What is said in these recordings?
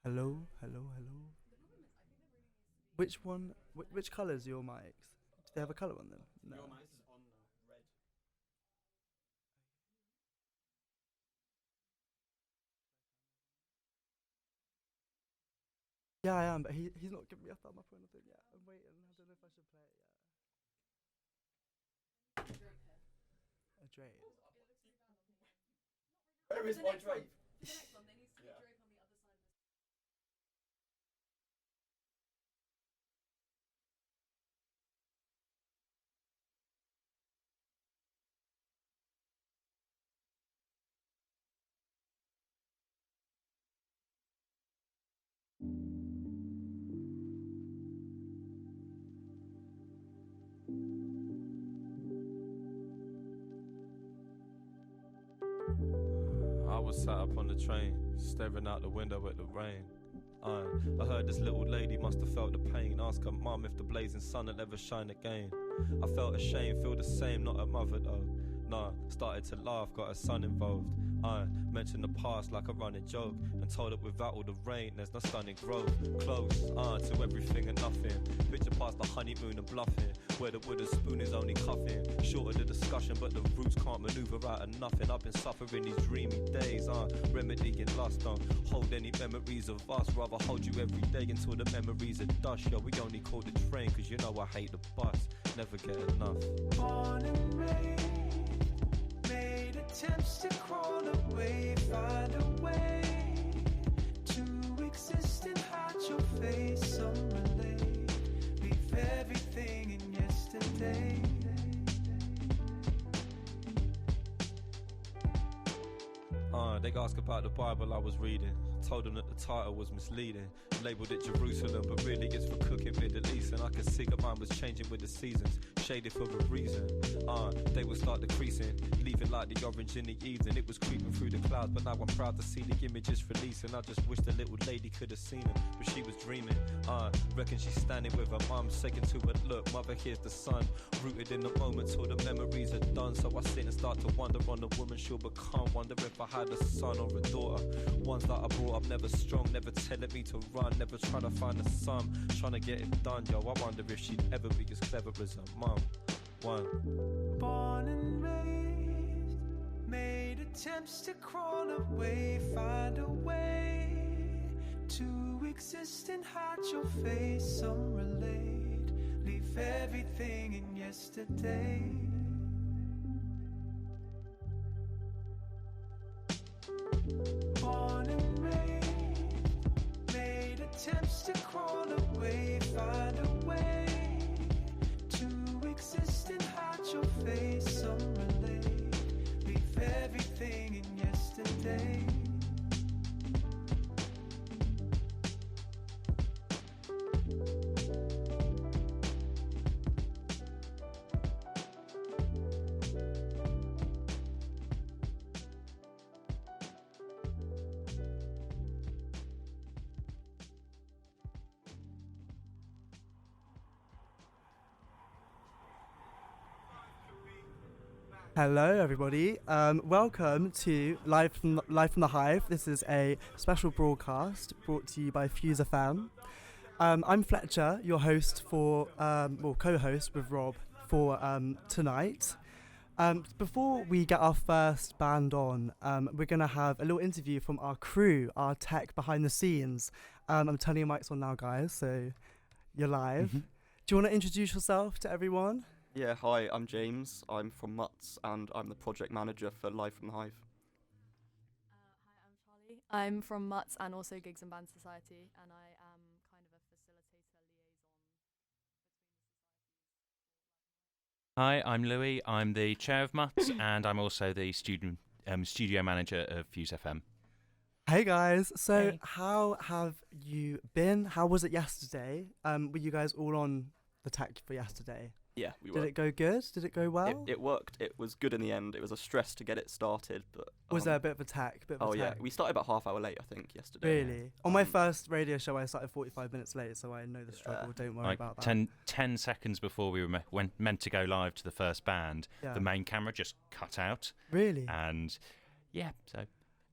Hello, hello, hello. Which one? Which colours are your mics? Do they have a colour on them? No. Your mic is on now, red. Yeah, I am, but he's not giving me a thumb up or anything yet. I'm waiting. I don't know if I should play it yet. A drape. Where is my drape? Yeah. I was sat up on the train, staring out the window at the rain. I heard this little lady must have felt the pain. Ask her mum if the blazing sun will ever shine again. I felt ashamed, feel the same, not a mother though. Nah, started to laugh, got her son involved. I mentioned the past like a running joke and told her without all the rain, there's no stunning growth. Close, to everything and nothing. Picture past the honeymoon and bluffing, where the wooden spoon is only cuffing. Short of the discussion, but the roots can't maneuver out of nothing. I've been suffering these dreamy days, remedying lust. Don't hold any memories of us, rather hold you every day until the memories are dust. Yo, we only call the train, cause you know I hate the bus. Never get enough. Born and raised, made attempts to crawl away, find a way to exist and hide your face. Some relate, leave everything in yesterday. They ask about the Bible I was reading. Told them that the title was misleading. Labelled it Jerusalem, but really it's for cooking Middle East. And I could see that mine was changing with the seasons, shaded for a reason. They would start decreasing, leaving like the orange in the evening. It was creeping through the clouds, but now I'm proud to see the images releasing. I just wish the little lady could have seen it, but she was dreaming. Reckon she's standing with her mum, saying to her, look, mother, here's the sun. Rooted in the moment till the memories are done. So I sit and start to wonder on the woman she'll become. Wonder if I had a son or a daughter. Ones that I brought up never strong, never telling me to run, never trying to find a sum, trying to get it done. Yo, I wonder if she'd ever be as clever as her mum. One. Born and raised, made attempts to crawl away, find a way to exist and hide your face. Some relate, leave everything in yesterday. Born and raised, made attempts to crawl away, find a way to exist and hide your face. Some relate, leave everything in yesterday. Hello, everybody. Welcome to Live from the Hive. This is a special broadcast brought to you by Fuse FM. I'm Fletcher, your host for, co-host with Rob for tonight. Before we get our first band on, we're going to have a little interview from our crew, our tech behind the scenes. I'm turning your mics on now, guys, so you're live. Do you want to introduce yourself to everyone? Yeah, hi, I'm James. I'm from Mutts and I'm the project manager for Live from the Hive. Hi, I'm Charlie. I'm from Mutts and also Gigs and Band Society, and I am kind of a facilitator liaison. Hi, I'm Louis. I'm the chair of Mutts and I'm also the studio manager of Fuse FM. Hey guys, so Hey. How have you been? How was it yesterday? Were you guys all on the tech for yesterday? Yeah, we Did were. it go good? Did it go well? It worked. It was good in the end. It was a stress to get it started, but Was there a bit of a tech? Oh yeah, we started about half hour late, I think, yesterday. Really? On my first radio show, I started 45 minutes late, so I know the struggle. Don't worry Like about that. 10 seconds before we were meant to go live to the first band, Yeah. the main camera just cut out. Really? And yeah, so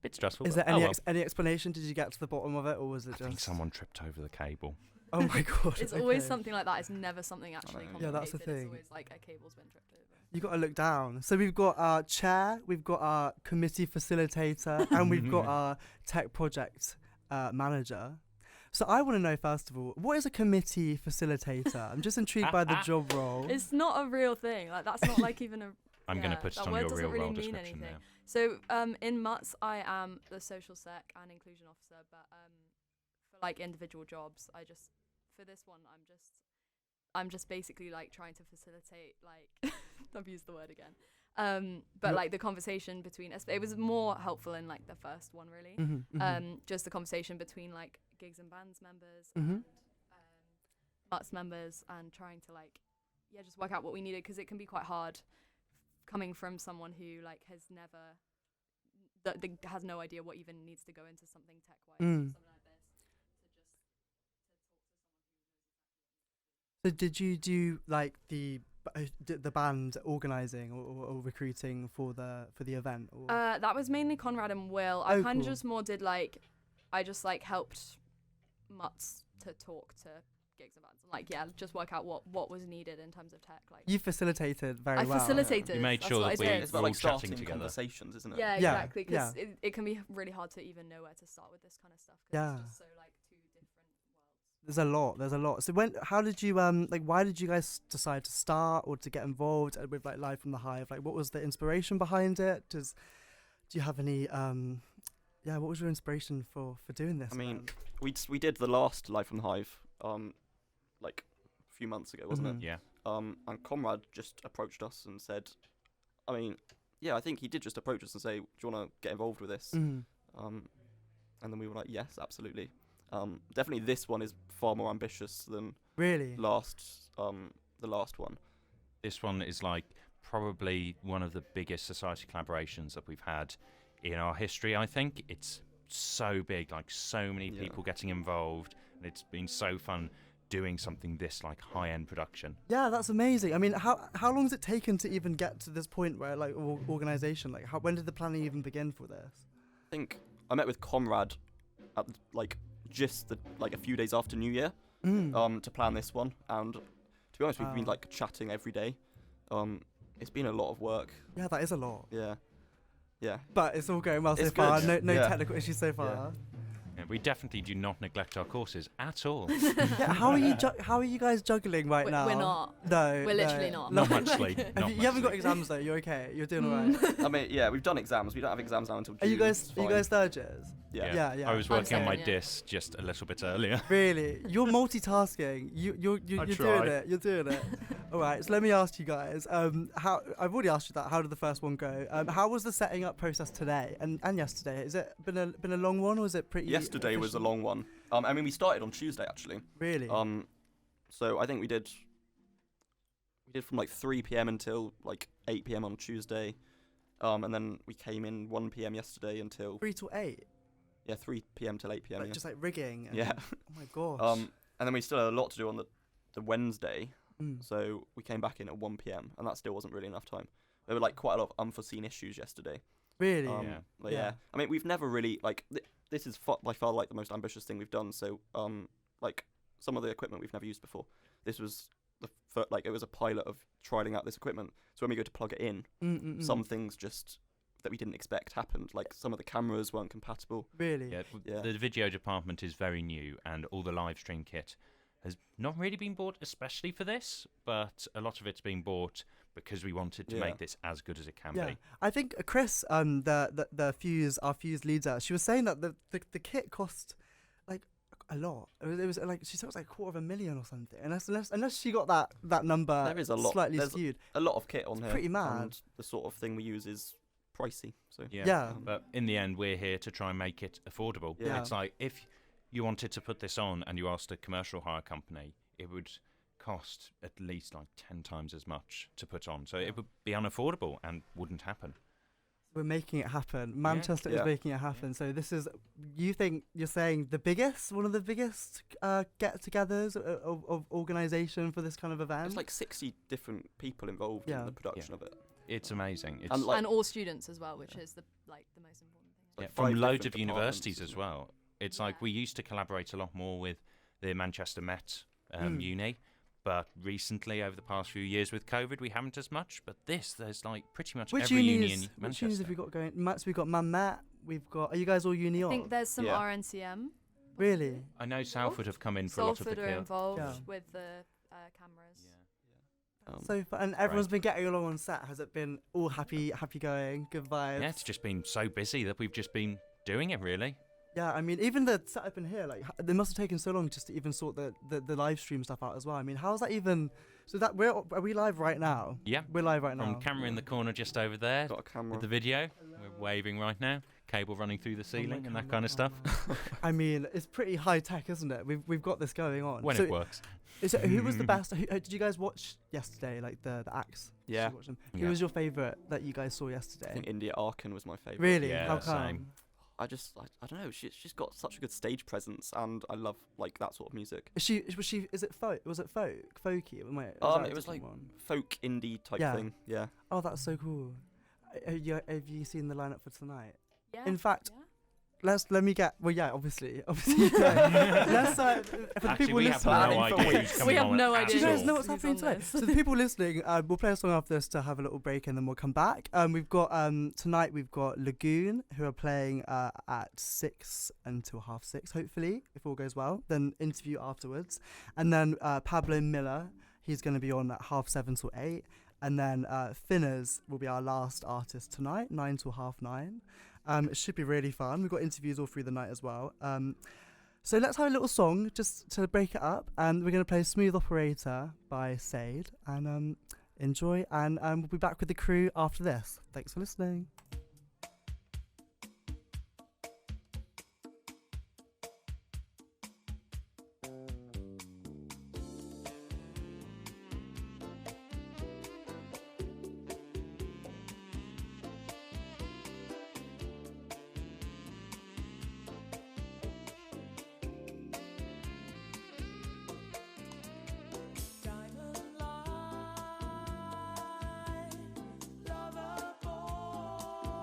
bit stressful. Is but there any well. any explanation? Did you get to the bottom of it, or was it I just? think someone tripped over the cable. Oh my god! It's always okay. something like that. It's never something actually Yeah, complicated. that's the thing. It's always like a cable's been tripped over. You got to look down. So we've got our chair, we've got our committee facilitator, and we've got our tech project manager. So I want to know, first of all, what is a committee facilitator? I'm just intrigued by the job role. It's not a real thing. Like that's not like even a. I'm going to put it that on word your doesn't real really role mean description anything. now. So in MUTS, I am the social sec and inclusion officer, but for like individual jobs, for this one, I'm just basically like trying to facilitate like I've used the word again. But like the conversation between us, it was more helpful in like the first one really. Just the conversation between like gigs and bands members and MUTS members, and trying to like just work out what we needed, because it can be quite hard coming from someone who like has never has no idea what even needs to go into something tech wise, something like this, to talk to someone. So did you do like the band organising or recruiting for the event? Or? That was mainly Conrad and Will. I kind of just more did like, I just like helped MUTS to talk to gigs and bands and like just work out what was needed in terms of tech. Like You facilitated very well. I facilitated. You made that's sure what that I we did. It's were about all like chatting starting together. conversations, isn't it? Yeah, Yeah, exactly. Because yeah. it can be really hard to even know where to start with this kind of stuff. 'Cause Yeah. it's just so like two different worlds. There's a lot. So how did you why did you guys decide to start or to get involved with like Live from the Hive? Like, what was the inspiration behind it? Do you have any what was your inspiration for doing this? I mean, we did the last Live from the Hive like a few months ago, wasn't it? Yeah. And Conrad just approached us and said, I mean, I think he did just approach us and say, do you want to get involved with this? And then we were like, yes, absolutely. Definitely this one is far more ambitious than Really? the last one. This one is like probably one of the biggest society collaborations that we've had in our history, I think. It's so big, like so many people getting involved, and it's been so fun doing something this like high-end production. Yeah, that's amazing. I mean, how long has it taken to even get to this point where like organisation? Like, when did the planning even begin for this? I think I met with Conrad at like just a few days after New Year to plan this one, and to be honest, we've been like chatting every day. It's been a lot of work. Yeah, that is a lot. Yeah. But it's all going well so It's far. good. No Yeah. technical issues so far. Yeah. Yeah, we definitely do not neglect our courses at all. Yeah, how are you guys juggling right now? We're not. No, We're literally not. Not much sleep. You haven't got exams though. You're okay. You're doing alright. I mean, we've done exams. We don't have exams now until June. Are you It's guys fine. third years? Yeah. Yeah. I was working on my second, yeah. DIS just a little bit earlier. Really? You're multitasking. You're doing try. it. You're doing it. All right. So let me ask you guys. How I've already asked you that. How did the first one go? How was the setting up process today and yesterday? Has it been a long one, or is it pretty? Yesterday was a efficient? long one. I mean, we started on Tuesday actually. Really? So I think we did from like 3 p.m. until like 8 p.m. on Tuesday, and then we came in 1 p.m. yesterday until 3 till 8. 3 p.m. till 8 p.m. Like, yeah. just like rigging. And, Yeah. Oh my gosh. And then we still had a lot to do on the Wednesday, Mm. so we came back in at 1 p.m. and that still wasn't really enough time. There were like quite a lot of unforeseen issues yesterday. Really? Yeah. But Yeah. I mean, we've never really this is by far like the most ambitious thing we've done. So like some of the equipment we've never used before. This was it was a pilot of trialing out this equipment. So when we go to plug it in, some things just that we didn't expect happened. Like some of the cameras weren't compatible. Really? Yeah. The video department is very new, and all the live stream kit has not really been bought especially for this, but a lot of it's been bought because we wanted to make this as good as it can be. I think Chris, our Fuse leader, she was saying that the kit cost like a lot. It was like she said it was like $250,000 or something. Unless she got that number There is a lot. slightly There's skewed. a lot of kit on here. pretty mad. And the sort of thing we use is pricey. So Yeah. But in the end, we're here to try and make it affordable. Yeah. It's like if you wanted to put this on and you asked a commercial hire company, it would cost at least like 10 times as much to put on. So it would be unaffordable and wouldn't happen. We're making it happen. Manchester is Yeah. making it happen. So this is, you're saying one of the biggest get-togethers of organisation for this kind of event? There's like 60 different people involved in the production of it. It's amazing. It's And, like, And all students as well, which is the most important thing. like from 5 loads of different universities departments, as well. It's like we used to collaborate a lot more with the Manchester Met uni, but recently, over the past few years with COVID, we haven't as much. But there's like pretty much every uni in Manchester. Which unis have we got going? We've got Mamet. We've got. Are you guys all uni I on? think there's some Yeah. RNCM. Really? I know Salford have come in for a lot of Salford the are kill. involved Yeah. with the cameras. So and everyone's been getting along on set. Has it been all happy going, good vibes? Yeah, it's just been so busy that we've just been doing it, really. Yeah, I mean, even the setup in here, like, they must have taken so long just to even sort the live stream stuff out as well. I mean, how's that even? So that are we live right now? Yeah. We're live right From now. camera in the corner just over there Got a camera. with the video. We're waving right now. Cable running through the ceiling and that kind of stuff. I mean, it's pretty high tech, isn't it? We've got this going on. When So it works. who was the best? Did you guys watch yesterday? Like the acts? Did Yeah. you watch them? Yeah. Who was your favourite that you guys saw I yesterday? think India Arkin was my favourite. Really? Yeah, How come? same. I don't know. She's got such a good stage presence, and I love like that sort of music. Was she? Is it folk? Was it folky? Wait, It that a was like different one? folk indie type Yeah. thing. Yeah. Oh, that's so cool. Have you seen the lineup for tonight? Yeah. In fact, yeah. Let me get. Well, yeah, obviously. Let's for the Actually, people we have listening. no idea who's coming We have on no at idea. Do you guys all. know what's Who's happening on tonight? this? So the people listening, we'll play a song after this to have a little break, and then we'll come back. We've got tonight. We've got Lagoon, who are playing at 6 until 6:30, hopefully, if all goes well. Then interview afterwards, and then Pablo Miller. He's going to be on at 7:30 till 8, and then Finnerz will be our last artist tonight, 9 till 9:30. It should be really fun. We've got interviews all through the night as well. So let's have a little song just to break it up. And we're going to play Smooth Operator by Sade. And enjoy. And we'll be back with the crew after this. Thanks for listening. Diamond light, lover boy.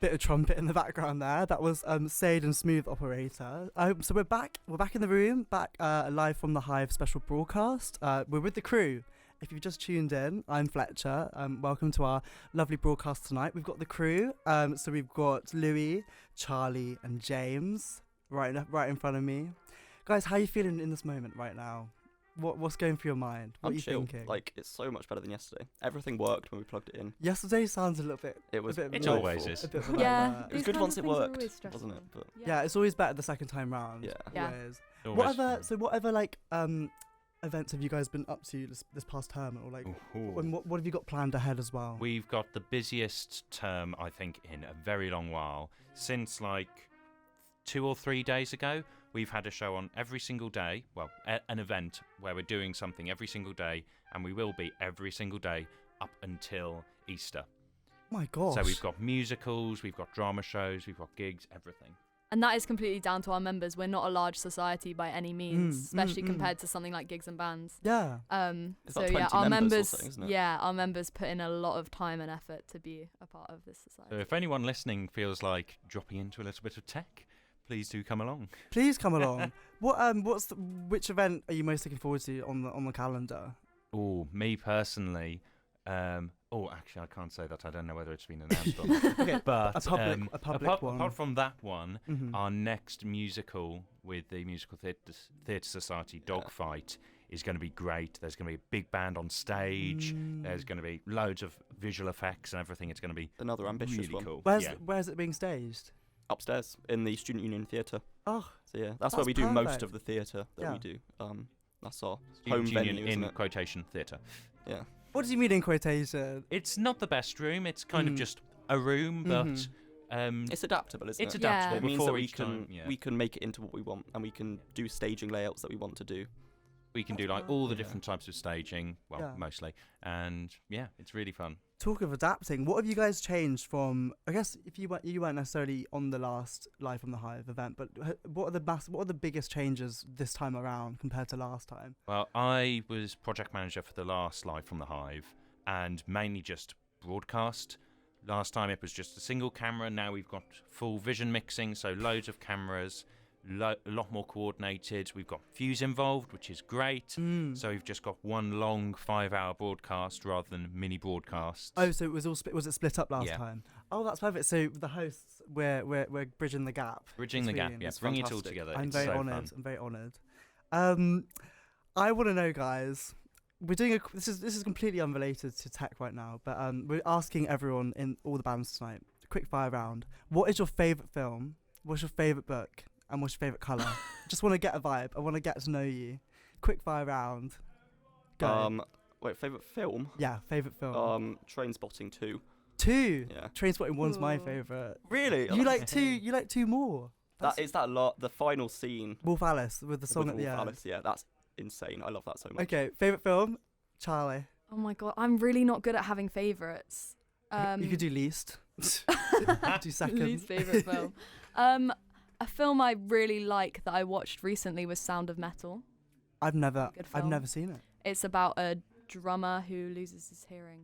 bit of trumpet in the background there. That was Sade and Smooth Operator. So we're back in the room, live from the Hive special broadcast. We're with the crew. If you've just tuned in, I'm Fletcher. Welcome to our lovely broadcast tonight. We've got the crew. So we've got Louis, Charlie, and James right in front of me. Guys, how are you feeling in this moment right now? What's going through your mind? What are you chill. thinking? Like, it's so much better than yesterday. Everything worked when we plugged it in. Yesterday sounds a little bit. It was. a bit It of a- always is. a bit of a Yeah. nightmare. It was These good kinds once of it things are worked, always stressful. wasn't it? But Yeah, it's always better the second time round. yeah. Yeah. Always. Always Whatever like events have you guys been up to this past term, or like Ooh. and what have you got planned ahead as well? We've got the busiest term, I think, in a very long while. Since like 2 or 3 days ago, we've had a show on every single day. Well, an event where we're doing something every single day, and we will be every single day up until Easter. My gosh. So we've got musicals, we've got drama shows, we've got gigs, everything. And that is completely down to our members. We're not a large society by any means, especially compared to something like gigs and bands. Yeah. It's So like 20 yeah, our members or members, something, isn't it? yeah, our members put in a lot of time and effort to be a part of this society. So if anyone listening feels like dropping into a little bit of tech, please do come along. Please come along. Which event are you most looking forward to on the calendar? Oh, me personally. Actually, I can't say that. I don't know whether it's been announced or not. Okay, But a public one. apart from that one, Mhm. our next musical with the Musical Theatre Society, Dogfight, is going to be great. There's going to be a big band on stage. There's going to be loads of visual effects and everything. It's going to be Another ambitious really one. cool. Where's it being staged? Upstairs in the Student Union Theatre. Oh, So yeah, that's where That's we do most perfect. of the theatre that Yeah. we do. That's our Student home Union venue, isn't in it? quotation theatre. Yeah. what do you mean in quotation? It's not the best room. It's kind of Mm. just a room, but Mhm. It's adaptable, isn't it's it? Yeah. adaptable. It means Before that we each time, can yeah. we can make it into what we want, and we can do staging layouts that we want to do. We can do That's like all the perfect. different types of staging. Well, Yeah. mostly, and yeah, it's really fun. Talk of adapting. What have you guys changed from? I guess if you weren't necessarily on the last Live from the Hive event, but what are the biggest changes this time around compared to last time? Well, I was project manager for the last Live from the Hive, and mainly just broadcast. Last time it was just a single camera. Now we've got full vision mixing, so loads of cameras, a lot more coordinated. We've got Fuse involved, which is great. So we've just got one long 5-hour broadcast rather than mini broadcasts. Oh, so it was all was it split up last Yeah. time? Oh, that's perfect. So the hosts, we're bridging the gap. Bridging the gap, between- yeah, It's bringing it all fantastic. together. I'm it's very so honoured. fun. I'm very honoured. I want to know, guys. We're doing this is completely unrelated to tech right now, but we're asking everyone in all the bands tonight. Quick fire round. What is your favourite film? What's your favourite book? And what's your favourite colour? Just want to get a vibe. I want to get to know you. Quick fire round. Go. Favourite film? Yeah, favourite film. Trainspotting 2. 2. Yeah. Trainspotting 1's my Ooh. Oh, favourite. Really? You like 2? You like 2 more? That lot. The final scene Wolf Alice with the song with at the Wolf end. Alice. Yeah, that's insane. I love that so much. Okay, favourite film? Charlie. Oh my god, I'm really not good at having favourites. You could do least. do second. Least favourite film. A film I really like that I watched recently was Sound of Metal. I've never Good film. seen it. It's about a drummer who loses his hearing.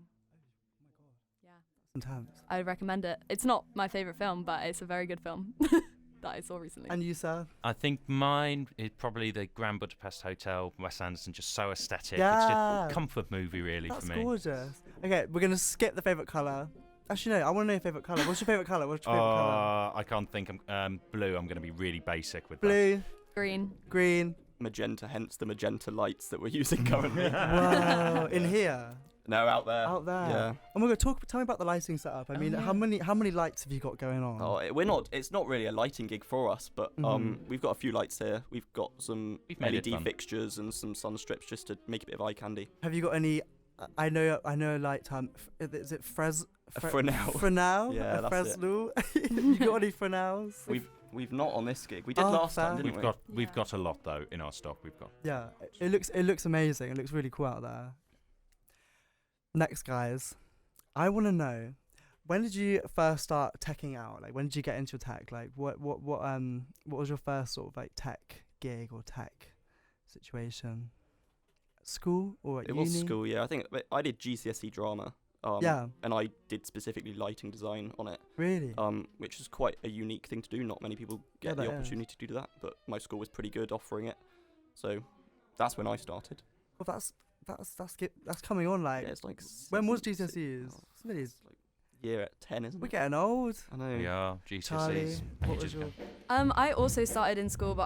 Yeah, Intense. I recommend it. It's not my favourite film, but it's a very good film that I saw recently. And you, sir? I think mine is probably the Grand Budapest Hotel, Wes Anderson, just so aesthetic. It's Yeah. just a comfort movie, really, That's for me. gorgeous. Okay, we're gonna skip the favourite colour. Actually, no. I want to know your favourite colour. What's your favourite colour? What's your favourite colour? I can't think. Blue. I'm going to be really basic with that. Blue, Green. green. Magenta, hence the magenta lights that we're using currently. Wow. In here. No, out there. Out there. Yeah. Oh my god. Tell me about the lighting setup. I Oh, mean, yeah. how many lights have you got going on? Oh, it's not really a lighting gig for us, but Mhm. we've got a few lights here. We've got some We've made it LED fun. fixtures and some sun strips just to make a bit of eye candy. Have you got any? I know. Like, is it Fresnel. Fresnel? Yeah, that's it. Fresnel. You got any Fresnels? We've not on this gig. We did Oh, last time, fair. didn't We've Yeah. got a lot though in our stock. We've got. Yeah, it looks amazing. It looks really cool out there. Next, guys, I want to know, when did you first start teching out? Like, when did you get into tech? Like, what was your first sort of like tech gig or tech situation? School or at It uni? was school, yeah. I think I did GCSE drama Yeah. And I did specifically lighting design on it, Really? which is quite a unique thing to do. Not many people Yeah, get the that is. opportunity to do that, but my school was pretty good offering it. So that's when I started. Well, that's coming on like. Yeah, it's like When was 7, GCSEs? Somebody is- Like year at 10, isn't We're it? getting old. I know. We are Charlie, GCSEs. what ages was your? ago. I also started in school, but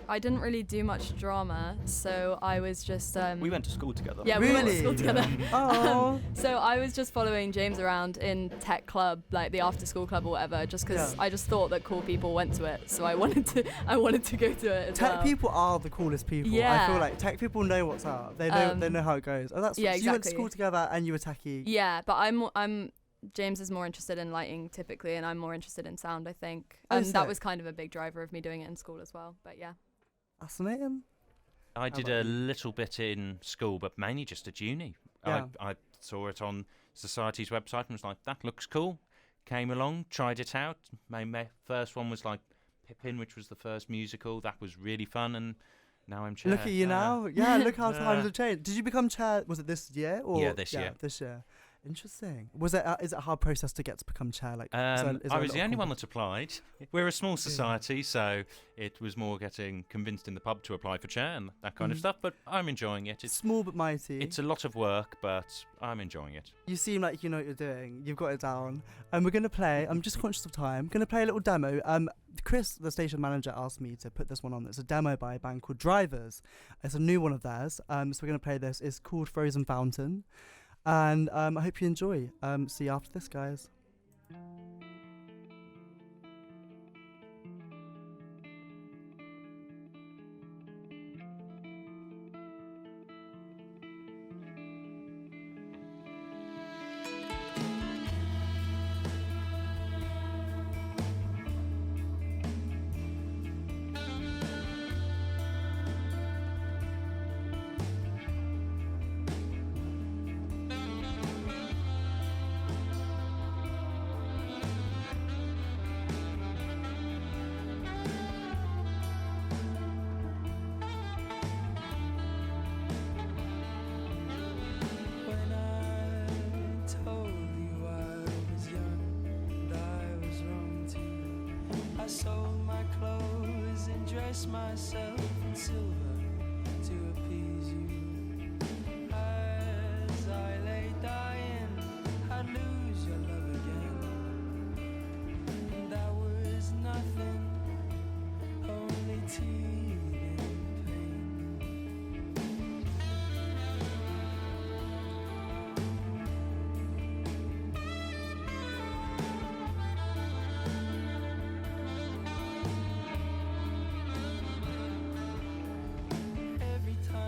I didn't really do much drama, so I was just We went to school together. yeah, we went to Really? school together. Oh. So I was just following James around in tech club, like the after school club or whatever, just because Yeah. I just thought that cool people went to it, so I wanted to go to it as Tech well. people are the coolest people. I Yeah. feel like tech people know what's up. They know how it goes. Oh, that's yeah, so you went to exactly. school together and you were techie. Yeah, but I'm James is more interested in lighting typically, and I'm more interested in sound, I think. Oh, And that sick. was kind of a big driver of me doing it in school as well. But yeah. Fascinating. I did about a you? little bit in school, but mainly just at uni. Yeah. I saw it on Society's website and was like, that looks cool. Came along, tried it out. My first one was like Pippin, which was the first musical. That was really fun, and now I'm chair. Look at you now. Yeah, look how times Yeah. have changed. Did you become chair? Was it this year? Or Yeah, this year. This year. Interesting. Was it? Is it a hard process to get to become chair? Like, I is there a was the lot only of one that applied. We're a small society, so it was more getting convinced in the pub to apply for chair and that kind of Mhm. stuff. But I'm enjoying it. It's small but mighty. it's a lot of work, but I'm enjoying it. You seem like you know what you're doing. You've got it down. And we're gonna play. I'm just conscious of time. Gonna play a little demo. Chris, the station manager, asked me to put this one on. It's a demo by a band called Drivers. It's a new one of theirs. So we're gonna play this. It's called Frozen Fountain. And I hope you enjoy. See you after this, guys. When I told you I was young and I was wrong too, I sold my clothes and dressed myself in silver to appease you. As I lay dying, I'd lose your love again. And that was nothing, only teething pain. Every time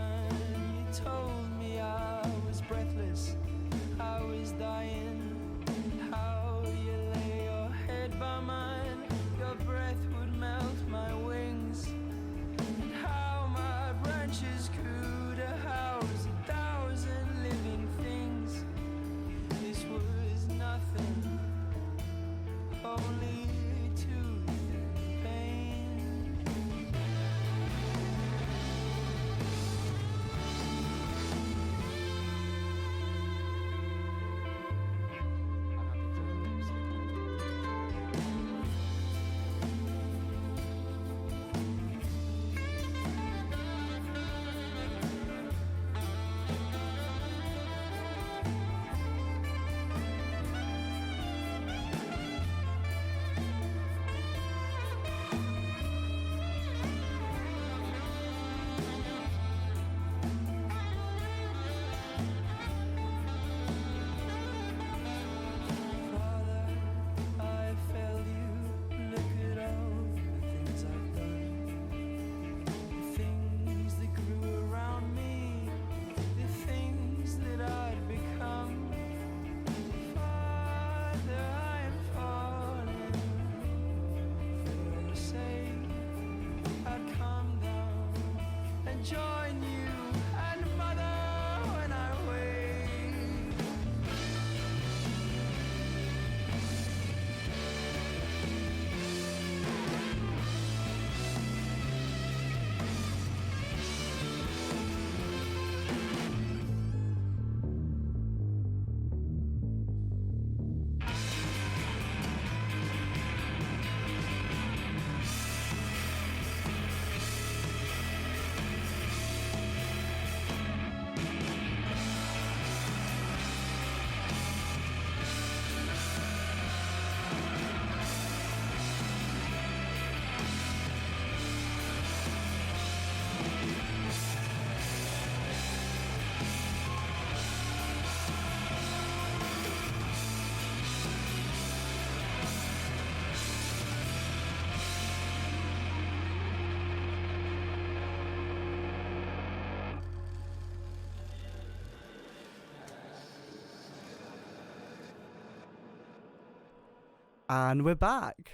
And we're back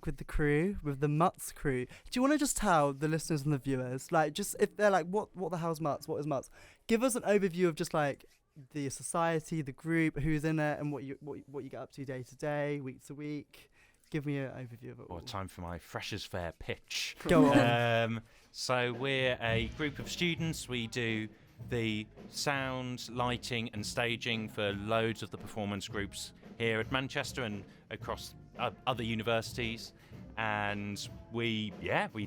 with the crew, with the Mutts crew. Do you want to just tell the listeners and the viewers, like, just if they're like, what the hell's Mutts? What is Mutts? Give us an overview of just like the society, the group, who's in it, and what you get up to day to day, week to week. Give me an overview of it all. Time for my Freshers' Fair pitch. Go on. So we're a group of students. We do the sound, lighting and staging for loads of the performance groups here at Manchester and across other universities. And we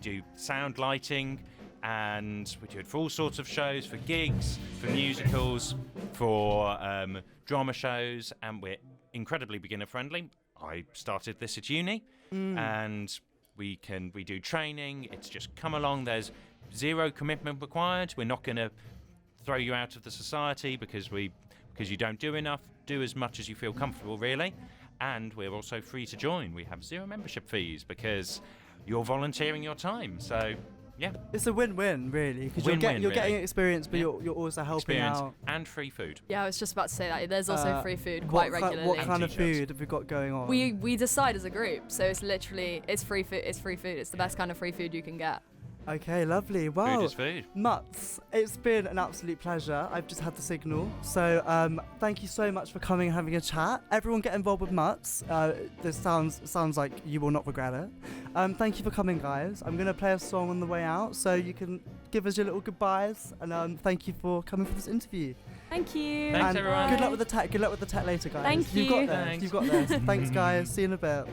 do sound, lighting, and we do it for all sorts of shows, for gigs, for musicals, for drama shows, and we're incredibly beginner friendly. I started this at uni, and we do training. It's just come along. There's zero commitment required. We're not going to throw you out of the society because you don't do enough. Do as much as you feel comfortable, really. And we're also free to join. We have zero membership fees because you're volunteering your time. So, yeah. It's a win-win, really, because you're getting experience, but you're also helping out. And free food. Yeah, I was just about to say that. There's also free food quite regularly. What kind of food have we got going on? We decide as a group, so it's literally free food. It's free food. It's the best kind of free food you can get. Okay, lovely. Well, food is food. Mutts, it's been an absolute pleasure. I've just had the signal. So thank you so much for coming and having a chat. Everyone get involved with Mutts. This sounds like you will not regret it. Thank you for coming, guys. I'm going to play a song on the way out so you can give us your little goodbyes. And thank you for coming for this interview. Thank you. Thanks, and everyone. Good luck with the tech. Good luck with the tech later, guys. Thank you. You've got this. Thanks. You've got this. Thanks, guys. See you in a bit.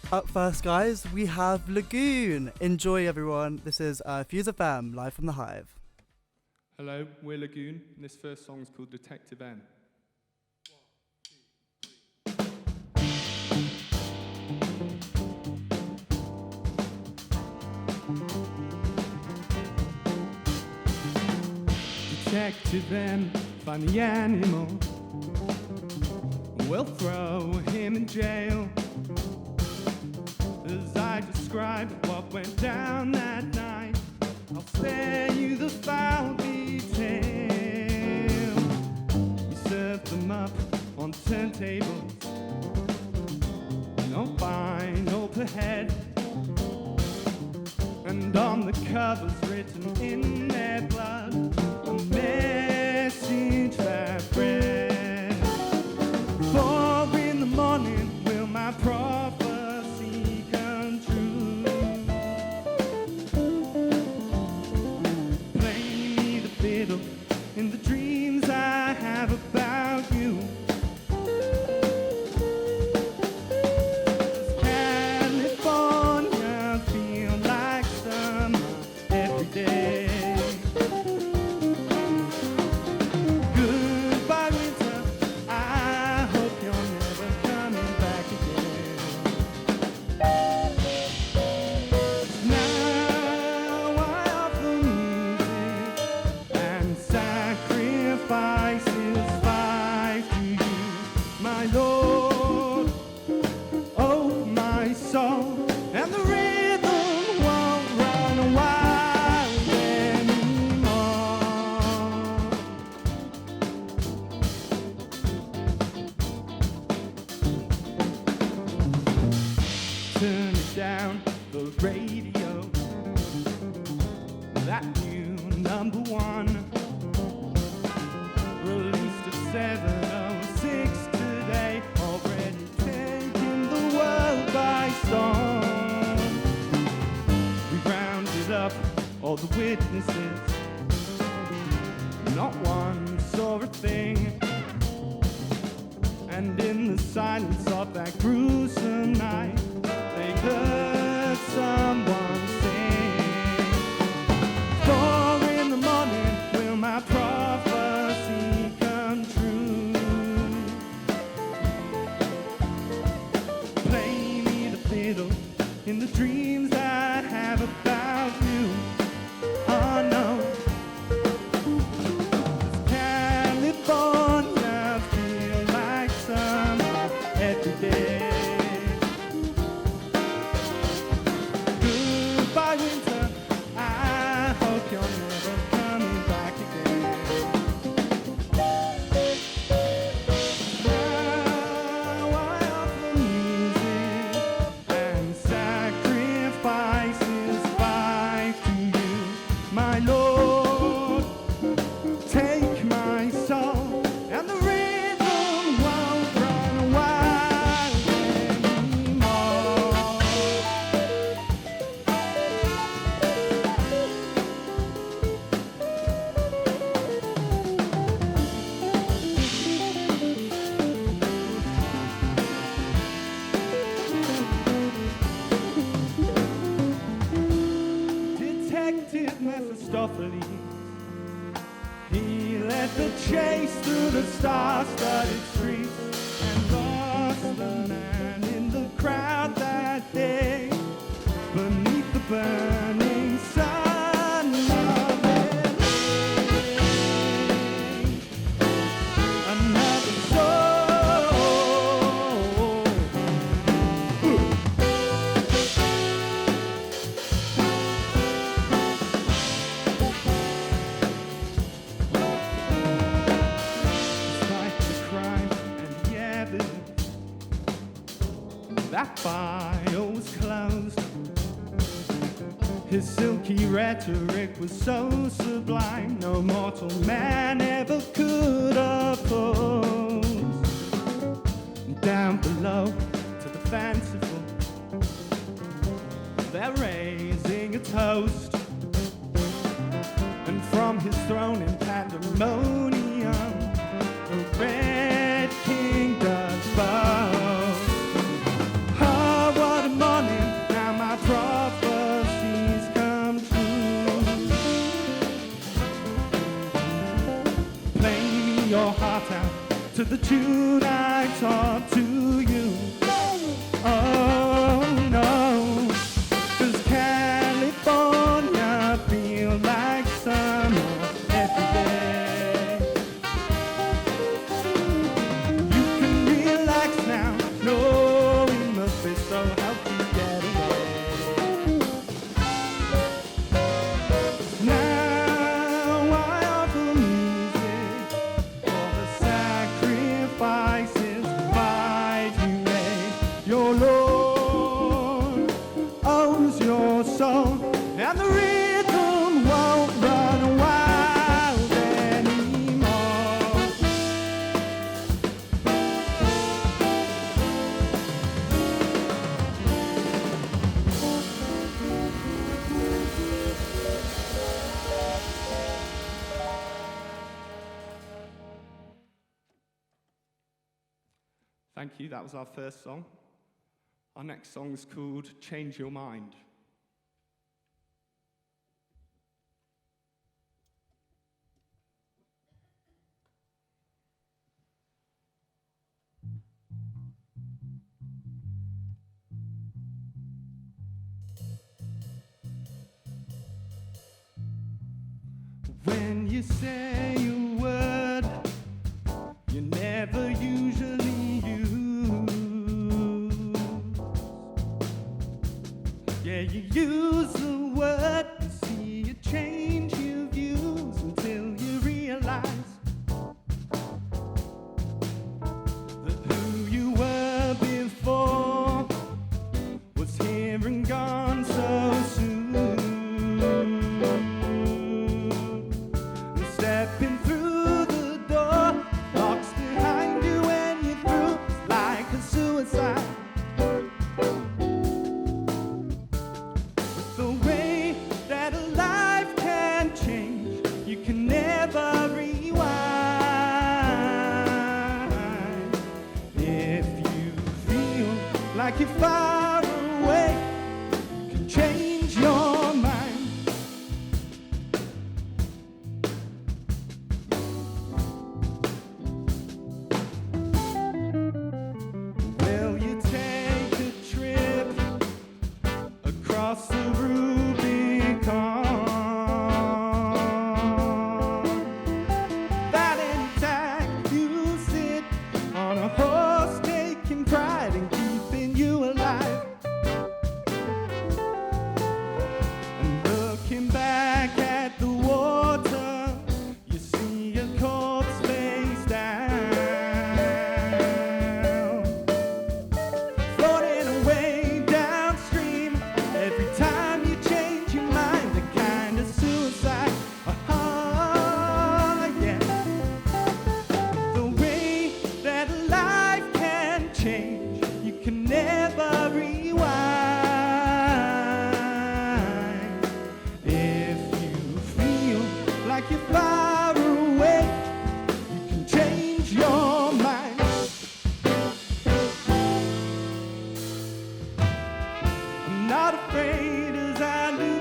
Up first, guys, we have Lagoon. Enjoy, everyone. This is Fuse FM, live from the Hive. Hello, we're Lagoon, and this first song is called Detective N. Detective N, find the animal. We'll throw him in jail. As I describe what went down that night, I'll spare you the foul detail. We served them up on turntables, no vinyl per head, and on the covers written in their blood, a message that read, 4 in the morning will my prophecy come true. Play me the fiddle in the dreams I have about you. Does California feel like summer every day? Goodbye winter, I hope you're never coming back again. Now I offer music and sacrifices 5 to you, my Lord. Oh, my soul, and the rhythm won't run wild anymore. Turn it down, the radio, that new number 1, released at 7:06 today, already taking the world by storm. We rounded up all the witnesses, not one saw a thing. And in the silence of that gruesome night, they heard someone sing, 4 in the morning will my prophecy come true. Play me the fiddle in the dreams I have about you. Oh no, does California feel like summer every day? Goodbye winter, I hope you're never coming back again. Now I offer music and sacrifices 5 to you, my Lord. Take my soul, and the rhythm won't run wild anymore. Detective Mephistopheles, he led the chase through the star-studded streets and lost the man in the crowd that day, beneath the burning sun of LA. Another soul. Despite the crime and the evidence, that file was closed. His silky rhetoric was so sublime, no mortal man ever could oppose. Down below to the fanciful, they're raising a toast. And from his throne in pandemonium, the Red King does boast. Oh, what a to the tune I taught to you. Oh no, 'cause California feels like summer every day. You can relax now, knowing the face so help you get away. Now I offer music for the sacrifices fight you made. Your Lord owes your soul, and the rhythm won't run wild anymore. Thank you, that was our first song. Our next song is called Change Your Mind. When you say a word you never usually use, yeah, you use the word, you see it change your views until you realize that who you were before was here and gone so soon. Stepping through the door, locks behind you when you're through, it's like a suicide. With the way that a life can change, you can never rewind. If you feel like you're far away, you can change your mind. Will you take a trip across the Rubicon? That any time you sit on a horse, taking pride in keeping you alive. And looking back at the water, you see a corpse face down, floating away downstream. Every time you change your mind, a kind of suicide. Yeah. The way that life can change, you can never rewind. If you feel like you're far away, you can change your mind. I'm not afraid as I lose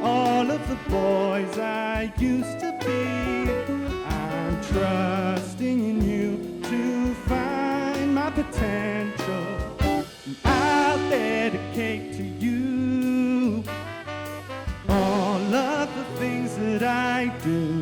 all of the boys I used to be. I'm trusting in you to find my potential, and I'll dedicate to you all of the things that I do.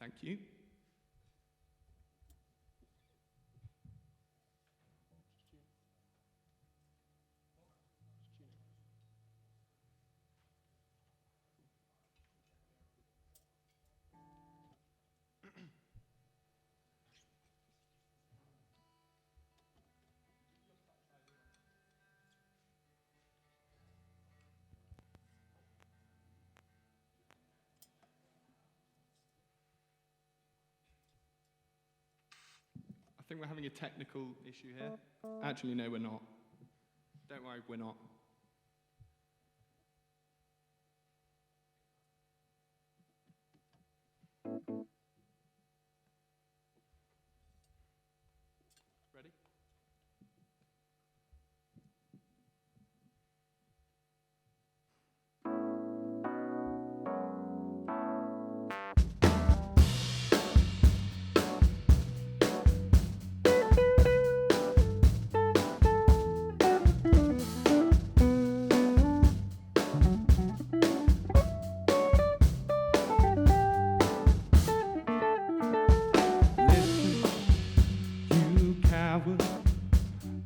Thank you. I think we're having a technical issue here. Actually, no, we're not. Don't worry, we're not. Ready?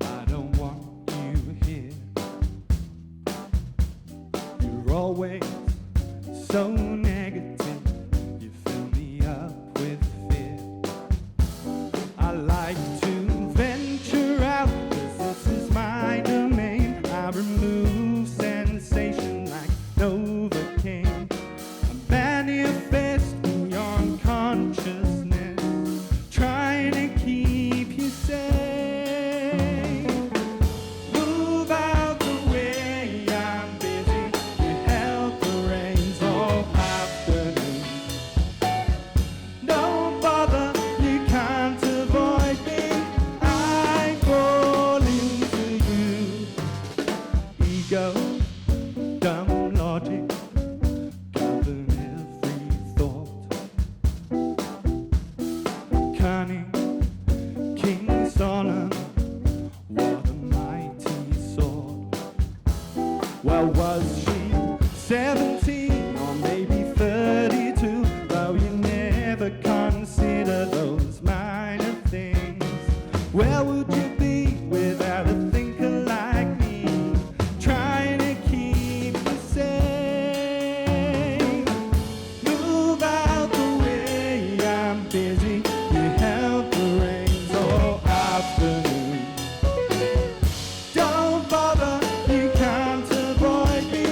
I don't want you here. You're always so negative. You fill me up with fear. I like to venture out, 'cause this is my domain. I remove sensation like Novocaine. I manifest beyond consciousness, trying to keep you safe. Move out the way, I'm busy. You held the reins all afternoon. Don't bother, you can't avoid me. I fall into you. Ego, dumb logic, govern every thought. Cunning, King Solomon, what a mighty sword. Well, was she 17 or maybe 32? Though you never consider those minor things. Where would you be without a thinker like me, trying to keep you safe? Move out the way, I'm busy. You held the reins all afternoon. Don't bother, you can't avoid me.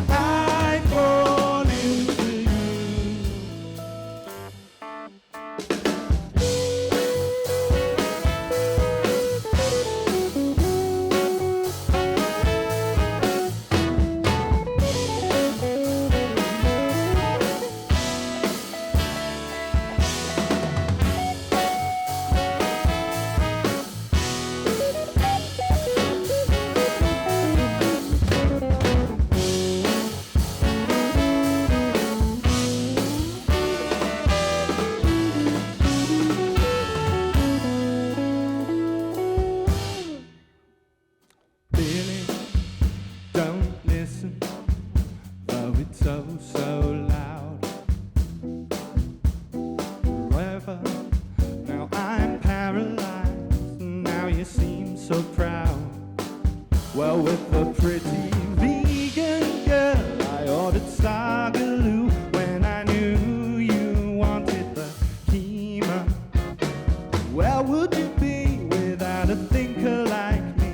I fall into you. Billy, don't listen, though it's so, so loud. Forever, now I'm paralyzed, now you seem so proud. Well, with a pretty vegan girl, I ordered Sagaloo when I knew you wanted the chemo. Where would you be without a thinker like me?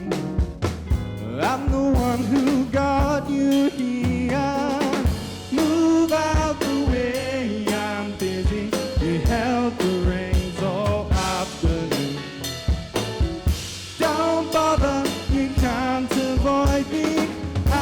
I'm the one who got you here. Move out the way, I'm busy. You held the reins all afternoon. Don't bother, you can't avoid me. I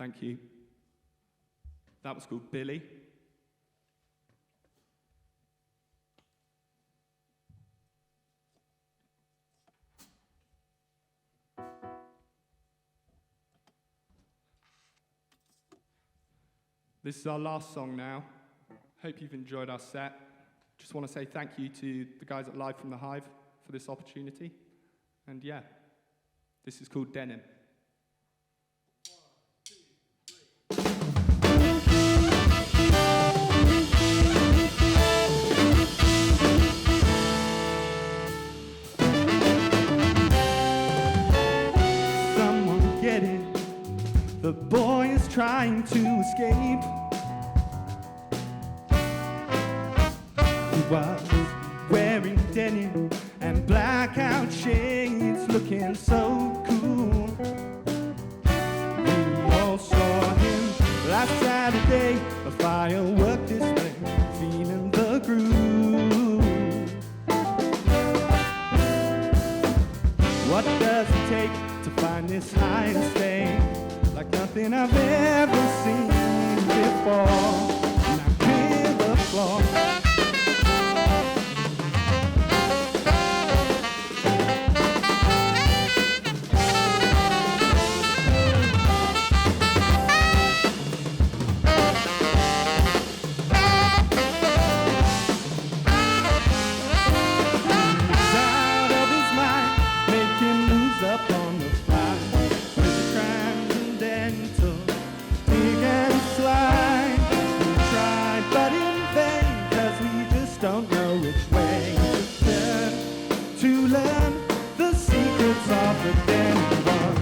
Thank you. That was called Billy. This is our last song now. Hope you've enjoyed our set. Just want to say thank you to the guys at Live from the Hive for this opportunity. And yeah, this is called Denim. Someone get it. The boy is trying to escape. He was wearing denim and blackout shades, looking so cool. We all saw him last Saturday, a firework display, feeling the groove. What does it take to find this high and stay? Like nothing I've ever seen before. And I clear the floor. He's out of his mind, making moves up on the fly. With the transcendental dig and slide. We try, but in vain, 'cause we just don't know which way to turn to learn the secrets of the denim one.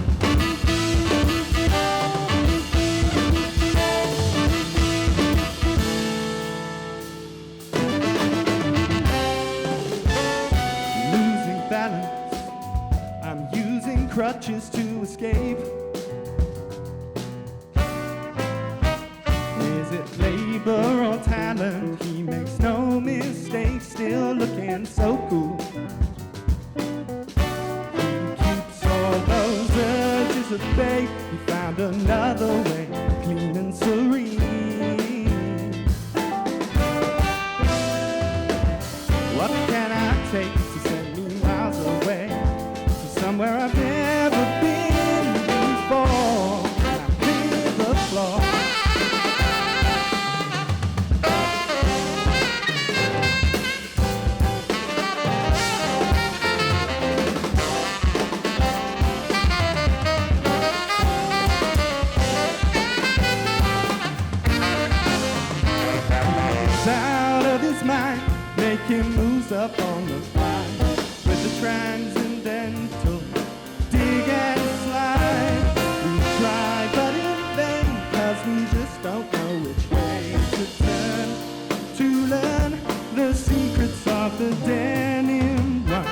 Losing balance, I'm using crutches to escape. Is it labor or talent? He makes no mistakes, still looking so cool. He keeps all those urges at bay. He found another way, clean and serene. What can I take to send me miles away to somewhere I've never been before? And I clear the floor. He's out of his mind, making moves up on the fly with the transcendental dig and slide. We try, but in vain, 'cause we just don't know which way to turn to learn the secrets of the denim run.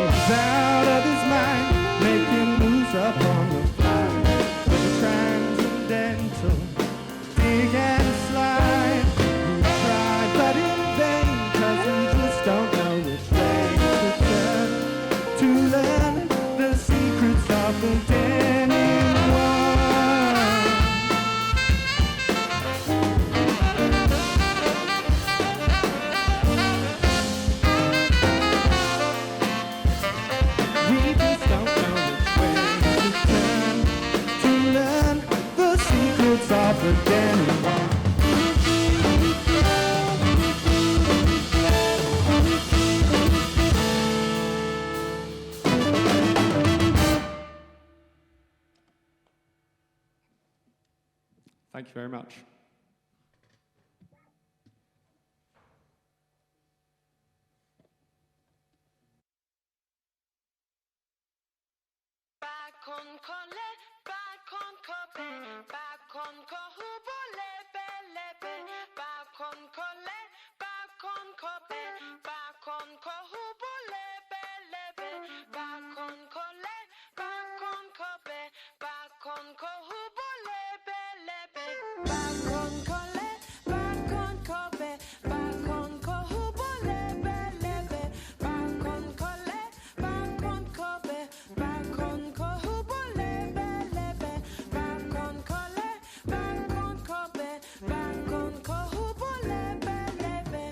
He's out of his mind, making moves up on the fly with the transcendental dig and slide. We try, but in vain, 'cause we just don't know which way to turn to learn the secrets of the denim one. We just don't know which way to turn to learn the secrets of the denim one. Thank you very much. Back on Colette, back on Kobe, back on Kohubo lebe lebe, back on Kole, back on Kobe, back on Kohubo lebe lebe, back on Kole, back on Kobe, back on Kohubo lebe lebe, back on Kole, back on Kobe, back on Kohubo lebe lebe, back on Kole, back on Kobe, back on Kohubo lebe lebe, back on Kole, back on Kobe, back on Kohubo lebe lebe.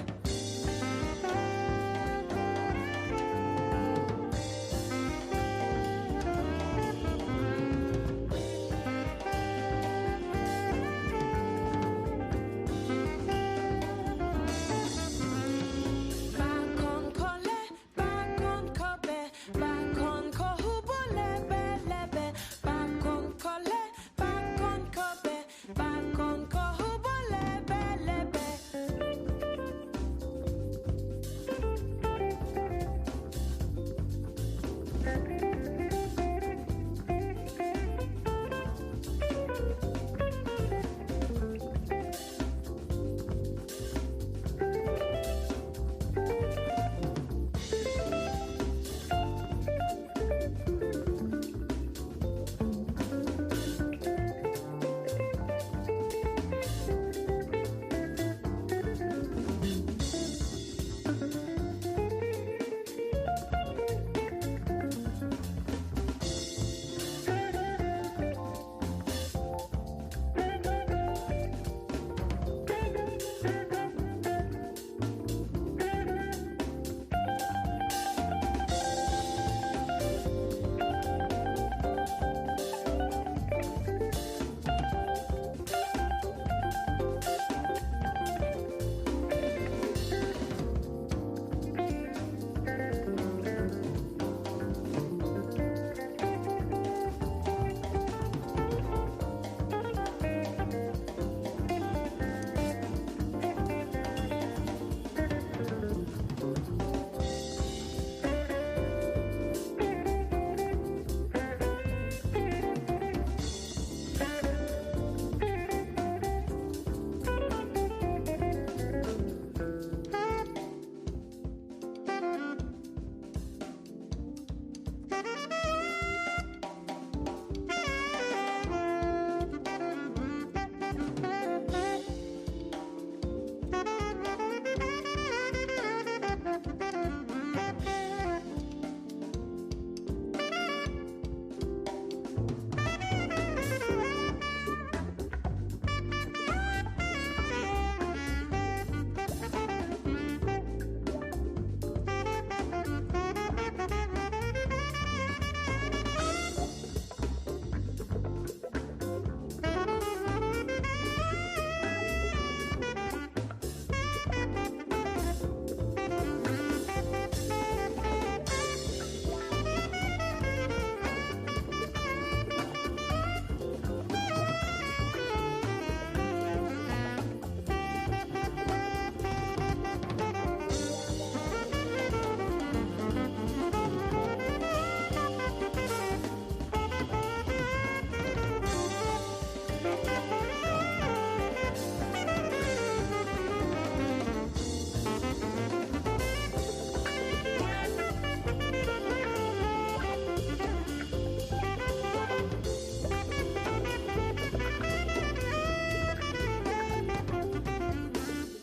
Back on Kole, back on Kobe, back on Kohubo lebe lebe, back on Kole, back on Kobe, back on Kohubo lebe lebe.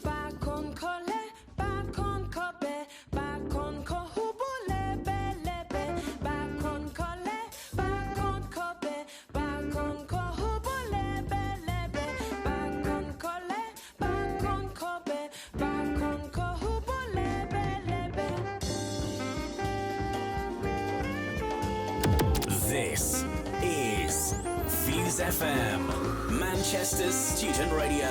Back on Kole, back on Kobe, back on Kohubo lebe lebe, back on Kole, back on Kobe, back on Kohubo lebe lebe, back on Kole, back on Kobe, back on Kohubo lebe lebe. This is Fuse FM, Manchester's student radio.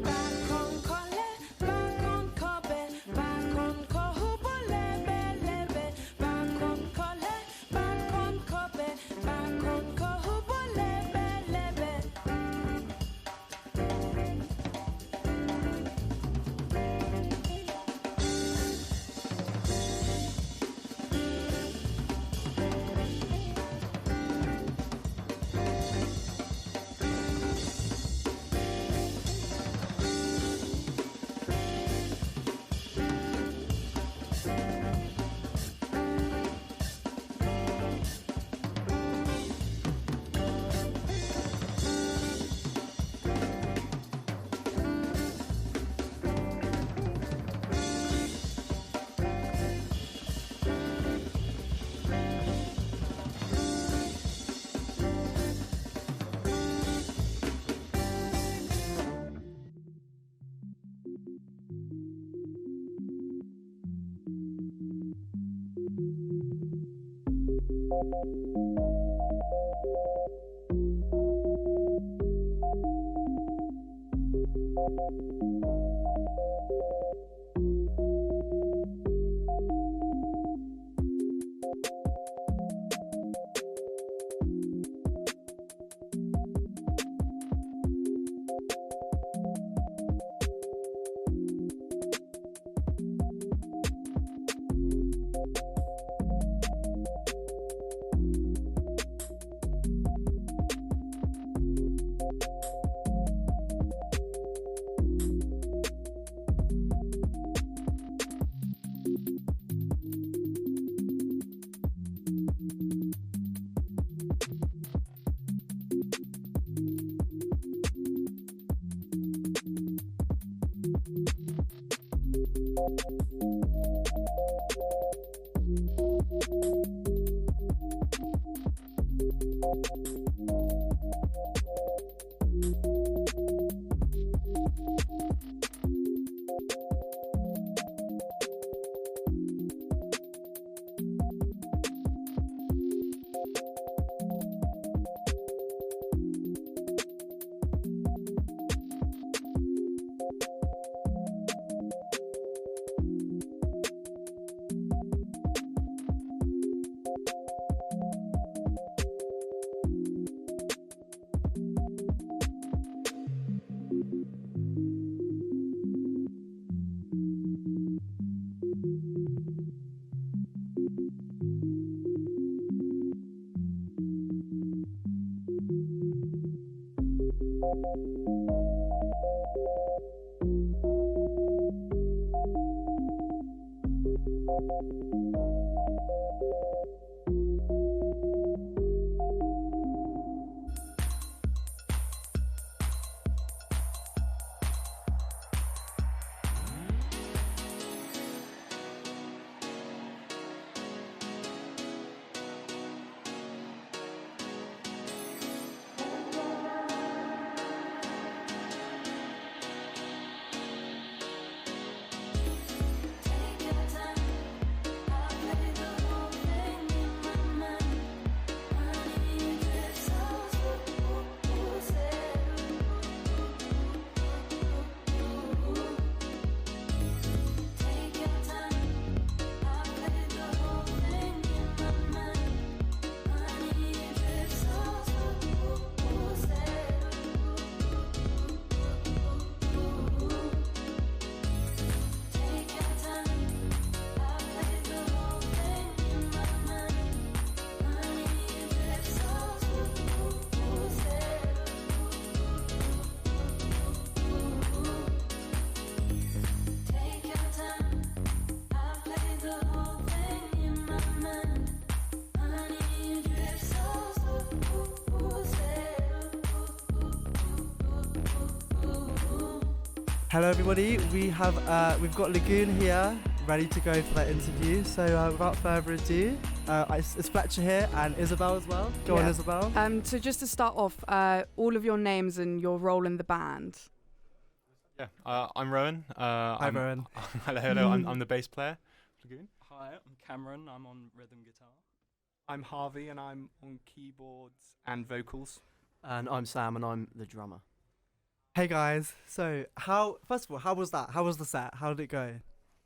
Back on Kole, back on Kobe, back on Kohubo lebe lebe, back on Kole, back on Kobe, back on Kohubo lebe lebe. Hello everybody, we've got Lagoon here, ready to go for that interview. So without further ado, it's Fletcher here and Isabel as well. Go on, Isabel. So just to start off, all of your names and your role in the band. Yeah, I'm Rowan. Hi Rowan. Hello, I'm the bass player. Lagoon. Hi, I'm Cameron. I'm on rhythm guitar. I'm Harvey and I'm on keyboards and vocals. And I'm Sam and I'm the drummer. Hey guys, so first of all, how was that? How was the set? How did it go?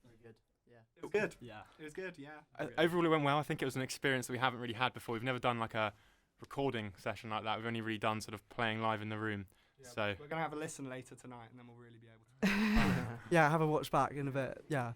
Very good, yeah. It was good. Yeah. It was good, yeah. Overall, it went well. I think it was an experience that we haven't really had before. We've never done like a recording session like that. We've only really done sort of playing live in the room. Yeah, so we're going to have a listen later tonight and then we'll really be able to. Yeah, have a watch back in a bit. Yeah.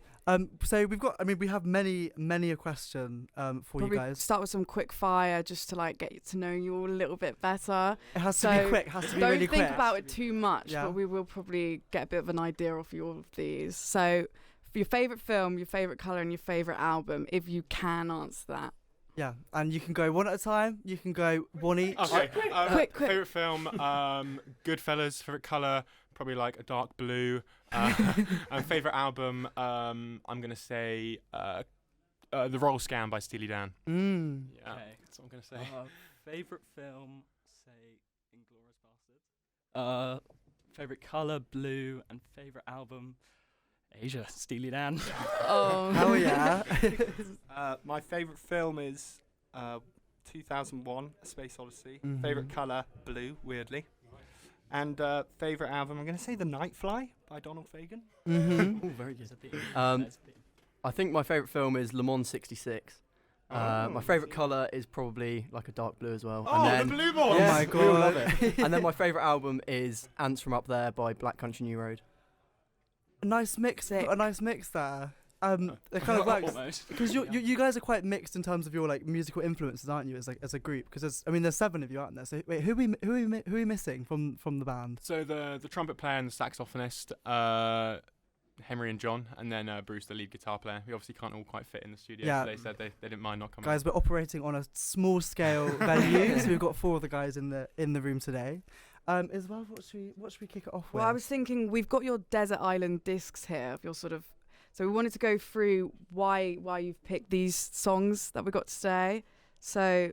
So we have many a question for Probably you guys. Start with some quick fire just to like get to know you all a little bit better. It has to be quick. Has to be don't really quick. think about it too much, Yeah. but we will probably get a bit of an idea of all of these. So, for your favorite film, your favorite color, and your favorite album, if you can answer that. Yeah, and you can go one at a time. You can go one each. okay. Quick. Favorite film, Goodfellas. Favorite color, probably like a dark blue. And favorite album, I'm gonna say The Royal Scam by Steely Dan. Yeah, Okay. that's what I'm gonna say. Favorite film, say Inglourious Basterds. Favorite color, blue, and favorite album, Asia, Steely Dan. Oh, Hell yeah. My favourite film is 2001: A Space Odyssey. Mhm. Favorite color, blue, weirdly. And favorite album, I'm going to say The Nightfly by Donald Fagen. Mhm. Oh, very good. There's a theme. Um, There's a theme. I think my favourite film is Le Mans '66. My Oh. favourite colour is probably like a dark blue as well. Oh, and then, the Blue Boys! Oh yeah, my we all love God. it. And then my favourite album is Ants from Up There by Black Country New Road. A nice mix. Sick. A nice mix there. It kind of works Almost. because you guys are quite mixed in terms of your like musical influences, aren't you? As a group, because there's 7 of you, aren't there? So wait, who are we missing from the band? So the trumpet player and the saxophonist, Henry and John, and then Bruce, the lead guitar player. We obviously can't all quite fit in the studio, Yeah. so they said they didn't mind not coming. Guys, we're operating on a small scale venue, so we've got 4 of the guys in the room today. As well, what should we kick it off with? Well, I was thinking we've got your Desert Island discs here of your sort of. So we wanted to go through why you've picked these songs that we got today. So,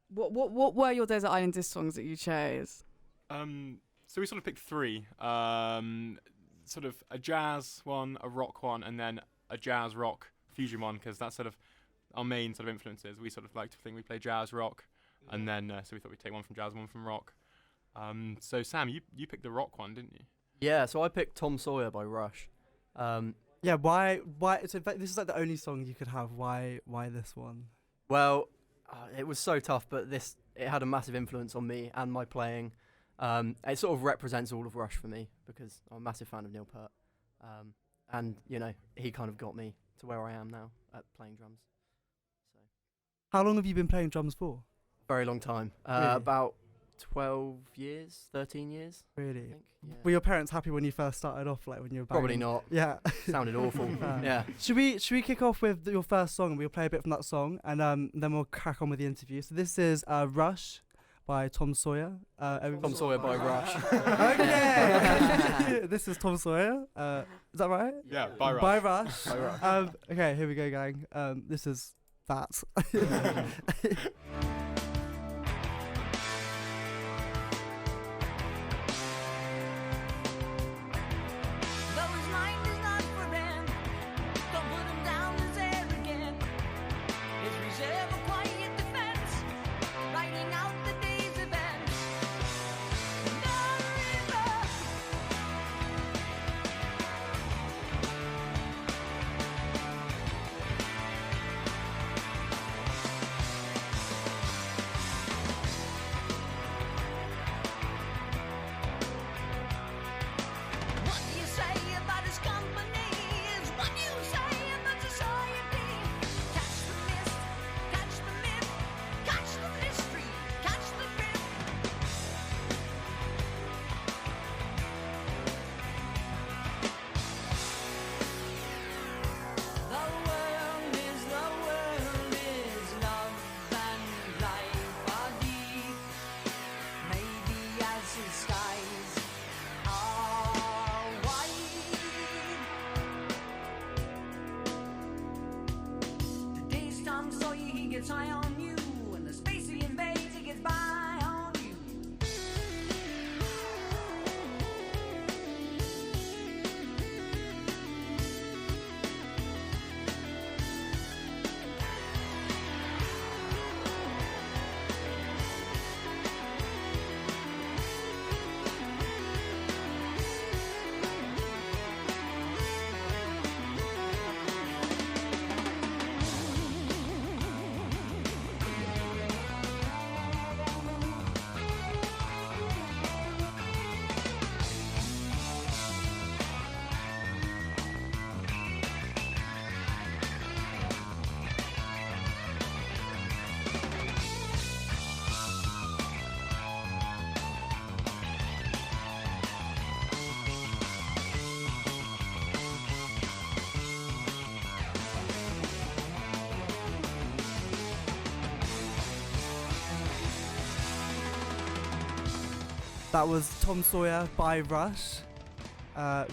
what were your Desert Island disc songs that you chose? So we sort of picked 3. Sort of a jazz one, a rock one, and then a jazz rock fusion one, because that's sort of our main sort of influences. We sort of like to think we play jazz rock, and then so we thought we'd take one from jazz, one from rock. So Sam, you picked the rock one, didn't you? Yeah, so I picked Tom Sawyer by Rush. Yeah, why? So this is like the only song you could have. Why this one? Well, it was so tough, but it had a massive influence on me and my playing. It sort of represents all of Rush for me because I'm a massive fan of Neil Peart. And, you know, he kind of got me to where I am now at playing drums. So How long have you been playing drums for? very long time. Really? About 12 years, 13 years, I Really? think. Yeah. Were your parents happy when you first started off, like when you were Probably banging? not. Yeah. Sounded awful. Uh, Yeah. Should we kick off with your first song and we'll play a bit from that song and then we'll crack on with the interview. So this is Rush by Tom Sawyer. Tom Sawyer by Rush. Okay. This is Tom Sawyer. Is that right? Yeah, by Rush. By Rush. By Rush. Okay, here we go, gang. This is that. Though his mind is not for rent, don't put him down as arrogant. His reserve a quiet defense, writing out the day's events. The river. What do you say about his company is what you say about society. Catch the mist, catch the myth, catch the mystery, catch the grip. The world is love and life are deep. Maybe as his skies are wide. The days Tom Sawyer he gets high on you, and the space he invades he gets by on you. That was Tom Sawyer by Rush.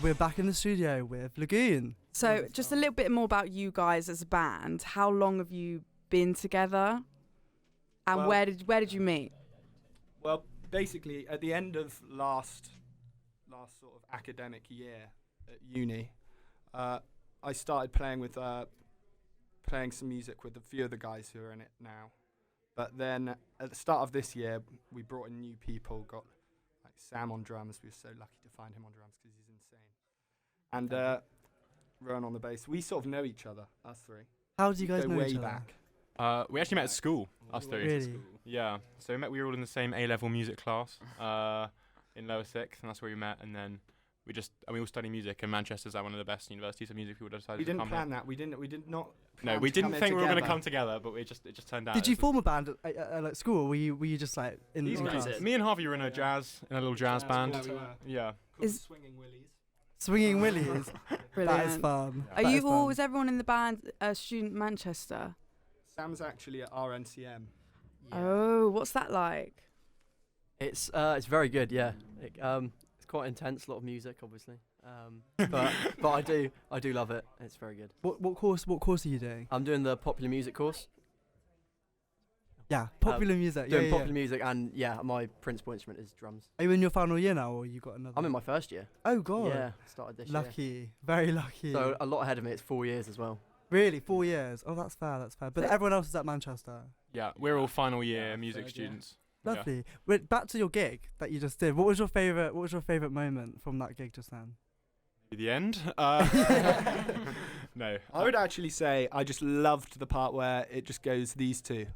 We're back in the studio with Lagoon. So, just a little bit more about you guys as a band. How long have you been together? And Well- where did you meet? Well, basically, at the end of last sort of academic year at uni, I started playing some music with a few of the guys who are in it now. But then at the start of this year, we brought in new people. Got like Sam on drums. We were so lucky to find him on drums because he's insane. And Rowan on the bass. We sort of know each other, us three. How do you guys Go know way each other? back. We actually met at school, us three. Really? Yeah. So we were all in the same A-level music class in lower sixth, and that's where we met. And then we all study music, and Manchester's like one of the best universities of music. People decided We to didn't come plan here. that. We did not. No, plan we to didn't come think here we were going to together. come together, but it just turned out. Did you form a band at like school? Or were you just like in These the guys class? did. Me and Harvey were in a little jazz band. we were. Yeah. Is- Swinging Willies. Swinging Willies. Brilliant. That is fun. Are That you is all? fun. Is everyone in the band a student Manchester? Sam's actually at RNCM. Oh, what's that like? It's very good, yeah. It's quite intense, a lot of music, obviously. But I do love it. It's very good. What course are you doing? I'm doing the popular music course. Yeah, popular music. Doing yeah, popular music, and yeah, my principal instrument is drums. Are you in your final year now, or you got another? I'm in my first year. Oh god. Yeah, started this Lucky, very lucky. year. So a lot ahead of me. It's 4 years as well. Really, 4 years. Oh, that's fair. But So- everyone else is at Manchester. Yeah, we're all final year music third year. students. Lovely. Wait, back to your gig that you just did. What was your favorite moment from that gig just then? The end. No. I would actually say I just loved the part where it just goes these two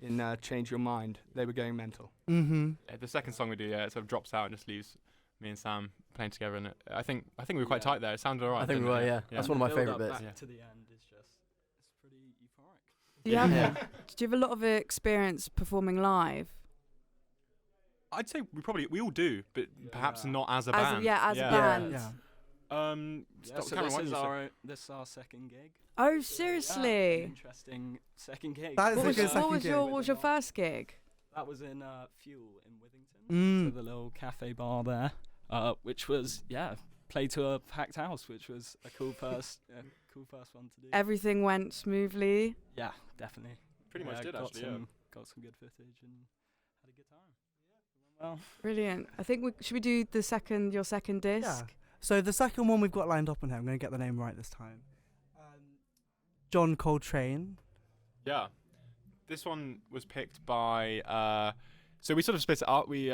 in Change Your Mind. They were going mental. Mm-hmm. The second song we do, it sort of drops out and just leaves me and Sam playing together. And I think we were quite tight there. It sounded alright. I think we didn't were, it? yeah. That's one of my The build-up favourite bits. back to the end is just it's pretty euphoric. Do you have do you have a lot of experience performing live? I'd say we all do, but perhaps not as a As band. a band. Yeah. Yeah, so this is our second gig. Oh, Yeah, seriously? interesting second gig. That is What a was, good what second was gig. your what was your first gig? That was in Fuel in Withington. Mm. So the little cafe bar there, which was played to a packed house, which was a cool first one to do. Everything went smoothly. Yeah, definitely. Pretty much did, actually, yeah. Got some good footage and had a good time. Yeah, well. Brilliant. I think should we do your second disc? Yeah. So the second one we've got lined up on here, I'm going to get the name right this time. John Coltrane. Yeah. This one was picked by. So we sort of split it up. We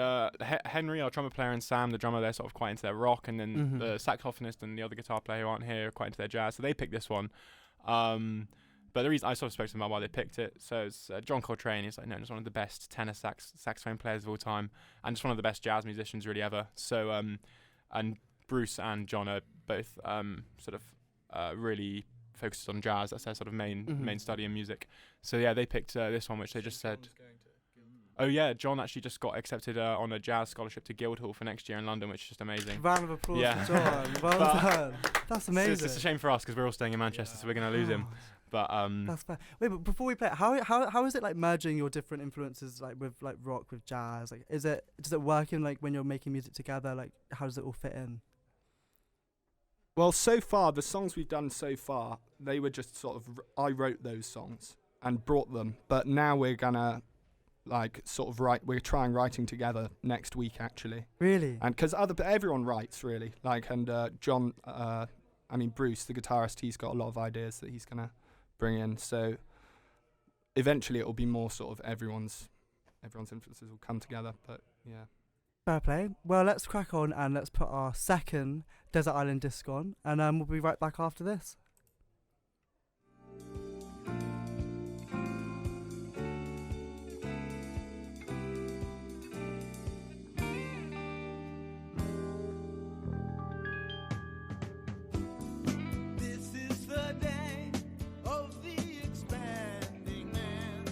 Henry, our trumpet player, and Sam, the drummer, they're sort of quite into their rock, and then the saxophonist and the other guitar player who aren't here are quite into their jazz. So they picked this one. But the reason I sort of spoke to them about why they picked it, so it's John Coltrane. He's like known as one of the best tenor saxophone players of all time, and just one of the best jazz musicians really ever. So and Bruce and John are both sort of really focused on jazz. That's their sort of main study in music. So yeah, they picked this one, which they just said. Oh yeah, John actually just got accepted on a jazz scholarship to Guildhall for next year in London, which is just amazing. Round of applause yeah. for John. Well done. That's amazing. It's a shame for us because we're all staying in Manchester, so we're going to lose him. But that's fair. Wait, but before we play, how is it like merging your different influences like with like rock with jazz? Like, does it work in like when you're making music together? Like, how does it all fit in? Well, so far, the songs we've done so far, they were just sort of, I wrote those songs and brought them. But now we're going to, like, sort of we're trying writing together next week, actually. Really? And because everyone writes, really. Like, and John, Bruce, the guitarist, he's got a lot of ideas that he's going to bring in. So eventually it will be more sort of everyone's influences will come together. But, yeah. Fair play. Well, let's crack on and let's put our second Desert Island disc on, and we'll be right back after this. This is the day of the expanding man.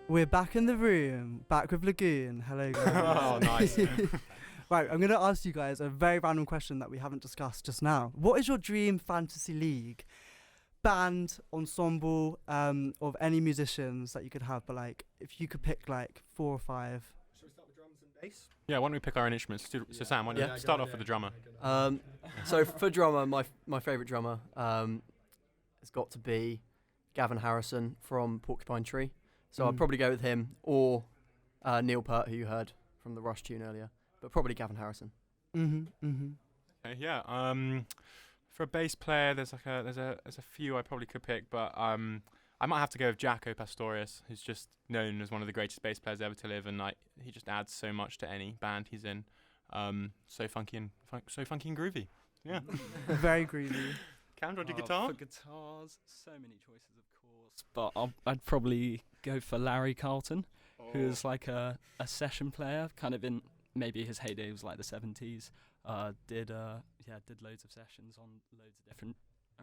We're back in the room, back with Lagoon. Hello, guys. Oh, nice. Right, I'm going to ask you guys a very random question that we haven't discussed just now. What is your dream fantasy league? Band, ensemble, of any musicians that you could have, but like, if you could pick like 4 or 5. Shall we start with drums and bass? Yeah, why don't we pick our own instruments? So Sam, why don't you start off with the drummer? So for drummer, my favourite drummer has got to be Gavin Harrison from Porcupine Tree. So I'd probably go with him or Neil Peart, who you heard from the Rush tune earlier, but probably Gavin Harrison. Okay, yeah. For a bass player, there's a few I probably could pick, but I might have to go with Jaco Pastorius, who's just known as one of the greatest bass players ever to live, and like he just adds so much to any band he's in. So funky and groovy. Yeah. Very groovy. Cam, do you want to do guitar? For guitars, so many choices, of course, but I'd probably go for Larry Carlton, who's like a session player, kind of in maybe his heyday was like the 70s. Did loads of sessions on loads of different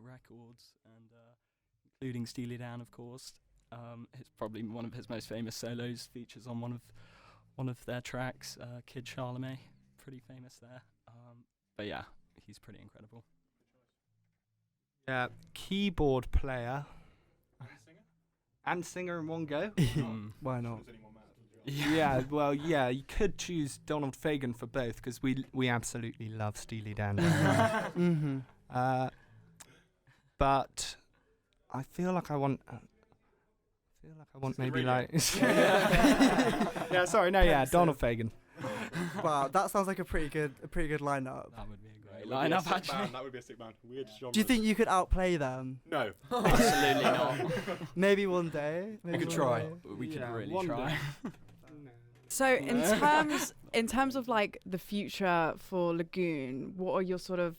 records, and including Steely Dan, of course. It's probably one of his most famous solos, features on one of their tracks, Kid Charlemagne, pretty famous there. But yeah, he's pretty incredible. Yeah, keyboard player. And singer in one go. Why not? Yeah, well, yeah, you could choose Donald Fagen for both because we absolutely love Steely Dan. But I feel like I want. Maybe like. Yeah, sorry, no, yeah, Donald Fagen. Wow, that sounds like a pretty good lineup. That would be a great lineup, actually. That would be a sick band. Weird genre. Do you think you could outplay them? No. Absolutely not. Maybe one day. We could try. We could really try. So in terms of like the future for Lagoon, what are your sort of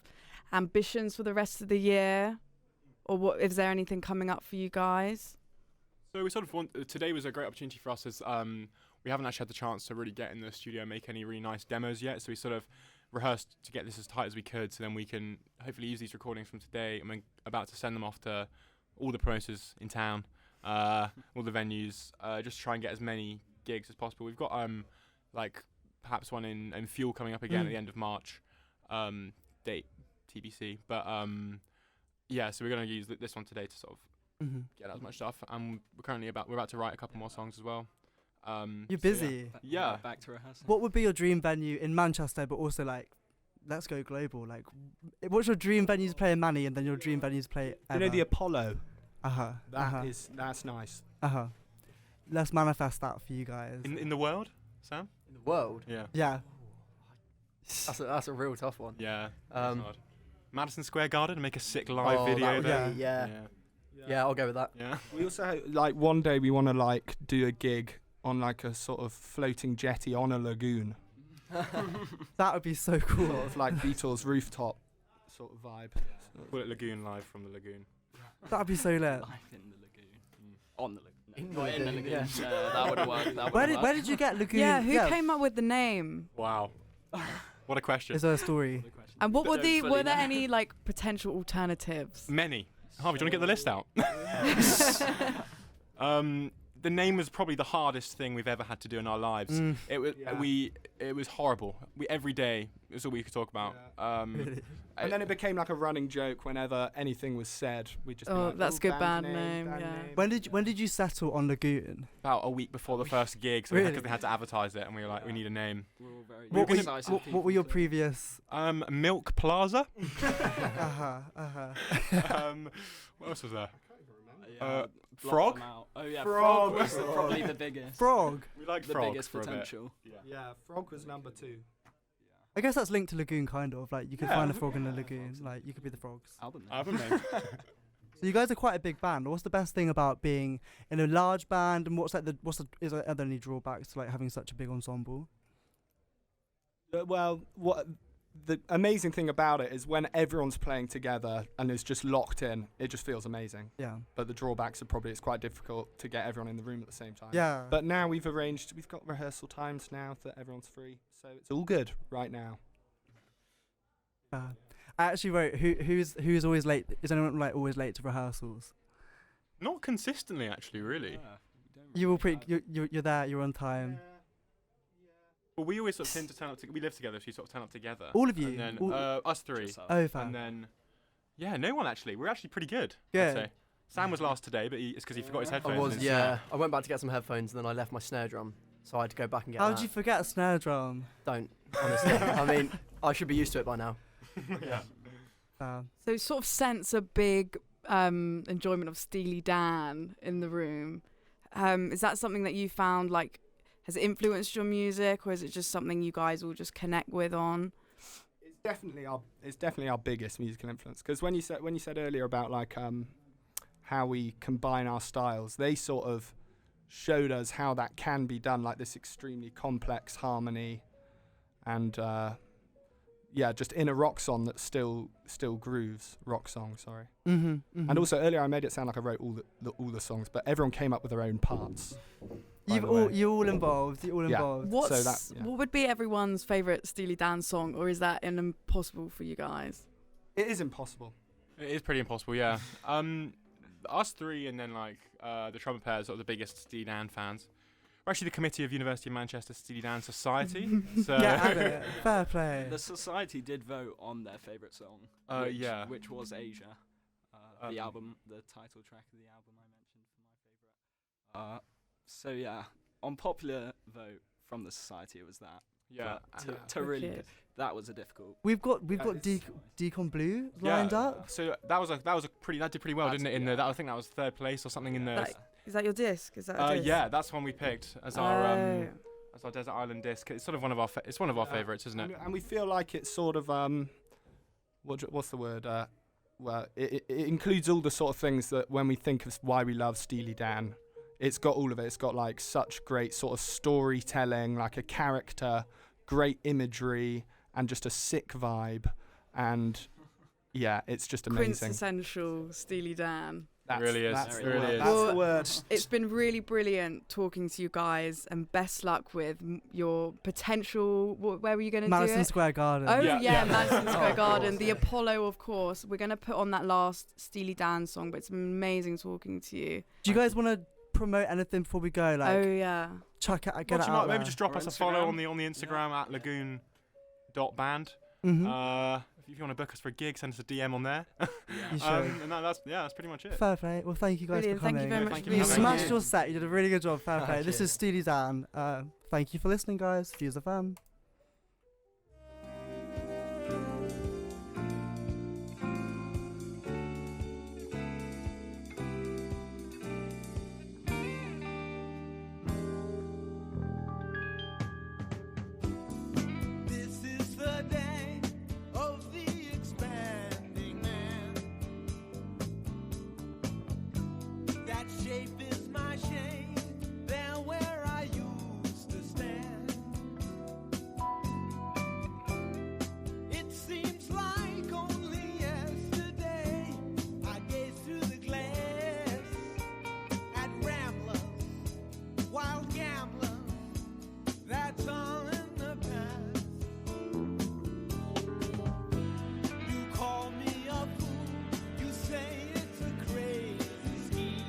ambitions for the rest of the year, or what is there anything coming up for you guys? So we sort of today was a great opportunity for us as we haven't actually had the chance to really get in the studio and make any really nice demos yet. So we sort of rehearsed to get this as tight as we could, so then we can hopefully use these recordings from today, and we're about to send them off to all the promoters in town, all the venues, just to try and get as many gigs as possible. We've got like perhaps one in Fuel coming up again at the end of March, date TBC. But yeah, so we're going to use this one today to sort of get as much stuff. And we're about to write a couple more songs as well. You're busy. So yeah. Back to rehearsing. What would be your dream venue in Manchester, but also like, let's go global? Like, what's your dream venue to play in Manny, and then your dream venue to play ever? You know, the Apollo. That's nice. Let's manifest that for you guys. In the world, Sam? In the world? Yeah. Yeah. That's a real tough one. Yeah. Madison Square Garden, make a sick live video there. Yeah, I'll go with that. Yeah. We also like one day we want to like do a gig on like a sort of floating jetty on a lagoon. That would be so cool. Sort of like Beatles rooftop sort of vibe. Call it Lagoon live from the lagoon. That would be so lit. Live in the lagoon. On the lagoon. Not in the lagoon. Yeah. That would work. Where did you get Lagoon? Yeah, who came up with the name? Wow. What a question. Is there a story? And what were there any like potential alternatives? Many. Harvey, do you want to get the list out? The name was probably the hardest thing we've ever had to do in our lives. It was horrible. Every day it was all we could talk about. And then it became like a running joke whenever anything was said. We just that's good band name. When did you settle on Lagoon? About a week before the first gig, so because they had to advertise it, and we were like, we need a name. What were your previous? Milk Plaza. What else was there? Frog? Oh yeah, Frog was probably the biggest. Frog. We like the Frog biggest for potential. A bit. Yeah, Frog was number 2. I guess that's linked to Lagoon, kind of. Like you could find a frog in the lagoon. Like you could be the frogs. Album name. So you guys are quite a big band. What's the best thing about being in a large band, and are there any drawbacks to like having such a big ensemble? Well, what the amazing thing about it is when everyone's playing together and it's just locked in, it just feels amazing. Yeah. But the drawbacks are probably it's quite difficult to get everyone in the room at the same time. Yeah. But now we've got rehearsal times now that everyone's free, so it's all good right now. I actually wrote who's always late. Is anyone like always late to rehearsals? Not consistently, actually. Really. Yeah, we don't You were you're there. You're on time. Well, we always sort of tend to turn up. We live together, so we sort of turn up together. All of you? And then us three. Oh, fine. And then, yeah, no one actually. We're actually pretty good. Yeah. I'd say. Sam was last today, but it's because he forgot his headphones. I was, and yeah. I went back to get some headphones, and then I left my snare drum, so I had to go back and get How that. did you forget a snare drum? Don't, honestly. I mean, I should be used to it by now. Yeah. So sort of sense a big enjoyment of Steely Dan in the room. Is that something that you found, like, has it influenced your music, or is it just something you guys all just connect with on? It's definitely our biggest musical influence. Because when you said earlier about like how we combine our styles, they sort of showed us how that can be done, like this extremely complex harmony, and just in a rock song that still grooves. Rock song, sorry. Mm-hmm. And also earlier I made it sound like I wrote all the songs, but everyone came up with their own parts. You're all involved. You're all involved. What would be everyone's favourite Steely Dan song, or is that impossible for you guys? It is impossible. It is pretty impossible, yeah. Us three and then like the trumpet players are the biggest Steely Dan fans. We're actually the committee of University of Manchester Steely Dan Society. So Get at it. Fair play. The Society did vote on their favourite song, which was Asia, the album, the title track of the album I mentioned for my favourite. So yeah, on popular vote from the Society, it was that. Yeah, to really, that was a difficult. We've got Deacon Blue lined up. So that did pretty well, didn't it? I think that was third place or something in the. Is that your disc? Is that a disc? Yeah, that's one we picked as our Desert Island disc. It's sort of one of our favourites, isn't it? And we feel like it's sort of what's the word? Well, it includes all the sort of things that when we think of why we love Steely Dan, it's got all of it. It's got like such great sort of storytelling, like a character, great imagery, and just a sick vibe. And yeah, it's just amazing. Quintessential Steely Dan. It really is. That's Well, the word. It's been really brilliant talking to you guys, and best luck with your potential. Where were you going to do it? Madison Square Garden. Oh yeah, Madison Square Garden. The Apollo, of course. We're going to put on that last Steely Dan song, but it's amazing talking to you. Do you guys want to promote anything before we go? Like, oh yeah. Chuck it. Get it out maybe there. just drop us a follow on the Instagram at lagoon.band. Mm-hmm. If you want to book us for a gig, send us a DM on there. You should. And that's pretty much it. Fair play. Well, thank you guys Brilliant. for coming. Thank you very much. Thank you You for having smashed me. your set. You did a really good job. Fair play. This is Steely Dan. Thank you for listening, guys. Fuse FM. This is the day of the expanding man. That shape is my shade, there where I used to stand. It seems like only yesterday I gazed through the glass at ramblers, wild gamblers. That's all in the past. You call me a fool. You say it's a crazy scheme.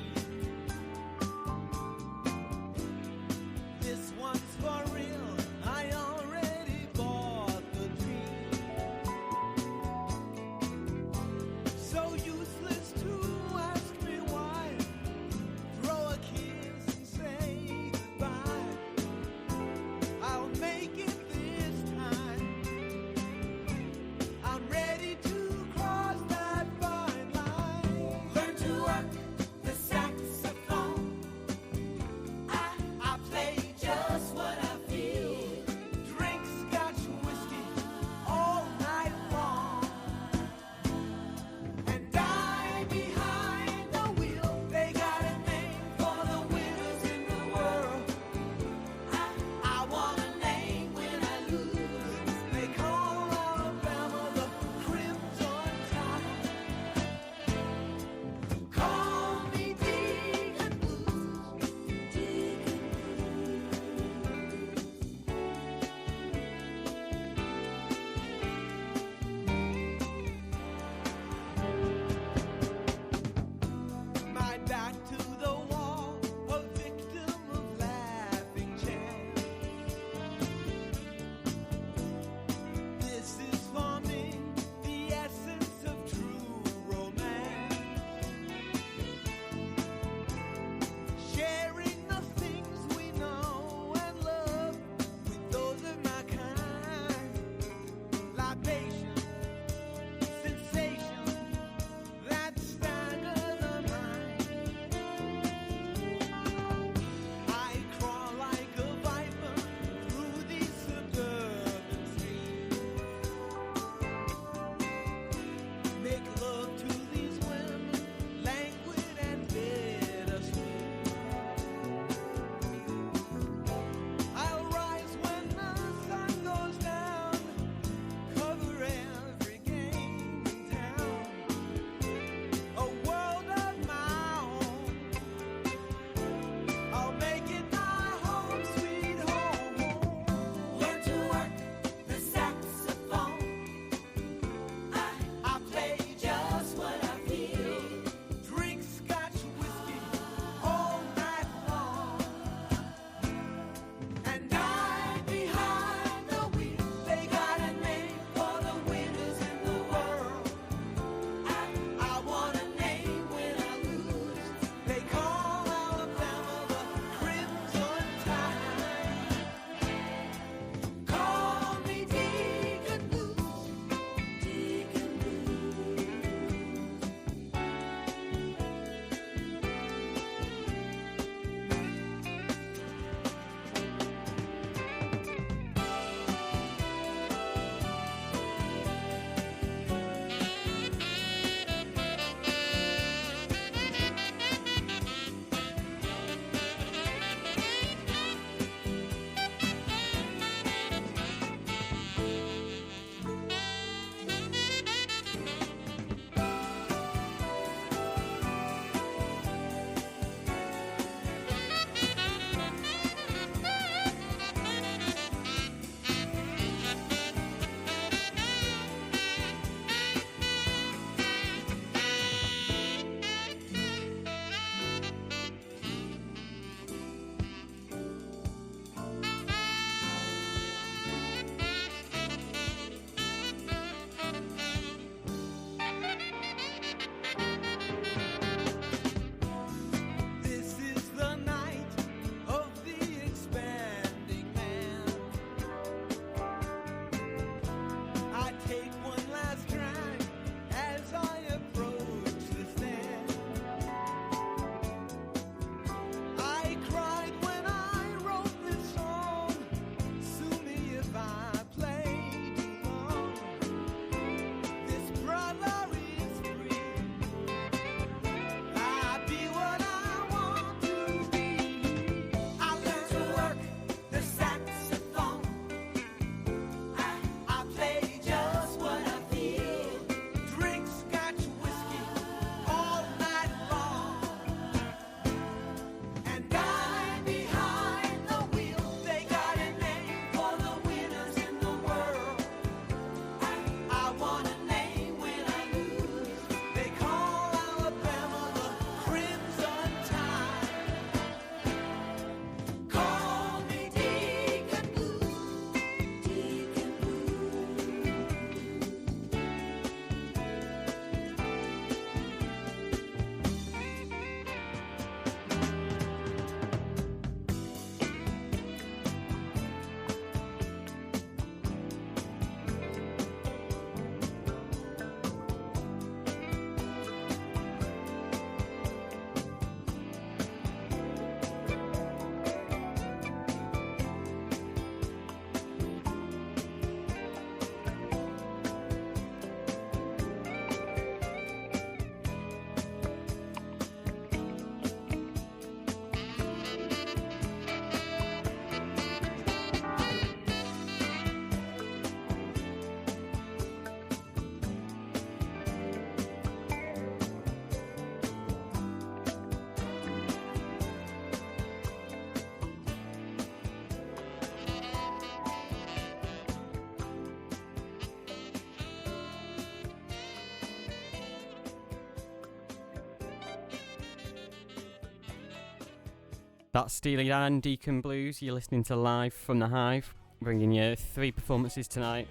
That's Steely Dan, Deacon Blues. You're listening to Live from the Hive, bringing you 3 performances tonight.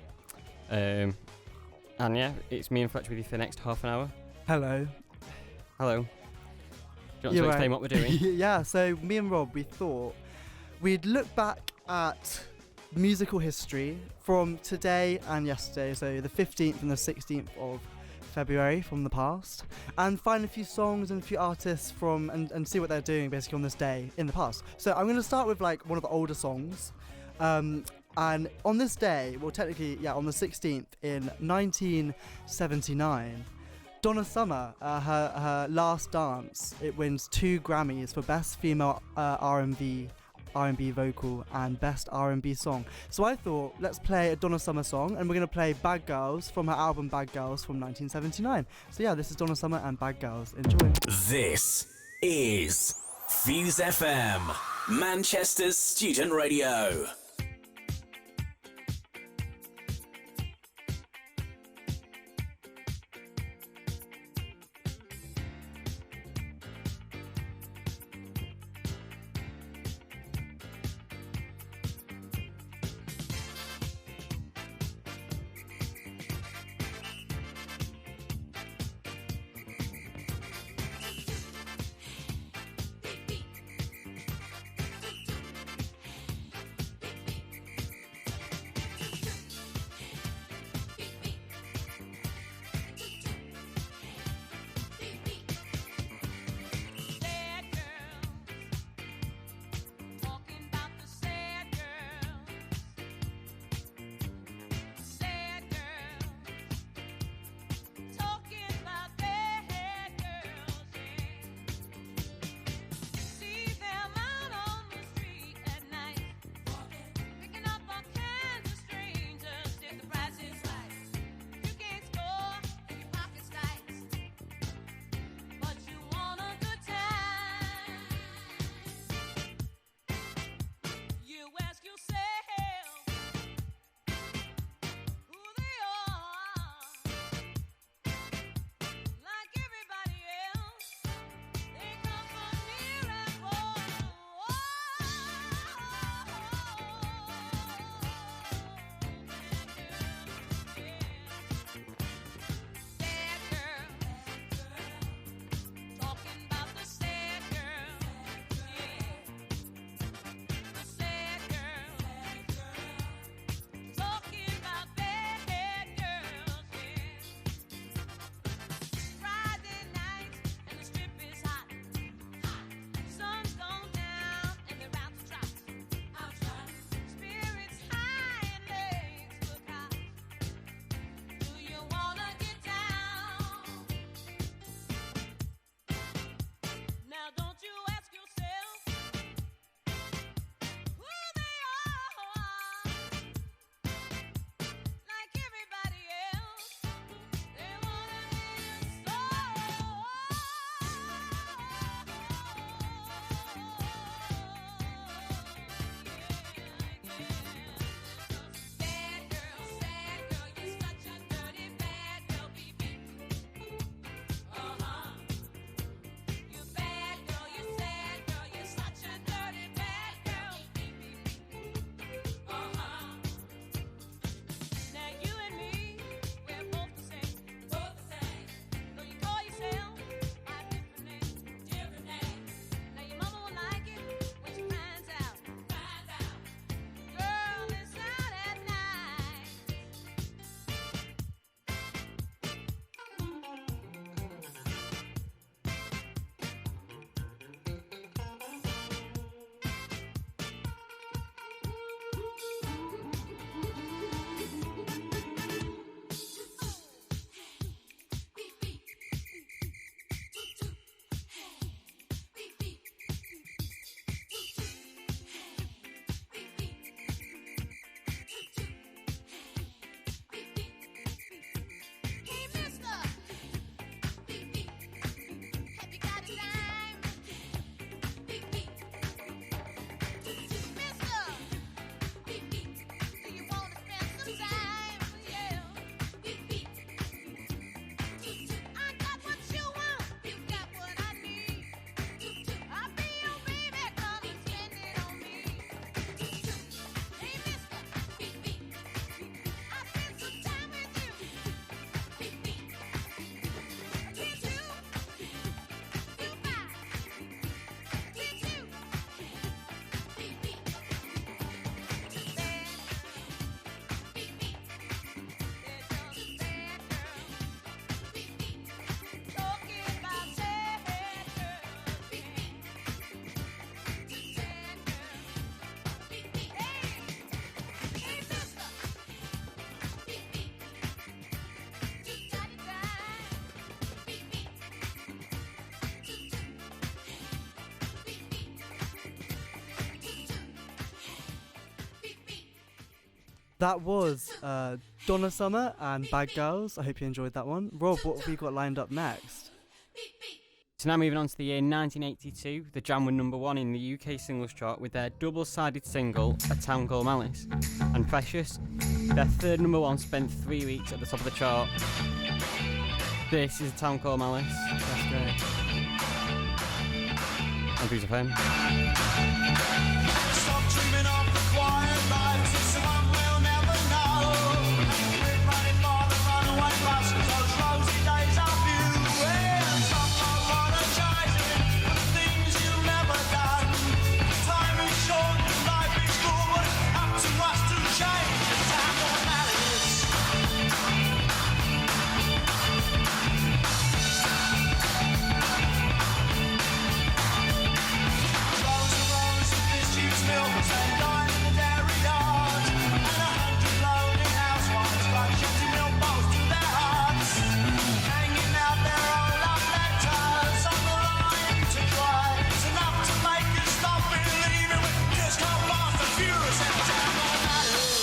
And yeah, it's me and Fletcher with you for the next half an hour. Hello. Hello. Do you want to explain what we're doing? Yeah, so me and Rob, we thought we'd look back at musical history from today and yesterday, so the 15th and the 16th of February from the past, and find a few songs and a few artists from and see what they're doing basically on this day in the past. So I'm going to start with like one of the older songs, and on this day, well technically on the 16th in 1979, Donna Summer, her Last Dance, it wins 2 Grammys for Best Female R&B Vocal and Best R&B Song. So I thought, let's play a Donna Summer song, and we're going to play Bad Girls from her album Bad Girls from 1979. So yeah, this is Donna Summer and Bad Girls. Enjoy. This is Fuse FM, Manchester's student radio. That was Donna Summer and Bad Girls. I hope you enjoyed that one. Rob, what have we got lined up next? So now moving on to the year 1982, the Jam were number 1 in the UK singles chart with their double-sided single, A Town Called Malice. And Precious, their third number 1, spent 3 weeks at the top of the chart. This is A Town Called Malice. That's great. On Fuse FM. Stop dreaming of the quiet lives of someone we'll never know. Quit running for the runaway bus, 'cause those rosy days are few. Yeah, stop apologizing for the things you've never done. Time is short, life is short, but it's up to us to change the town that matters. Milk and dine in the dairy yard, and 100 lonely housewives got shitty milk bowls to their hearts, hanging out their own love letters on the line to dry. It's enough to make you stop believing we just can't pass the furious and town that matters.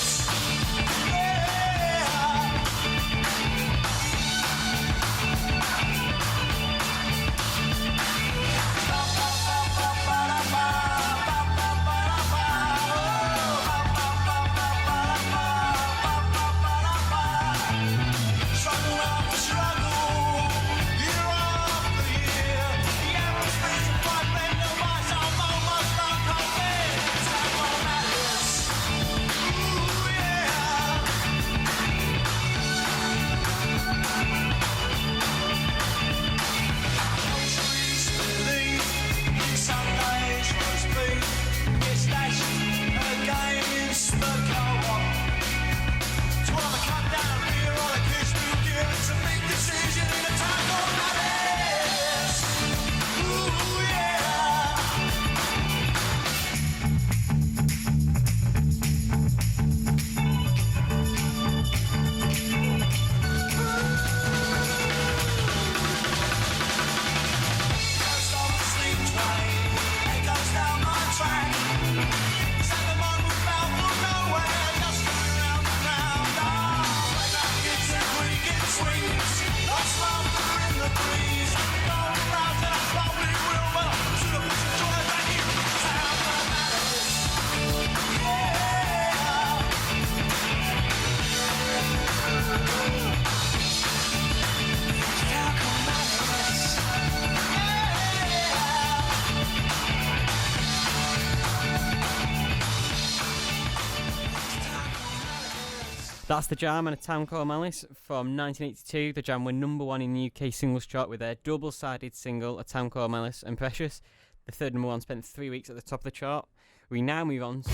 That's The Jam and A Town Called Malice from 1982. The Jam were number 1 in the UK singles chart with their double-sided single, A Town Called Malice and Precious. The third number 1 spent 3 weeks at the top of the chart. We now move on to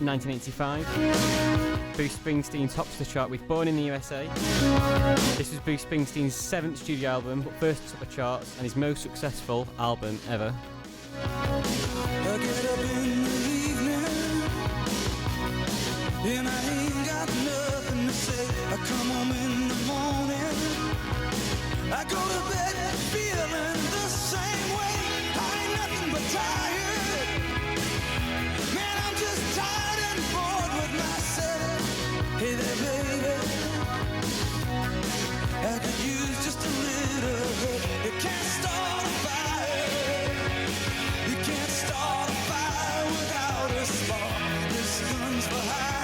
1985. Bruce Springsteen tops the chart with Born in the USA. This was Bruce Springsteen's 7th studio album, but first to the charts and his most successful album ever. I get up in the evening and I ain't got nothing to say. I come home in the morning, I go to bed feeling the same way. I ain't nothing but tired. Man, I'm just tired and bored with myself. Hey there, baby, I could use just a little help. You can't start a fire. You can't start a fire without a spark. This gun's for hire.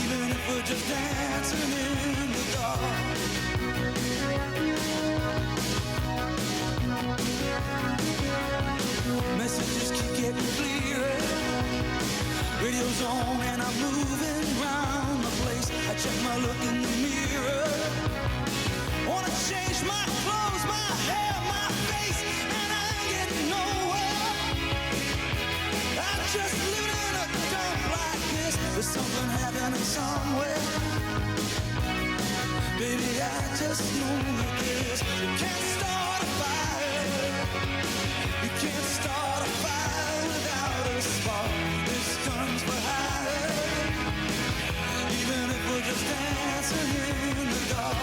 Even if we're just dancing in the dark. Messages keep getting clearer. Radio's on and I'm moving round the place. I check my look in the mirror. Wanna change my clothes, my hair, my face, and I ain't getting nowhere. I'm just living in a dump like this. There's something happening somewhere. Baby, I just know it is. You can't start a fire. You can't start a fire without a spark. This comes for hire. Even if we're just dancing in the dark.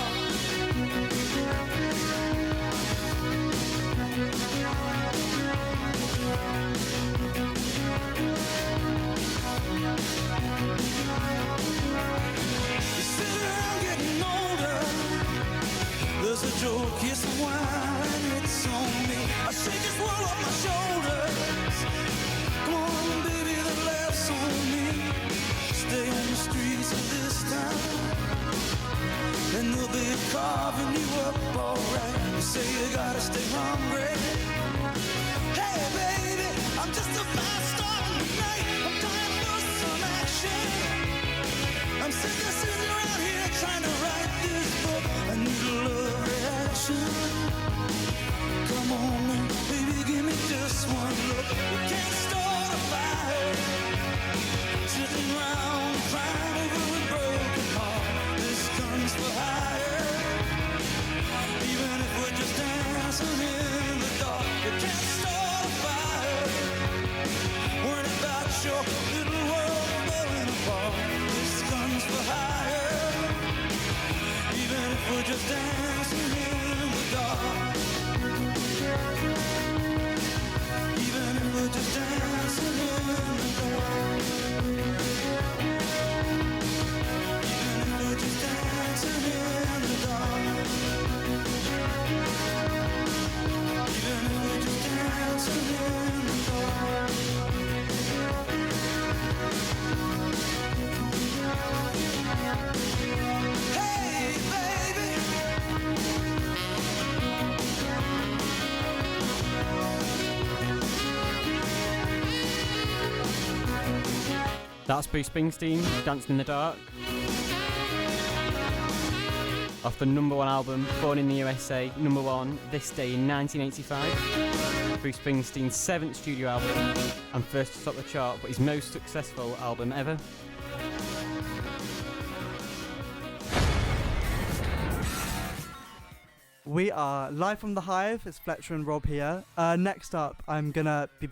That's Bruce Springsteen, Dancing in the Dark. Off the #1 album, Born in the USA, #1, this day in 1985. Bruce Springsteen's 7th studio album, and first to top the chart, but his most successful album ever. We are live from the Hive. It's Fletcher and Rob here. Next up, I'm gonna be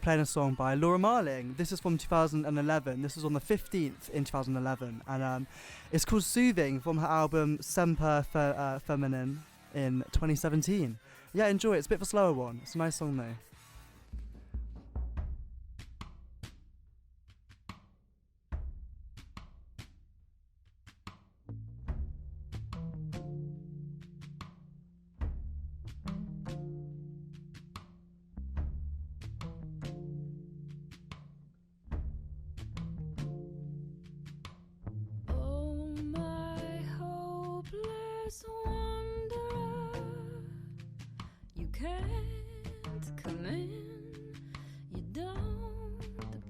playing a song by Laura Marling. This is from 2011. This was on the 15th in 2011, and it's called "Soothing" from her album Semper Feminine in 2017. Yeah, enjoy it. It's a bit of a slower one. It's a nice song though. Can't come in, you don't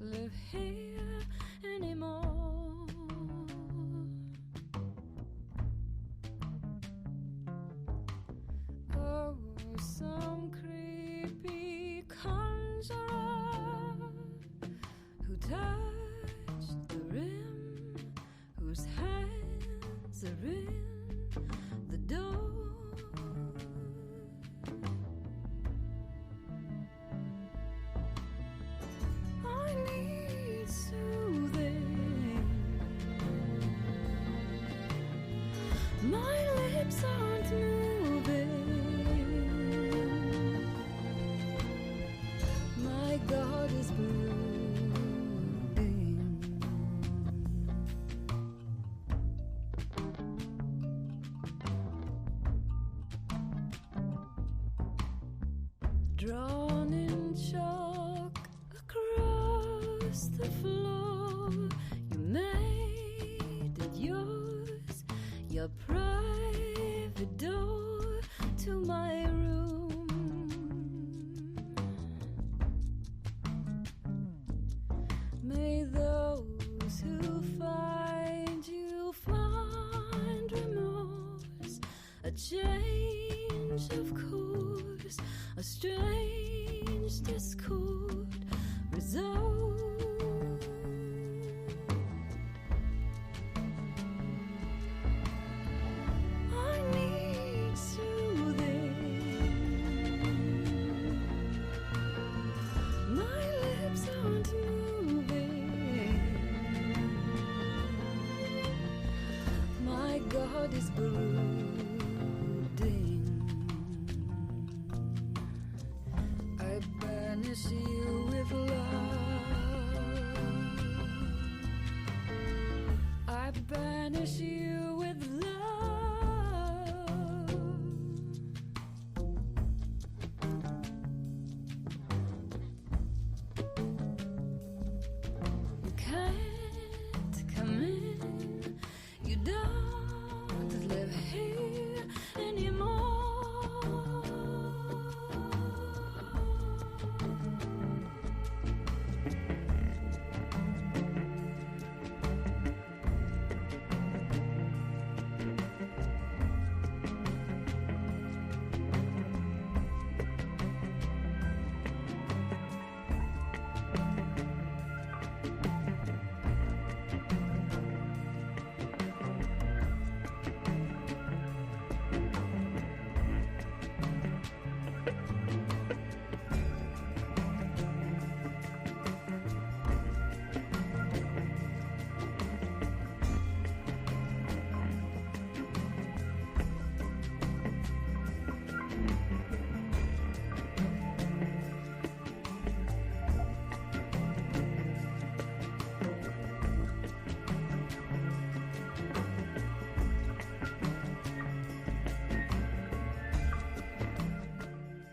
live here anymore. Oh, some creepy conjurer who touched the rim, whose hands are in the door. My lips aren't moving. My God is brooding. Drawn in chalk across the floor, you made it yours. Your private door to my room. May those who find you find remorse, a change of course, a strange discord resolve. God is brooding. I banish you with love. I banish you with love. You can't come in. You don't live here anymore.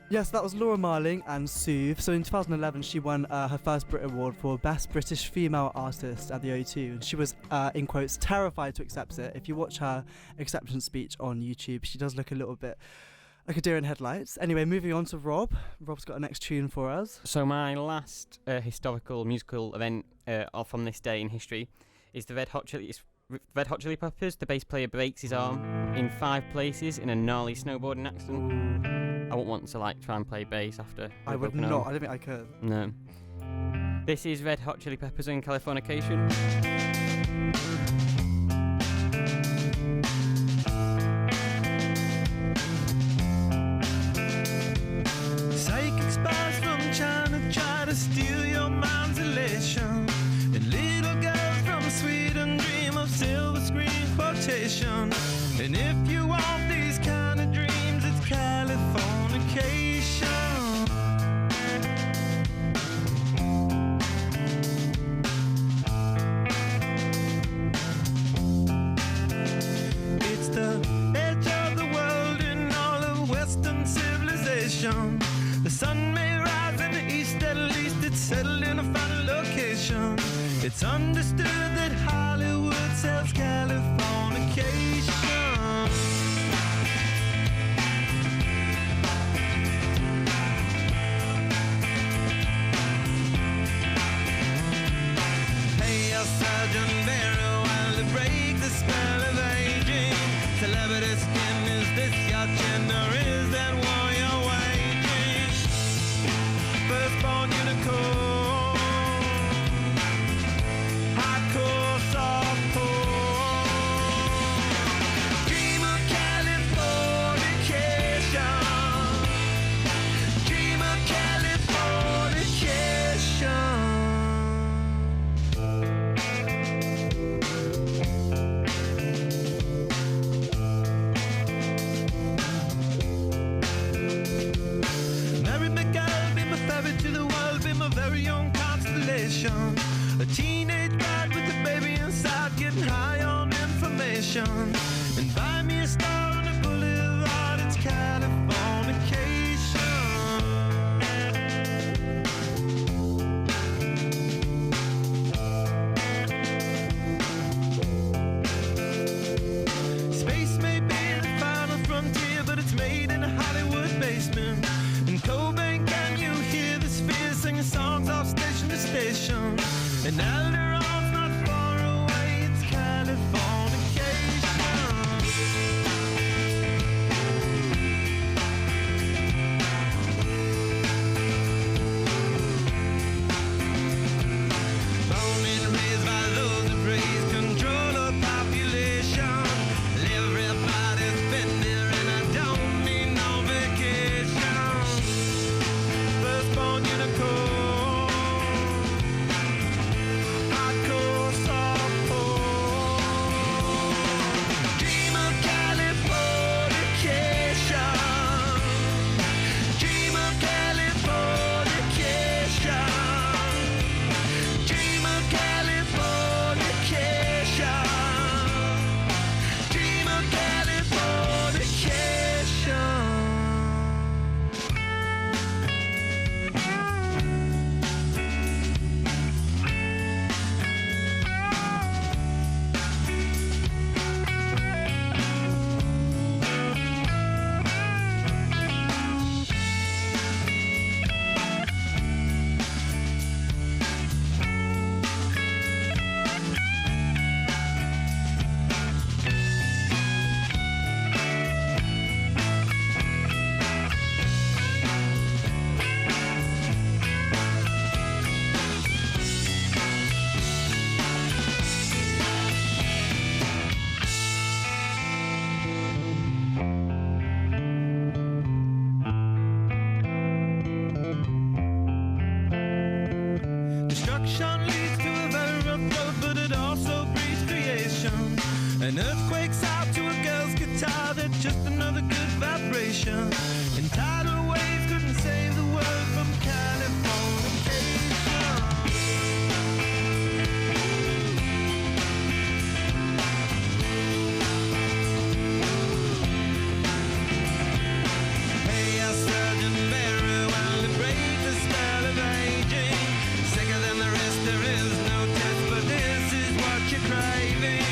Yes, that was Laura Marling and Soothe. So in 2011, she won her first Brit Award for Best British Female Artist at the O2. And she was, in quotes, terrified to accept it. If you watch her acceptance speech on YouTube, she does look a little bit like a deer in headlights. Anyway, moving on to Rob. Rob's got a next tune for us. So my last historical musical event from this day in history is the Red Hot Chili Peppers. The bass player breaks his arm in 5 places in a gnarly snowboarding accident. I wouldn't want to try and play bass after. I would not. I don't think I could. No. This is Red Hot Chili Peppers and Californication. Psychic spies from China try to steal your mind's elation, and little girls from Sweden dream of silver screen quotation. And if you want these kind of dreams, it's Californication. It's the edge of the world in all of Western civilization. The sun may rise in the east, at least it's settled in a final location. It's understood that Hollywood sells Californication. Pay your surgeon very well to break the spell of aging. Celebrity skin, is this your gender? Is that war you're waging? Firstborn unicorn, hardcore softcore. Dream of Californication. Dream of Californication. Mary McGill, be my fairy to the world, be my very own constellation. A teenage bride with a baby inside, getting high on information. And buy me a star on the boulevard, it's Californication. Space may be the final frontier, but it's made in a Hollywood basement. In Cobain, can you hear the sphere singing songs off station to station? And Alderon's not far away, it's Californication. Born and raised by those who praise control of population. Everybody's been there and I don't need no vacation. Firstborn unicorn, hardcore softcore. Dream of Californication. Dream of Californication. Dream of Californication. Dream of Californication. Destruction leads to a very rough road, but it also breeds creation. An earthquake's out to a girl's guitar, that's just another good vibration. And tidal waves couldn't save the world from Californication. Pay your surgeon very well to break the spell of aging. Sicker than the rest, there is no test, but this is what you're craving.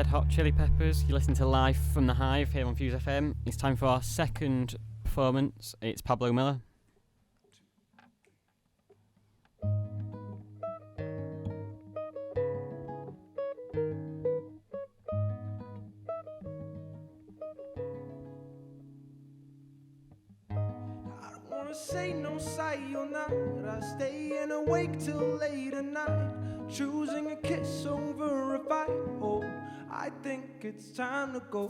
Red Hot Chili Peppers. You listen to Live from the Hive here on Fuse FM. It's time for our second performance. It's Pablo Miller. Say no sayonara, staying awake till late at night, choosing a kiss over a fight. Oh, I think it's time to go,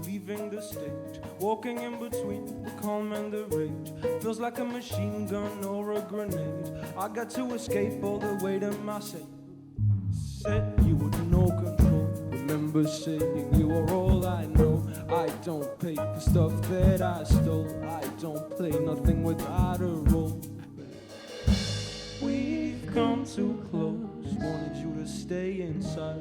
leaving the stage, walking in between the calm and the rage. Feels like a machine gun or a grenade. I got to escape all the way to my safe. Said you were no control. Remember saying you are all I know. I don't pay for stuff that I stole. I don't play nothing without a role. We've come too close. Wanted you to stay inside.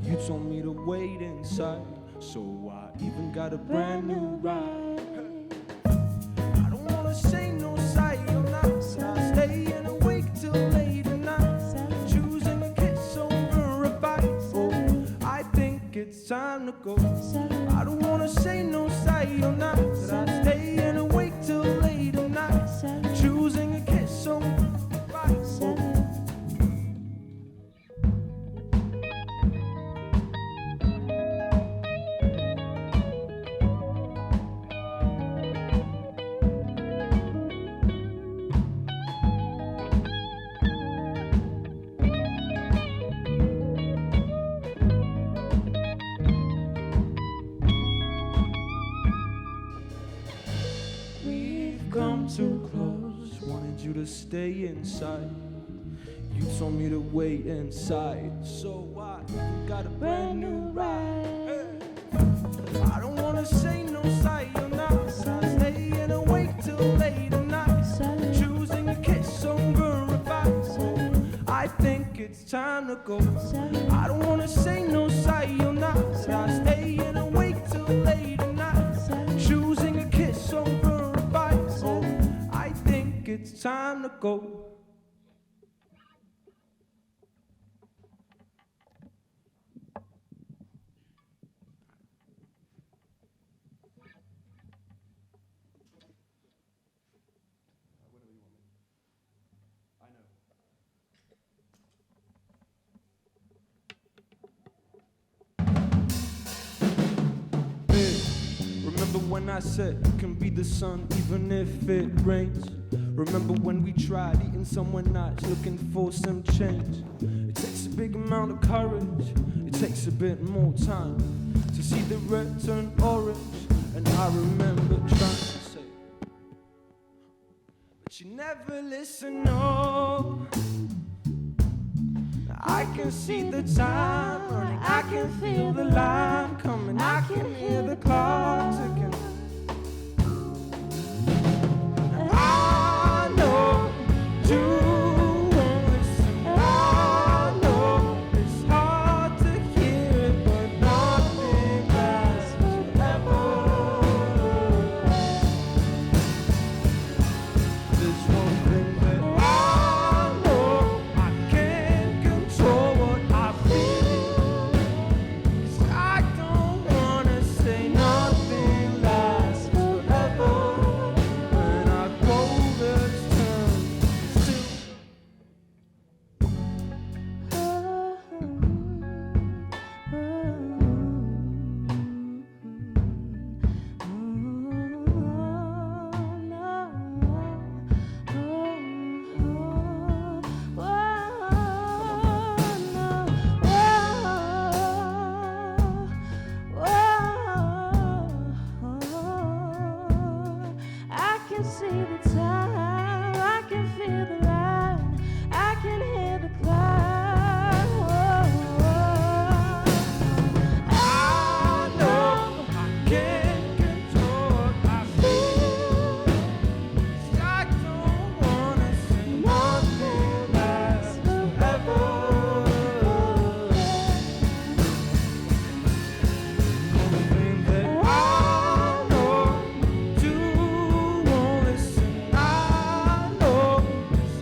You told me to wait inside. So I even got a brand new ride. I don't wanna say no sayonara. I'm staying awake till late at night, choosing a kiss over a bite. Oh, I think it's time to go. I don't wanna say no sayonara. I'm staying awake till late at night, choosing a kiss over a bite. Oh. Too close, wanted you to stay inside. You told me to wait inside, so I got a brand new ride. I don't wanna say no sayonara. I'm staying awake till late at night, choosing a kiss over a fight. So I think it's time to go. I don't wanna say no sayonara. I'm staying awake till late at night, choosing a kiss over a fight. So I think it's time to go. Remember when I said you can be the sun even if it rains? Remember when we tried eating somewhere nice, looking for some change? It takes a big amount of courage, it takes a bit more time to see the red turn orange. And I remember trying to say, but you never listen, no. I can see the time running, I can feel the line coming, I can hear the clock ticking. And I know you won't listen. I know it's hard to hear it, but nothing lasts forever. There's one thing that I know, I can't control what I feel. 'Cause I don't wanna say nothing lasts forever. When October's turn to I can see the time, I can feel the line, I can hear the clock. I know I can't control what I feel. 'Cause I don't wanna say nothing lasts forever. One thing that I know, you won't listen. I know it's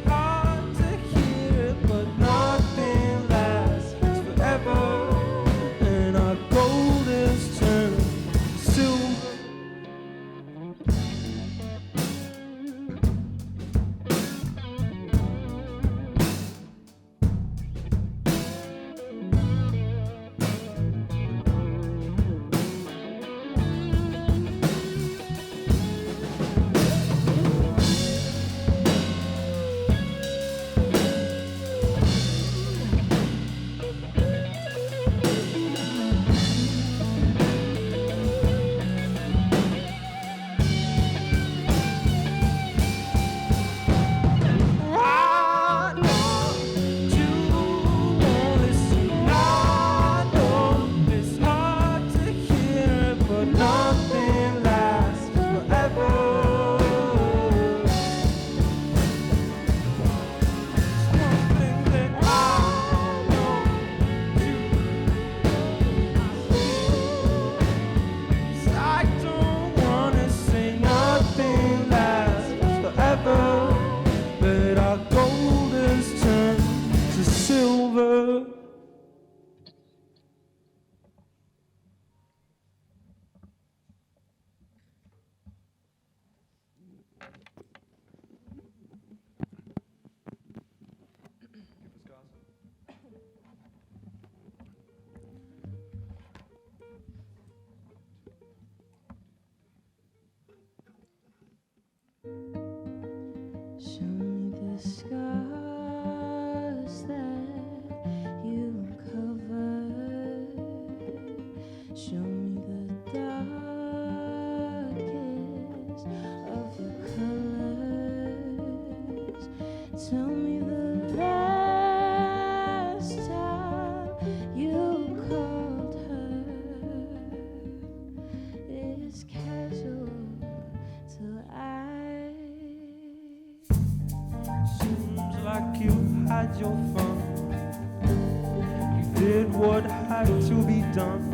Tell me the last time you called her is casual till I. Seems like you had your fun. You did what had to be done.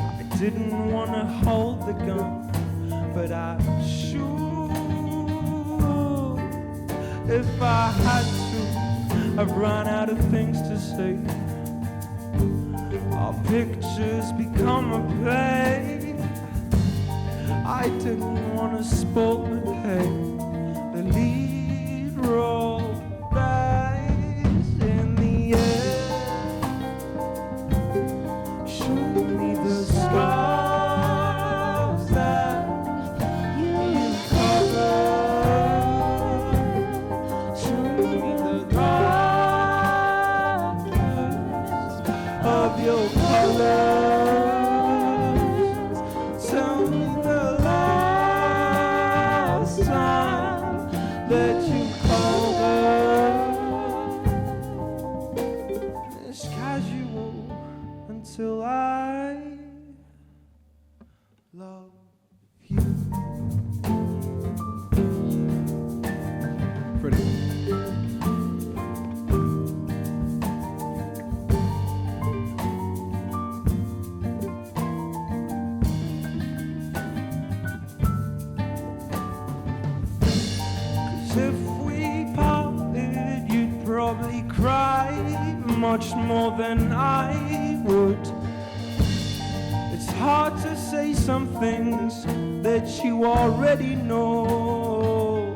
I didn't wanna hold the gun, but I should. If I had to, I've run out of things to say. Our pictures become a play. I didn't wanna spoil the day. The lead role dies in the air. Show me the scars that you cover. Show me the darkness of your colors. Tell me the last time that you cover. It's casual until I love you. Pretty. If we parted, you'd probably cry much more than I would. It's hard to say some things that you already know.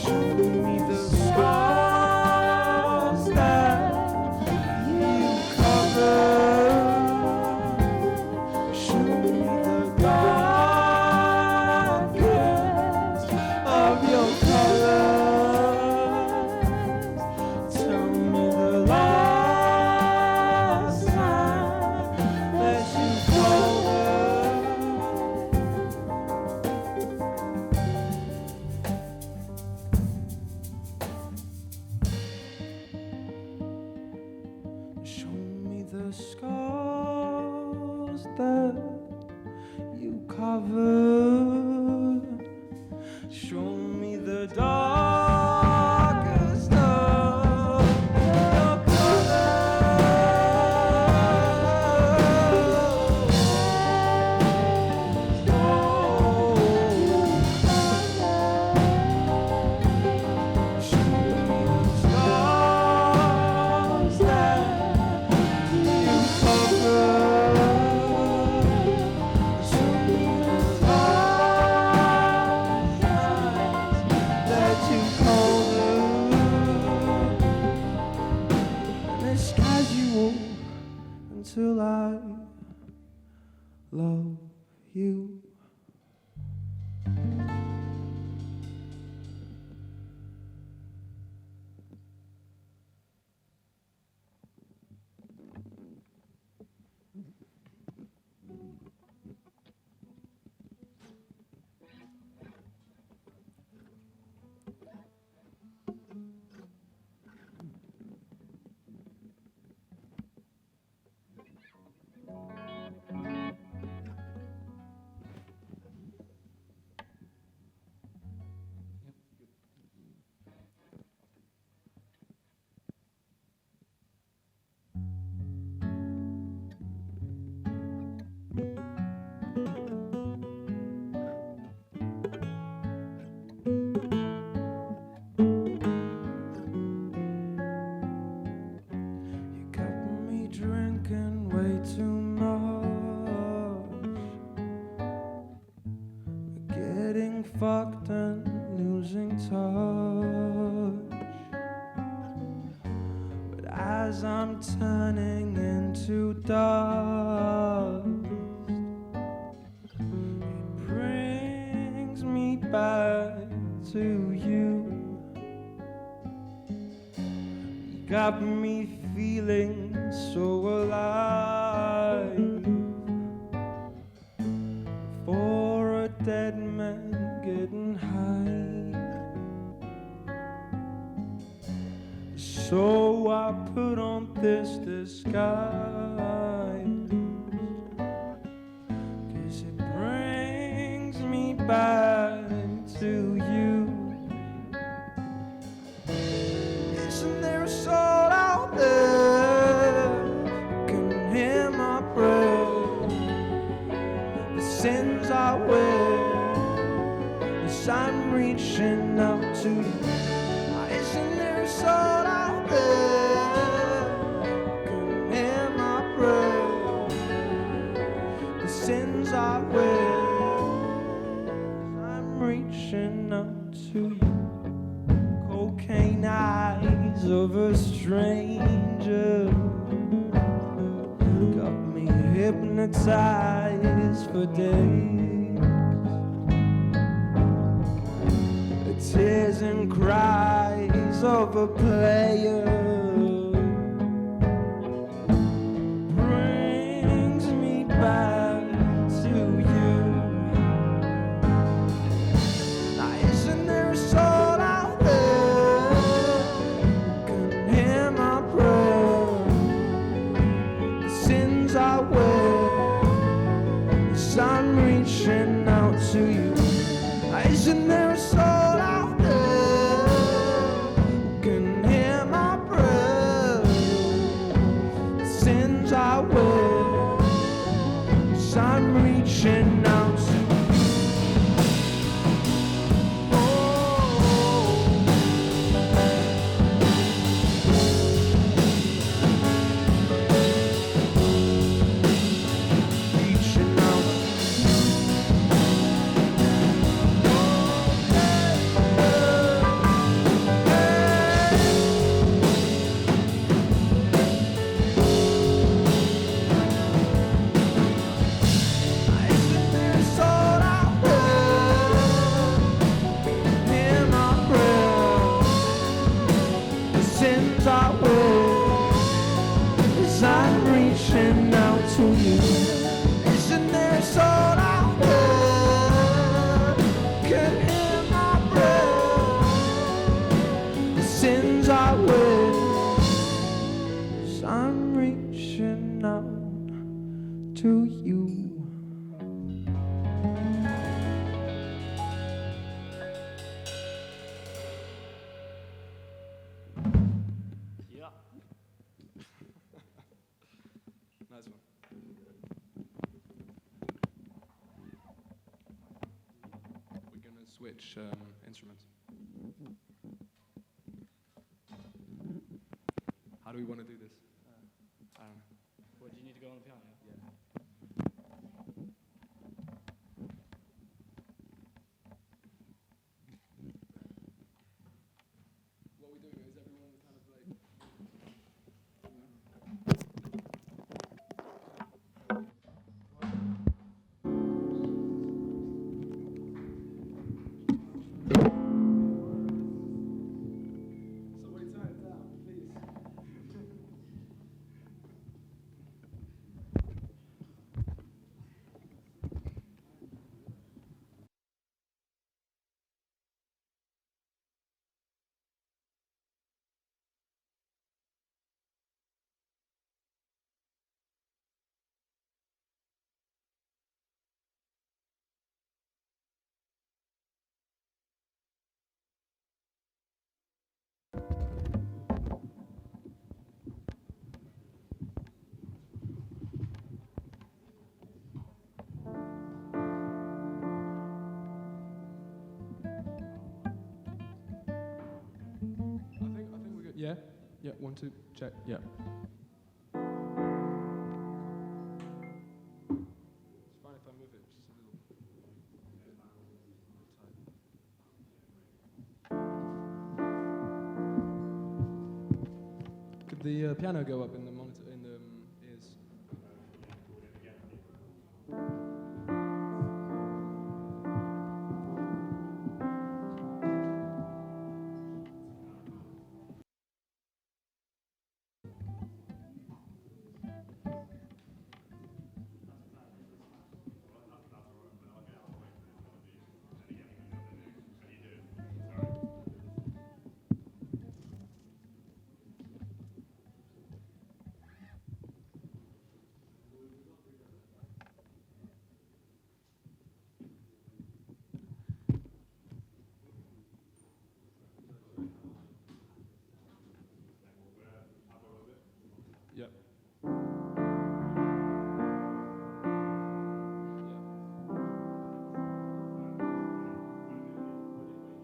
Show me the scars that you cover. Show me the darkness of your colors. Tell me the last time that you cover. Show me the scars that you cover. Show me the darkest of your colors. Show me the scars that you cover. Show me the darkness that you cover. And it's casual until I love you. You got me drinking way too much, getting fucked and losing touch. But as I'm turning into dust, it brings me back to you. You got me feeling so alive. For dead man getting high. So I put on this disguise, 'cause it brings me back to you. Isn't there a soul out there who can hear my prayer? The sins I wear as I'm reaching out to you. Isn't there a soul out there who can hear my prayer? The sins I wear as I'm reaching out to you. Cocaine eyes of a stranger got me hypnotized for days. The tears and cries of a player brings me back to you. Now isn't there a soul out there who can hear my prayer? The sins I wear as I'm reaching out to you. Now isn't there a soul out there who can hear my prayer? The sins I wear as I'm reaching out to you. Reaching out. Isn't there a soul out there who can hear my prayer? The sins I wear as I'm reaching out to you. Isn't there a soul out there who can hear my prayer? The sins I wear as I'm reaching out to you. Yeah. Nice one. We're gonna switch instruments. How do we want to do this? I don't know. What, do you need to go on the piano? Yeah. What we doing is everyone kind of like. Somebody turn it down, please. I think we're good. Yeah? Yeah, 1, 2, check. Yeah. It's fine if I move it just a little. Could the piano go up in the monitor in the ears?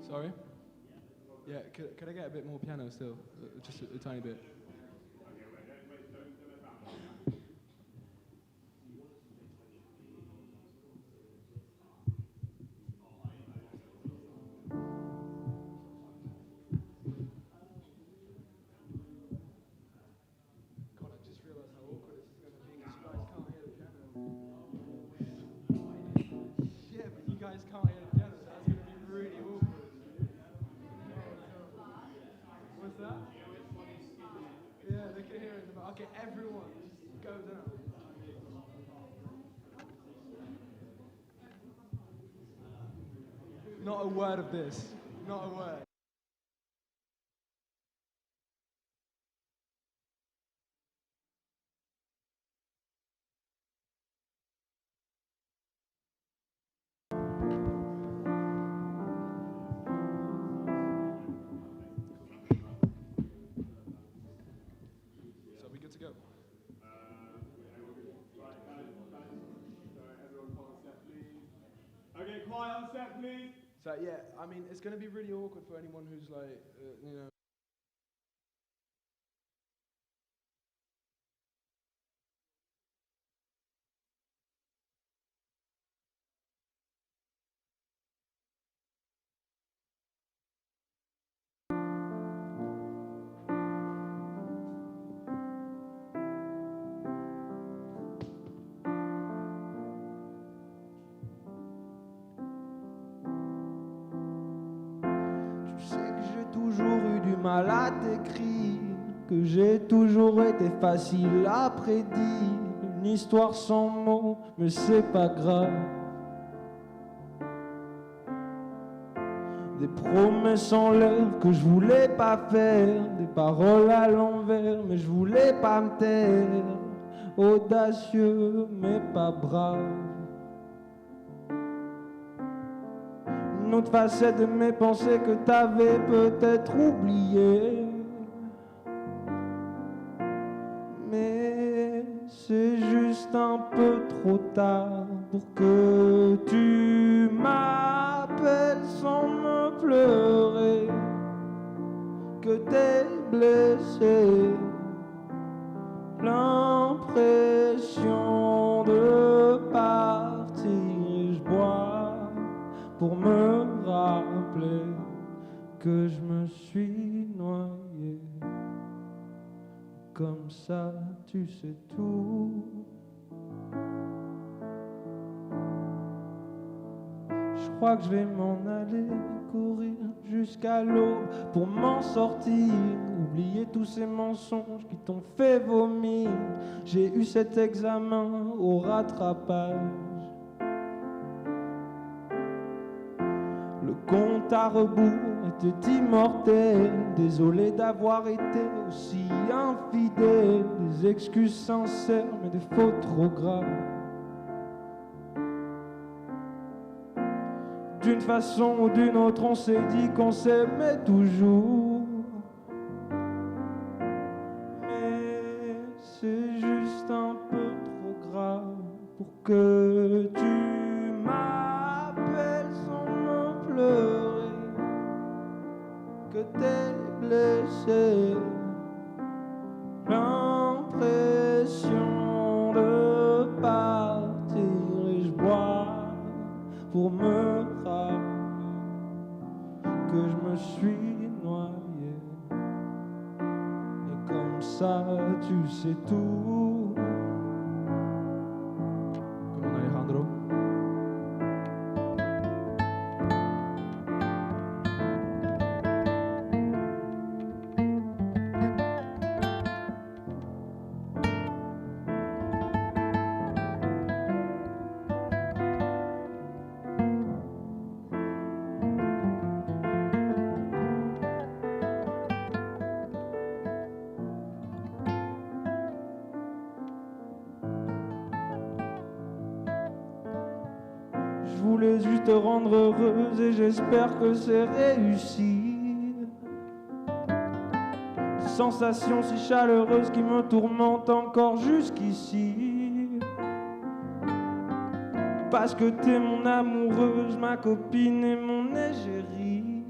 Sorry? Yeah, could I get a bit more piano still? Just a tiny bit. God, I just realised how awkward this is going to be because you guys can't hear the piano. Yeah, but you guys can't hear the piano, so that's going to be really awkward. What's that? Yeah, they can hear it. Okay, everyone, just go down. Not a word of this. Not a word. So we good to go? Okay, quiet on set, please. So yeah, I mean, it's going to be really awkward for anyone who's like, you know. Tu sais que j'ai toujours eu du mal à t'écrire, que j'ai toujours été facile à prédire. Une histoire sans mots, mais c'est pas grave. Des promesses en l'air que je voulais pas faire, des paroles à l'envers, mais je voulais pas me taire. Audacieux, mais pas brave. Une autre facette de mes pensées que t'avais peut-être oubliée. Mais c'est juste un peu trop tard pour que tu m'appelles sans me pleurer, que t'es blessé. L'impression de partir et je bois pour me rappeler que je me suis noyé. Comme ça, tu sais tout. Je crois que je vais m'en aller courir jusqu'à l'aube pour m'en sortir, oublier tous ces mensonges qui t'ont fait vomir. J'ai eu cet examen au rattrapage. Le compte à rebours était immortel. Désolé d'avoir été aussi infidèle. Des excuses sincères mais des fautes trop graves. D'une façon ou d'une autre, on s'est dit qu'on s'aimait toujours. Mais c'est juste un peu trop grave pour que tu m'appelles sans me pleurer, que t'es blessé. L'impression de partir et je bois pour me rappeler que je me suis noyé. Et comme ça, tu sais tout. Come on, Alejandro. Je voulais juste te rendre heureuse et j'espère que c'est réussi. Sensation si chaleureuse qui me tourmente encore jusqu'ici. Parce que t'es mon amoureuse, ma copine et mon égérie.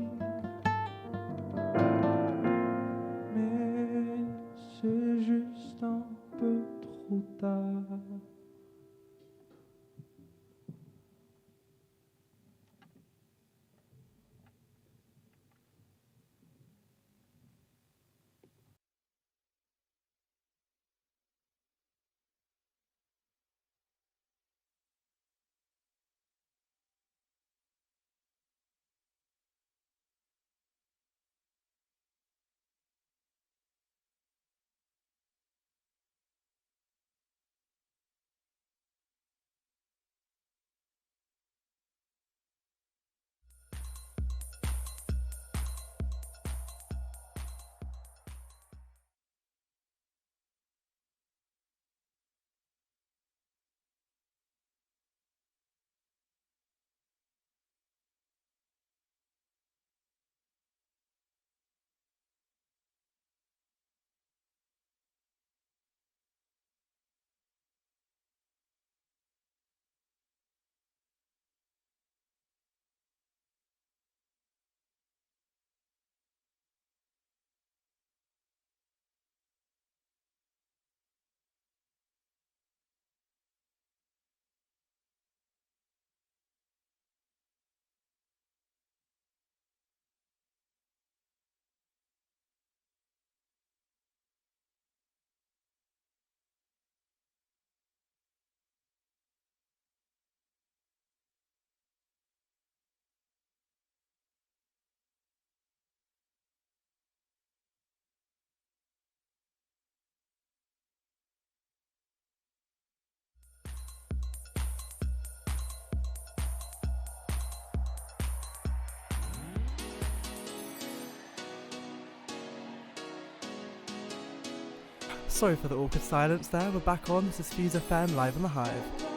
Sorry for the awkward silence there. We're back on. This is Fuse FM live on the Hive.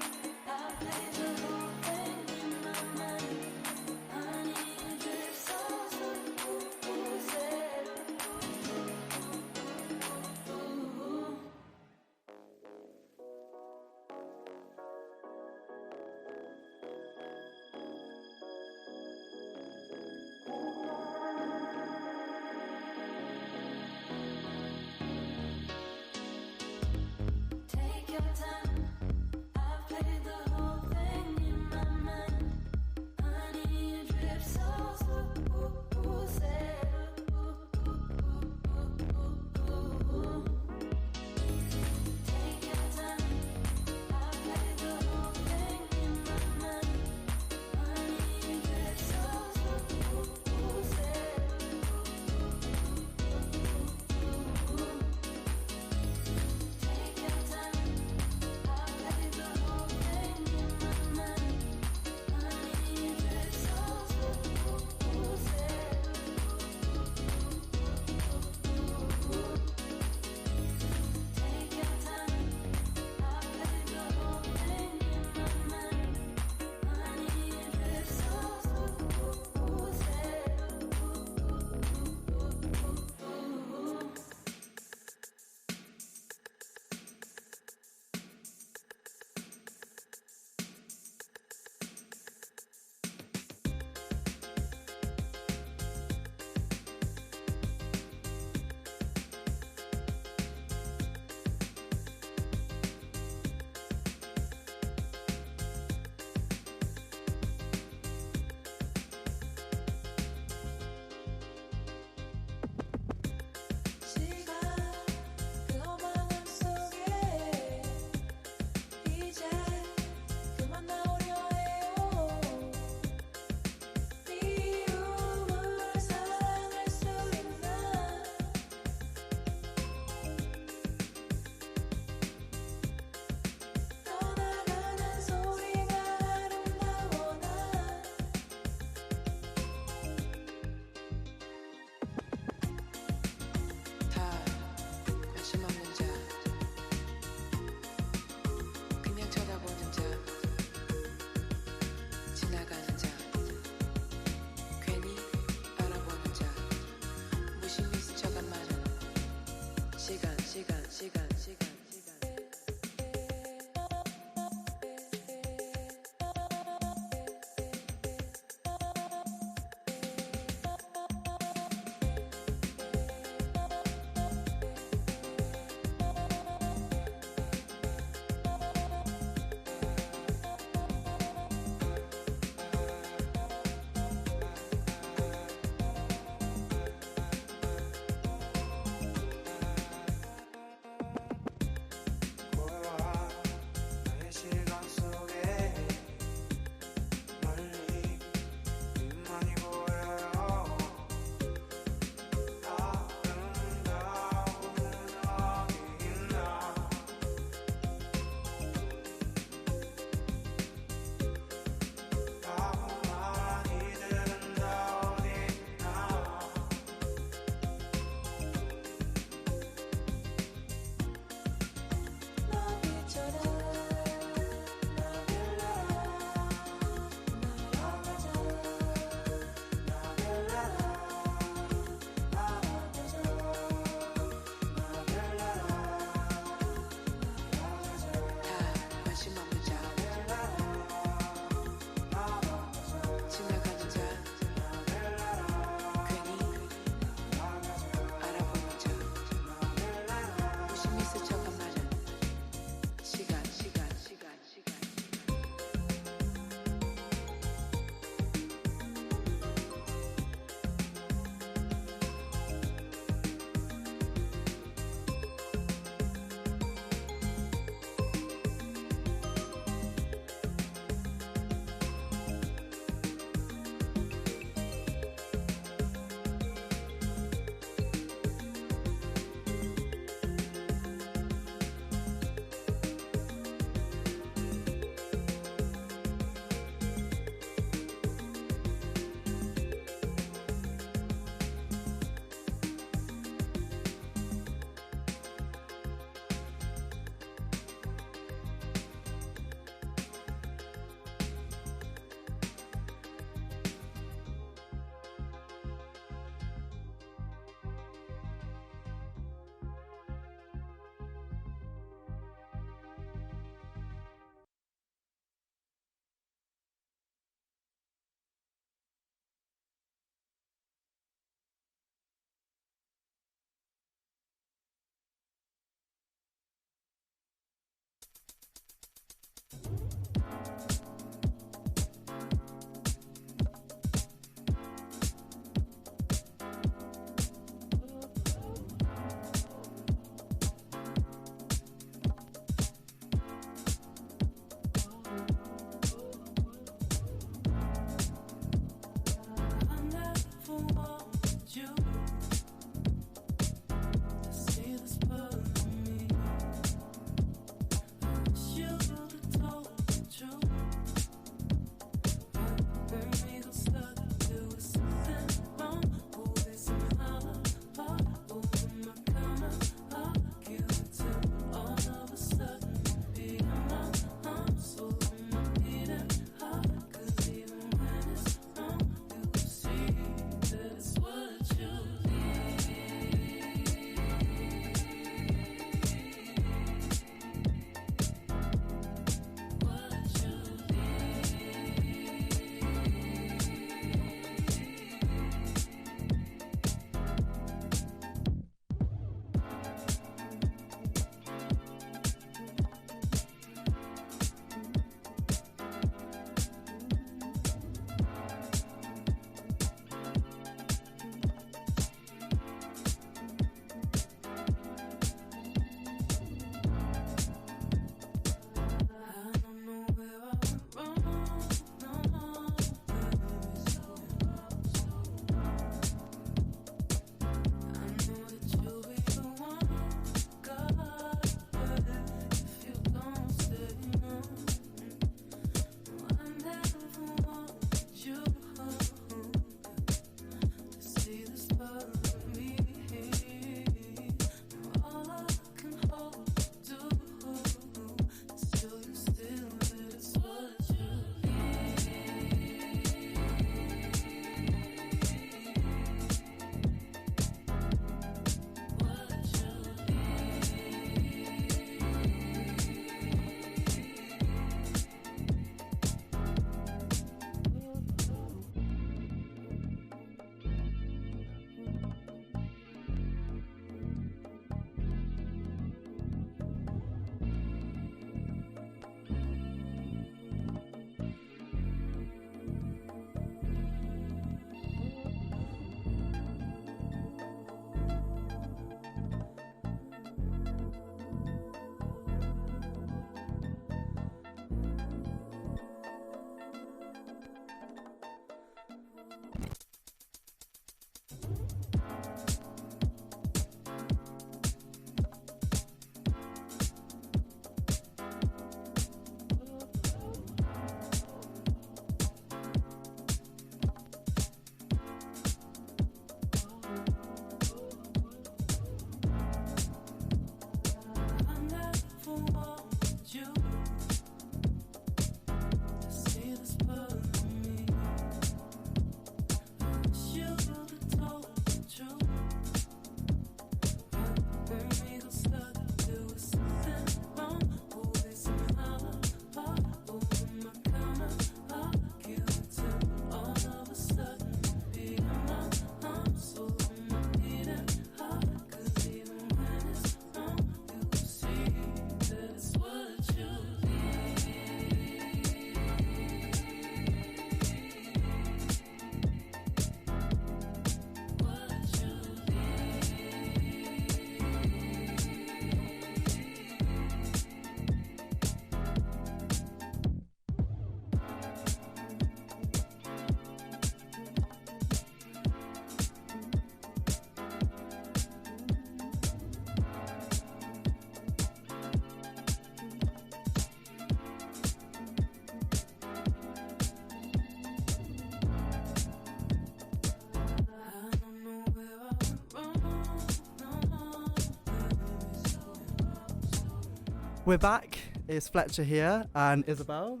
We're back. It's Fletcher here and Isabel.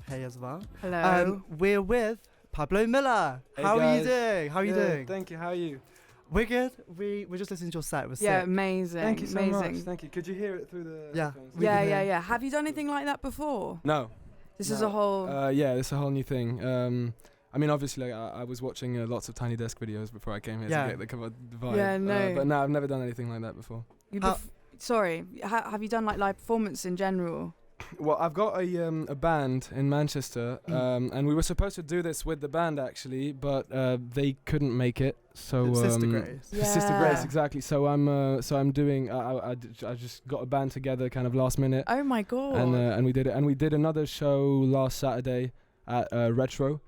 Hey, Isabel. Hello. We're with Pablo Miller. Hey How are you guys. doing? How are you doing? Thank you. How are you? We're good. We're just listening to your set. It was Yeah, sick. amazing. Thank you so amazing. much. Thank you. Could you hear it through the Yeah. headphones? We can hear. Yeah. Have you done anything like that before? No. This is a whole. Yeah, it's a whole new thing. I mean, obviously, like, I was watching lots of Tiny Desk videos before I came here Yeah. to get the cover vibe. Yeah, no. But no, I've never done anything like that before. Sorry, have you done like live performance in general? Well, I've got a band in Manchester, and we were supposed to do this with the band actually, but they couldn't make it. So Sister Grace. Sister Grace, exactly. So I'm doing. I just got a band together, kind of last minute. Oh my god! And we did it, and we did another show last Saturday at Retro.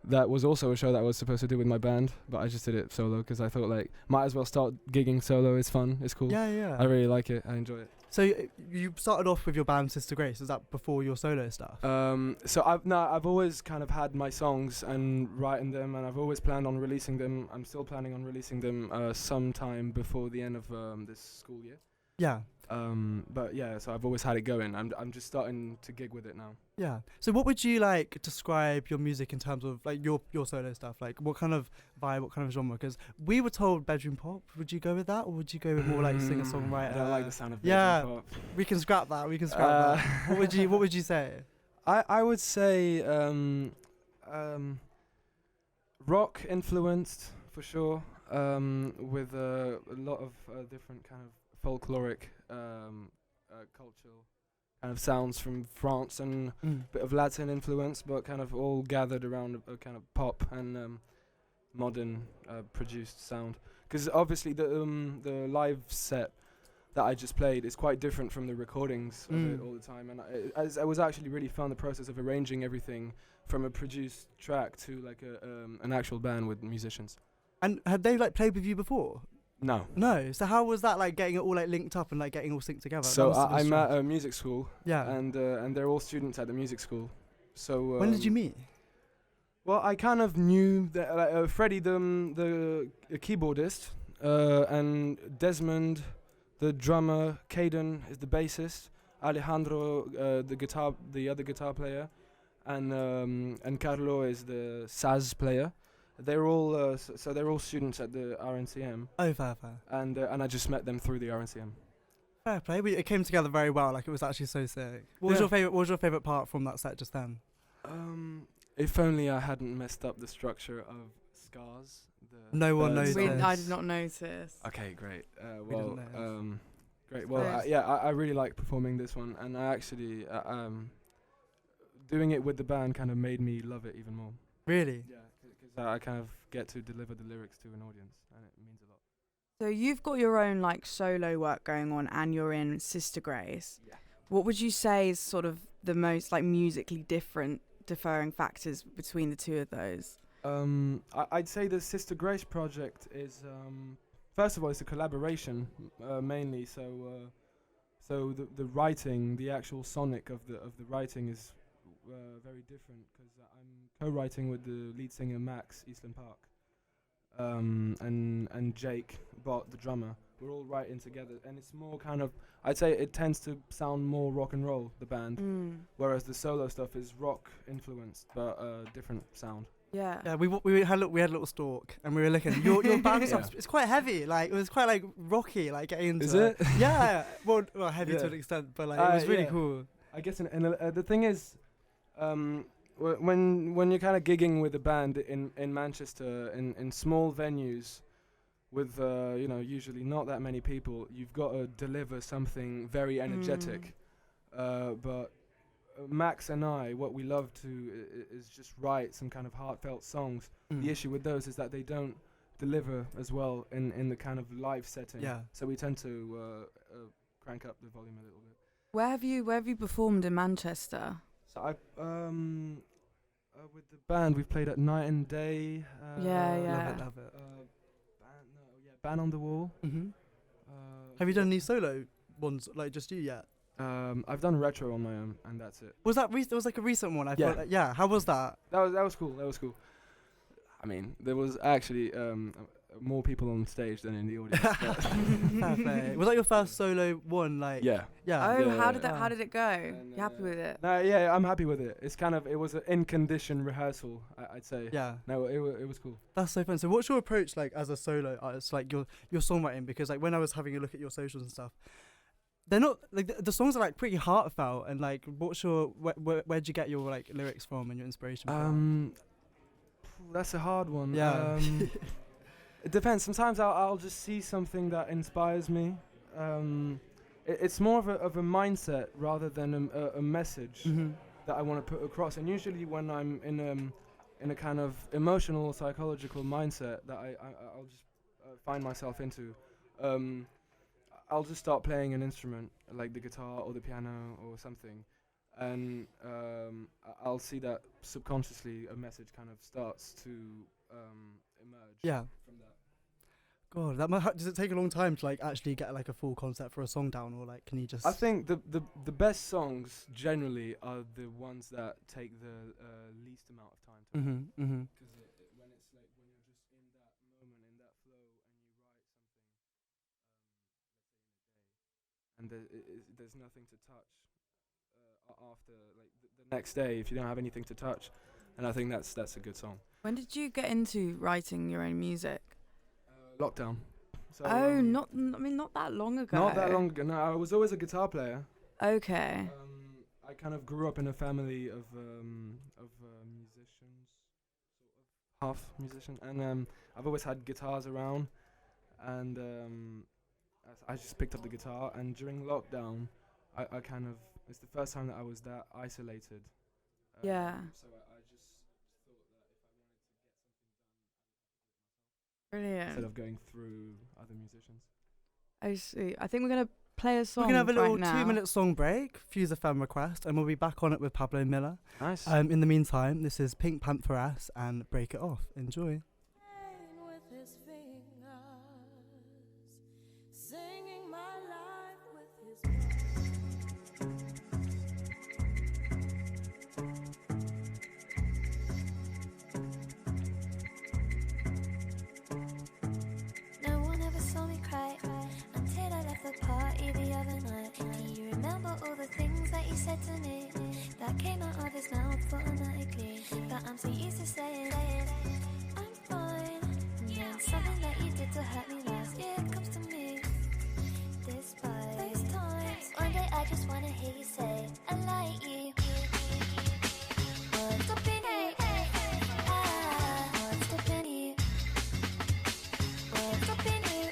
That was also a show that I was supposed to do with my band, but I just did it solo because I thought like might as well start gigging solo. It's fun. It's cool. Yeah. I really like it. I enjoy it. So you started off with your band Sister Grace. Was that before your solo stuff? So I've always kind of had my songs and writing them, and I've always planned on releasing them. I'm still planning on releasing them sometime before the end of this school year. Yeah. But yeah, so I've always had it going. I'm just starting to gig with it now. Yeah. So what would you like describe your music in terms of like your solo stuff? Like what kind of vibe, what kind of genre? Because we were told bedroom pop. Would you go with that, or would you go with more like singer songwriter? I don't like the sound of yeah. bedroom pop. We can scrap that. What would you say? I would say rock influenced for sure. With a lot of different kind of folkloric cultural kind of sounds from France and a bit of Latin influence, but kind of all gathered around a kind of pop and modern produced sound. Because obviously the live set that I just played is quite different from the recordings of it all the time, and I was actually really fun the process of arranging everything from a produced track to like an actual band with musicians. And had they like played with you before? No. So how was that like getting it all like linked up and like getting all synced together? So I'm at a music school. Yeah. And they're all students at the music school. So when did you meet? Well, I kind of knew that Freddie, the keyboardist, and Desmond, the drummer, Caden is the bassist, Alejandro, the other guitar player, and Carlo is the saz player. They're all so they're all students at the RNCM. Oh, fair. And I just met them through the RNCM. Fair play. It came together very well. Like it was actually so sick. What was your favorite part from that set just then? If only I hadn't messed up the structure of Scars. No one knows. I did not notice. Okay, great. Well, great. Well, I really like performing this one, and I actually doing it with the band kind of made me love it even more. Really? Yeah, because I kind of get to deliver the lyrics to an audience, and it means a lot. So you've got your own like solo work going on, and you're in Sister Grace. Yeah. What would you say is sort of the most like musically differing factors between the two of those? I'd say the Sister Grace project is first of all, it's a collaboration mainly. So the writing, the actual sonic of the writing is very different because I'm co-writing with the lead singer Max Eastland Park, and Jake Bott, the drummer. We're all writing together, and it's more kind of, I'd say it tends to sound more rock and roll, the band, whereas the solo stuff is rock influenced but different sound. Yeah, we had a little stalk, and we were looking. Your band stuff, it's quite heavy. Like it was quite like rocky, like getting into. Is it? Yeah, well, heavy to an extent, but like it was really cool. I guess, and the thing is, when you're kind of gigging with a band in Manchester in small venues, with usually not that many people, you've got to deliver something very energetic, but. Max and I, what we love to is just write some kind of heartfelt songs. The issue with those is that they don't deliver as well in the kind of live setting. Yeah. So we tend to crank up the volume a little bit. Where have you performed in Manchester? So I with the band we've played at Night and Day. Yeah. Love it. Band on the Wall. Mm-hmm. Have you done any solo ones like just you yet? I've done Retro on my own, and that's it. Was that it was like a recent one? I felt like, yeah. How was that? That was cool. I mean, there was actually more people on stage than in the audience. Fair play. Was that your first solo one? Like Yeah. Yeah. Oh, Yeah, how yeah, how did it go? You happy with it? No, yeah, I'm happy with it. It's kind of, it was an in-condition rehearsal, I'd say. Yeah. No, it was cool. That's so fun. So what's your approach like as a solo artist, like your songwriting? Because like when I was having a look at your socials and stuff, they're not like the songs are like pretty heartfelt, and like what's your where'd you get your like lyrics from and your inspiration from? That's a hard one. Yeah. It depends. Sometimes I'll just see something that inspires me. It's more of a mindset rather than a message that I want to put across. And usually when I'm in a kind of emotional, psychological mindset that I'll just find myself into, I'll just start playing an instrument like the guitar or the piano or something, and I'll see that subconsciously a message kind of starts to emerge. Yeah. From that. God, does it take a long time to like actually get like a full concept for a song down, or like can you just? I think the best songs generally are the ones that take the least amount of time to write. Mhm. Because when it's like when you're just in that moment, in that flow, and you write something, let's say in a day, and there's nothing to touch after like the next day if you don't have anything to touch, and I think that's a good song. When did you get into writing your own music? Lockdown. So, not that long ago. Not that long ago. No, I was always a guitar player. Okay. I kind of grew up in a family of musicians, sort of half musician, and I've always had guitars around, and I just picked up the guitar, and during lockdown, I kind of, it's the first time that I was that isolated. Yeah. So I just thought that if I wanted to get something done, Brilliant. instead of going through other musicians. I see. I think we're gonna play a song. We can have a little right now. 2-minute song break, Fuse a fan request, and we'll be back on it with Pablo Miller. Nice. In the meantime, this is Pink Panther Ass and Break It Off. Enjoy. With his fingers, singing my life with his No one ever saw me cry until I left the party the other night. Can you remember all the things that you said to me that came out of his mouth automatically? That I'm so used to saying I'm fine. And then something that you did to hurt me last year comes to me. Despite those times, one day I just wanna hear you say I like you. What's up in you? What's up in you? What's up in you?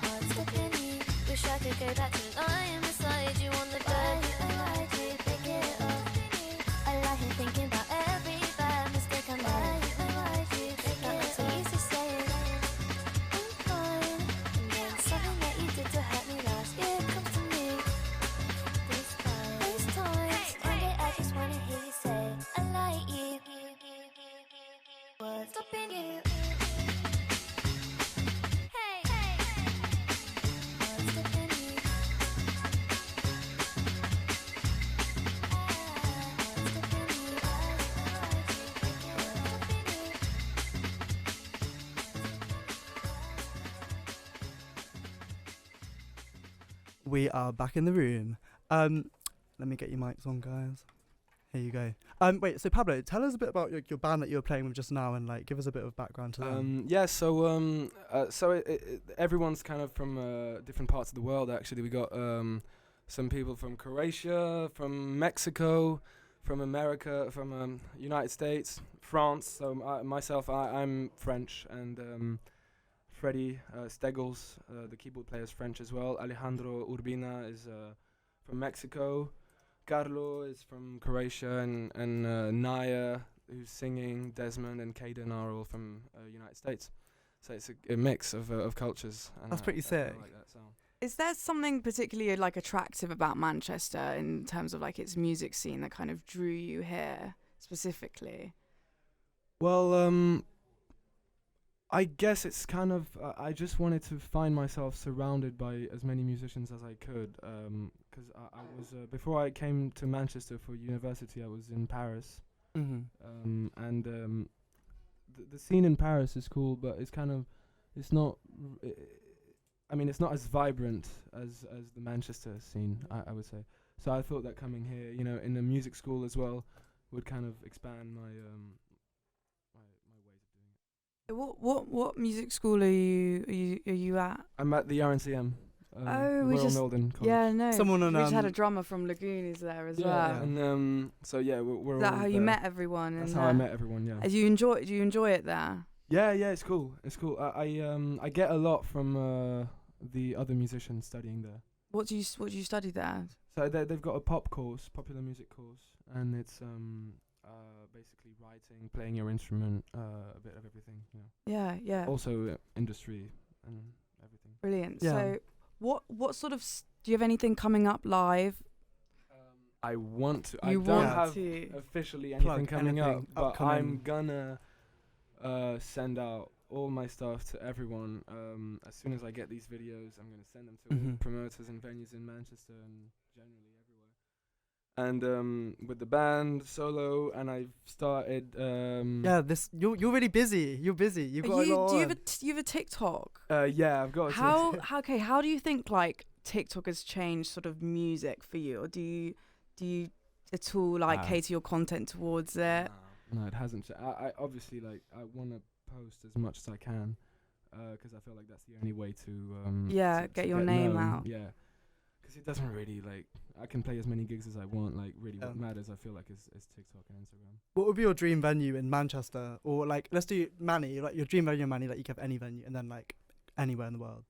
What's up in you? Wish I could go back to lying beside you on the bed. I like you, pick it up. I lie here thinking about every bad mistake I made. I like you, pick it up. So used to saying I'm fine, and then something that you did to hurt me last year comes to me. Despite those times, one day I just wanna hear you say I like you. What's up in you? We are back in the room. Let me get your mics on, guys. Here you go. Wait, so Pablo, tell us a bit about your band that you were playing with just now, and like give us a bit of background to them. Yeah, so everyone's kind of from different parts of the world. Actually, we got some people from Croatia, from Mexico, from America, from United States, France. So I'm French, and Freddie Stegels, the keyboard player, is French as well. Alejandro Urbina is from Mexico. Carlo is from Croatia, and Naya, who's singing, Desmond and Caden are all from United States. So it's a mix of cultures. And That's pretty sick. I like that sound. Is there something particularly like attractive about Manchester in terms of like its music scene that kind of drew you here specifically? Well, I guess it's kind of, I just wanted to find myself surrounded by as many musicians as I could, because I was, before I came to Manchester for university, I was in Paris, and the scene in Paris is cool, but it's kind of, it's not. I mean, it's not as vibrant as the Manchester scene, I would say. So I thought that coming here, you know, in a music school as well, would kind of expand my What music school are you at? I'm at the RNCM. Royal Milden College. Yeah, no. Someone on, we just had a drummer from Lagoon is there as well. Yeah, and so yeah, we're is that all how you there. met everyone? That's in how I there? met everyone. Yeah. Do you enjoy it there? Yeah, it's cool. It's cool. I get a lot from the other musicians studying there. What do you study there? So they've got a pop course, popular music course, and it's basically writing, playing your instrument, a bit of everything. You know. Yeah. Also industry and everything. Brilliant. Yeah. So, what sort of do you have anything coming up live? I want to. I You don't want have to officially anything plug coming anything up, but upcoming. I'm gonna send out all my stuff to everyone. As soon as I get these videos, I'm gonna send them to all the promoters and venues in Manchester and generally everywhere. And with the band solo, and I've started. You're really busy. You're busy. You've got a lot. Do you on. have a TikTok? Yeah, I've got. A How do you think like TikTok has changed sort of music for you, or do you at all like cater your content towards it? No, it hasn't. I obviously like I want to post as much as I can, because I feel like that's the only way to get your name known. out. Yeah, because it doesn't really like I can play as many gigs as I want. Like really, what matters I feel like is TikTok and Instagram. What would be your dream venue in Manchester, or like let's do Manny, like your dream venue in Manny, like you could have any venue, and then like anywhere in the world.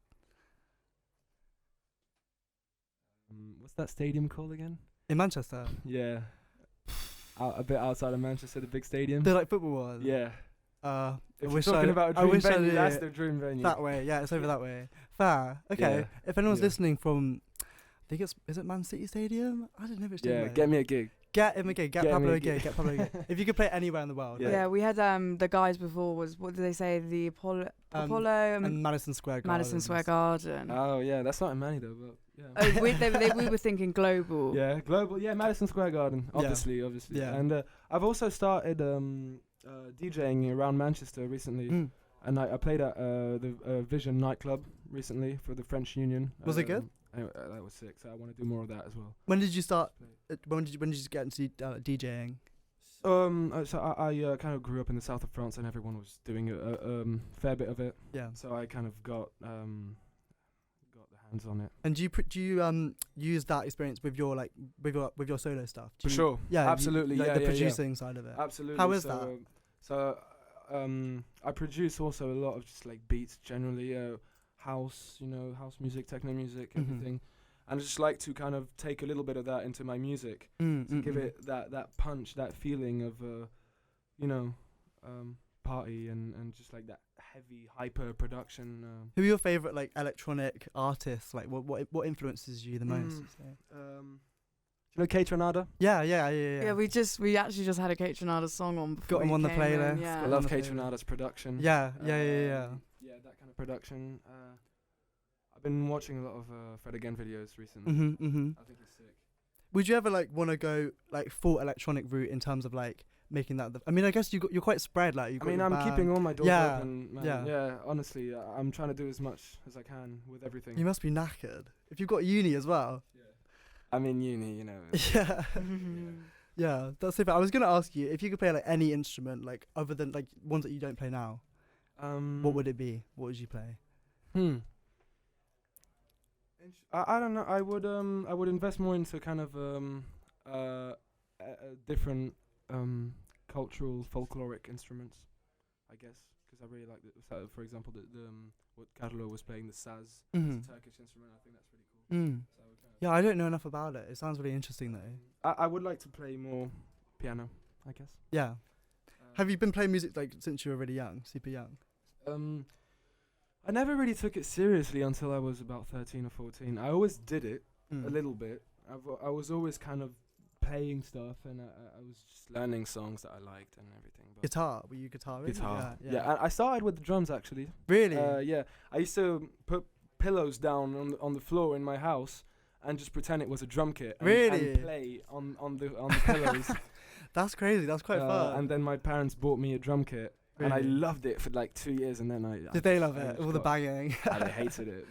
What's that stadium called again? In Manchester. Yeah. A bit outside of Manchester, the big stadium. The like football one. Yeah. I If wish you're talking about a I dream wish I venue, knew that's it. the dream venue. That way, yeah, it's over that way. Fair. Okay. Yeah. If anyone's Yeah. listening from, I think is it Man City Stadium? I don't know if it's. Yeah, get me a gig. Get him a gig. Get Get Pablo me a a gig. gig. Get Pablo a gig. If you could play anywhere in the world. Yeah, we had the guys before was what did they say the Apollo and Madison Square Garden. Madison Square Garden. Oh yeah, that's not in Manny though, but yeah. Oh, we were thinking global. Yeah, global. Yeah, Madison Square Garden. Yeah. Obviously. Yeah. And I've also started DJing around Manchester recently, and I played at the Vision nightclub recently for the French Union. Was it good? That was sick. So I want to do more of that as well. When did you start? When did you get into DJing? So I kind of grew up in the south of France, and everyone was doing a fair bit of it. Yeah. So I kind of got the hands on it. And do you use that experience with your like with your solo stuff? For sure. Yeah, Absolutely. like yeah, the yeah, producing side of it. Absolutely. How is so, that? I produce also a lot of just like beats generally, house, house music, techno music, everything. And I just like to kind of take a little bit of that into my music, to give it that punch, that feeling of, party and just like that heavy hyper production. Who are your favorite like electronic artists? Like what influences you the most? Do you know Kate Renata? Yeah. Yeah, we actually just had a Kate Renata song on before. Got him on the came in, playlist. yeah. I love Kate Renata's production. Yeah. Yeah, that kind of production. I've been watching a lot of Fred Again videos recently. I think he's sick. Would you ever like want to go like full electronic route in terms of like making that? I mean, I guess you're quite spread. Like I'm keeping all my doors open. Man. Yeah. Yeah. Honestly, I'm trying to do as much as I can with everything. You must be knackered if you've got uni as well. Yeah. I'm in uni, Yeah. Yeah, that's it. I was gonna ask you if you could play like any instrument, like other than like ones that you don't play now. What would it be? What would you play? I don't know. I would invest more into kind of different cultural folkloric instruments, I guess, because I really like the. For example, the what Carlo was playing, the saz, it's a Turkish instrument. I think that's really cool. So Yeah, I don't know enough about it. It sounds really interesting though. I would like to play more piano, I guess. Yeah. Have you been playing music like since you were really young, super young? I never really took it seriously until I was about 13 or 14. I always did it a little bit. I was always kind of playing stuff, and I was just learning songs that I liked and everything. But Guitar? Were you guitaring? Guitar. Yeah. I started with the drums actually. Really? Yeah. I used to put pillows down on the floor in my house and just pretend it was a drum kit. And play on the pillows. That's crazy. That's quite fun. And then my parents bought me a drum kit. And I Really? loved it for like 2 years, and then I Did they love I it? just All the got- banging. I hated it,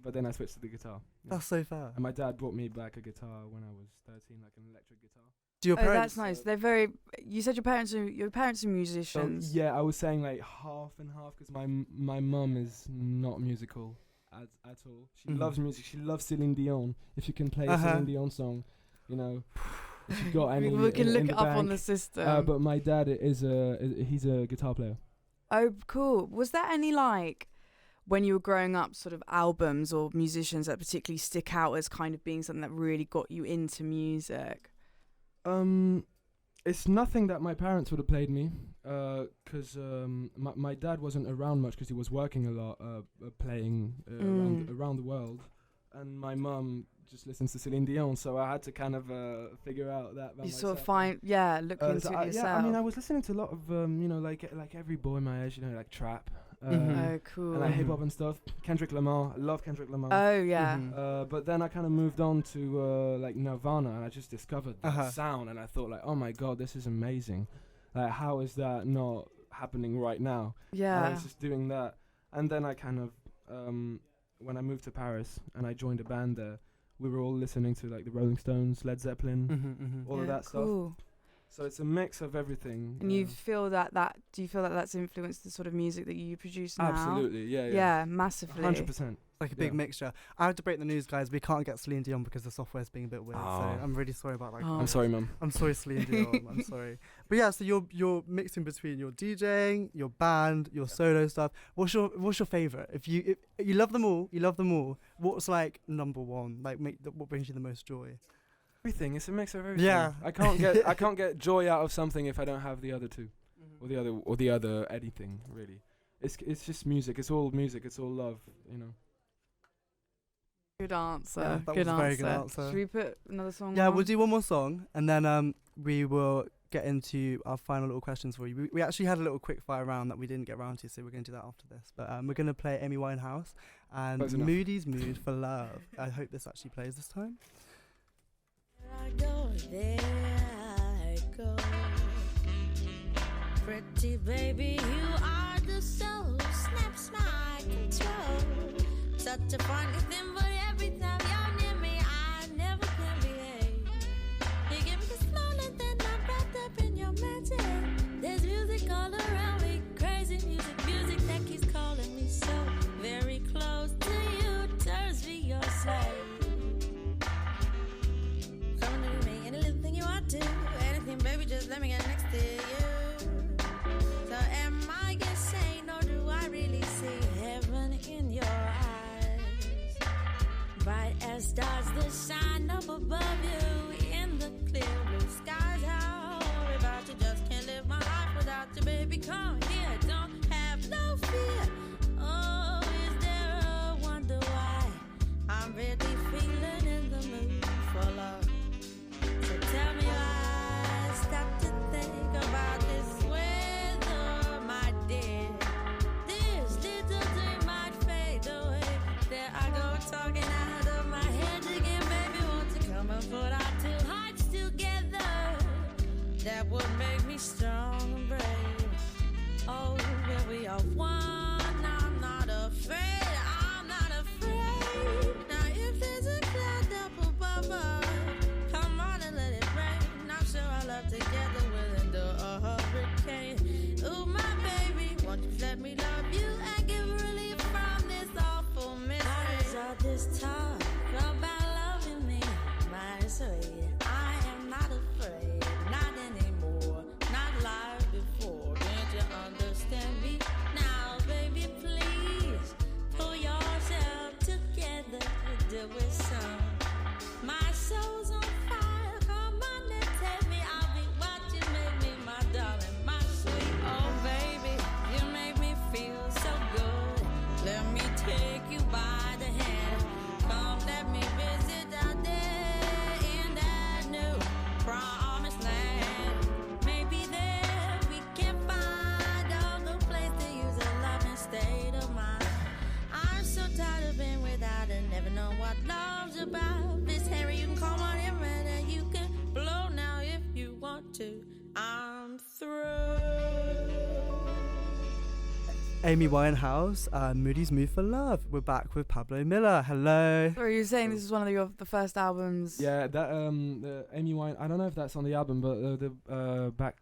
but then I switched to the guitar. Yeah. That's so fair. And my dad bought me back a guitar when I was 13, like an electric guitar. Do your Oh, parents? that's nice. They're very. You said your parents are musicians. So, yeah, I was saying like half and half because my mum is not musical at all. She Mhm. loves music. She loves Celine Dion. If you can play a Uh-huh. Celine Dion song, you know. If you got any, We can in look the it up on bank. the system. But my dad he's a guitar player. Oh, cool. Was there any like when you were growing up, sort of albums or musicians that particularly stick out as kind of being something that really got you into music? It's nothing that my parents would have played me, because my dad wasn't around much because he was working a lot, playing around the world, and my mum just listens to Celine Dion, so I had to kind of figure out that. You sort of find, look into so it yourself. Yeah, I mean, I was listening to a lot of, like every boy my age, like trap. Oh, cool. And like hip hop and stuff. Kendrick Lamar, I love Kendrick Lamar. Oh, yeah. But then I kind of moved on to like Nirvana, and I just discovered that Uh-huh. sound, and I thought like, oh my god, this is amazing. Like, how is that not happening right now? Yeah. And I was just doing that, and then I kind of, when I moved to Paris and I joined a band there, we were all listening to like the Rolling Stones, Led Zeppelin, all of that cool. stuff. So it's a mix of everything. And you feel do you feel that that's influenced the sort of music that you produce now? Absolutely, yeah. Yeah, massively. 100%. Like a big mixture. I have to break the news, guys. We can't get Celine Dion because the software's being a bit weird. Oh. So I'm really sorry about that. Oh. I'm sorry, Mum. I'm sorry, Celine Dion. I'm sorry. But yeah, so you're mixing between your DJing, your band, your solo stuff. What's your favorite? If you love them all, What's like number one? Like what brings you the most joy? Everything. It's a mix of everything. Yeah. I can't get joy out of something if I don't have the other two, or the other anything really. It's just music. It's all music. It's all love. You know. Good answer. Yeah, that good was a answer. very good answer. Should we put another song Yeah, on? we'll do one more song, and then we will get into our final little questions for you. We actually had a little quick fire round that we didn't get around to, so we're going to do that after this. But we're going to play Amy Winehouse and Close enough. Moody's Mood for Love. I hope this actually plays this time. There I go. Pretty baby, you are the soul. Snaps my control. Such a funny thing, but every time you're near me, I never can behave. You give me the smile and then I'm wrapped up in your magic. There's music all around me, crazy music that keeps calling me so very close to you. Turns me your slave. Do anything, baby, just let me get next to you. So am I insane, or do I really see heaven in your eyes? Bright as stars that shine up above you in the clear blue skies. How about you just can't live my life without you, baby? Come here, don't have no fear. Oh, is there a wonder why I'm really feeling in the mood for love? So tell me why I stop to think about this weather, my dear. This little dream might fade away. There I go talking out of my head again, baby. Won't you come and put our two hearts together? That would make me strong and brave. Oh, baby, are one. I'm not afraid. I'm not afraid. Now if there's a cloud up above us, come on and let it rain. I'm sure our love together will endure a hurricane. Ooh, my baby, won't you let me love you and give relief from this awful misery? Why is all this talk about loving me, my sweet? I am not afraid, not anymore, not like before. Can't you understand me now, baby? Please pull yourself together to do it some. My soul's on fire, come on and tell me I'll be what you make me, my darling, my sweet. Oh baby, you make me feel so good. Let me take you by the hand. Come let me visit out there in that new promised land. Maybe there we can find a good place to use a loving state of mind. I'm so tired of being without and never know what love's about. This Harry, you can call on him and you can blow now if you want to. I'm through. Amy Winehouse, Moody's Move for Love. We're back with Pablo Miller. Hello. So you were saying this is one of the first albums? Yeah, that the Amy Wine. I don't know if that's on the album, but the Back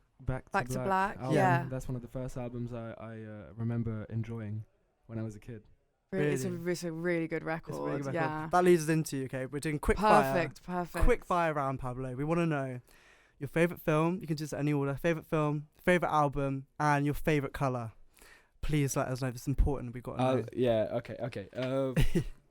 to Black album, yeah. That's one of the first albums I remember enjoying when I was a kid. Really? It's a really good record. It's a really good record. Yeah. That leads us into, okay, we're doing quick fire. Perfect. Quick fire round, Pablo. We want to know your favourite film. You can just any order. Favourite film, favourite album, and your favourite colour. Please let us know if it's important. We've got to know. Yeah, okay.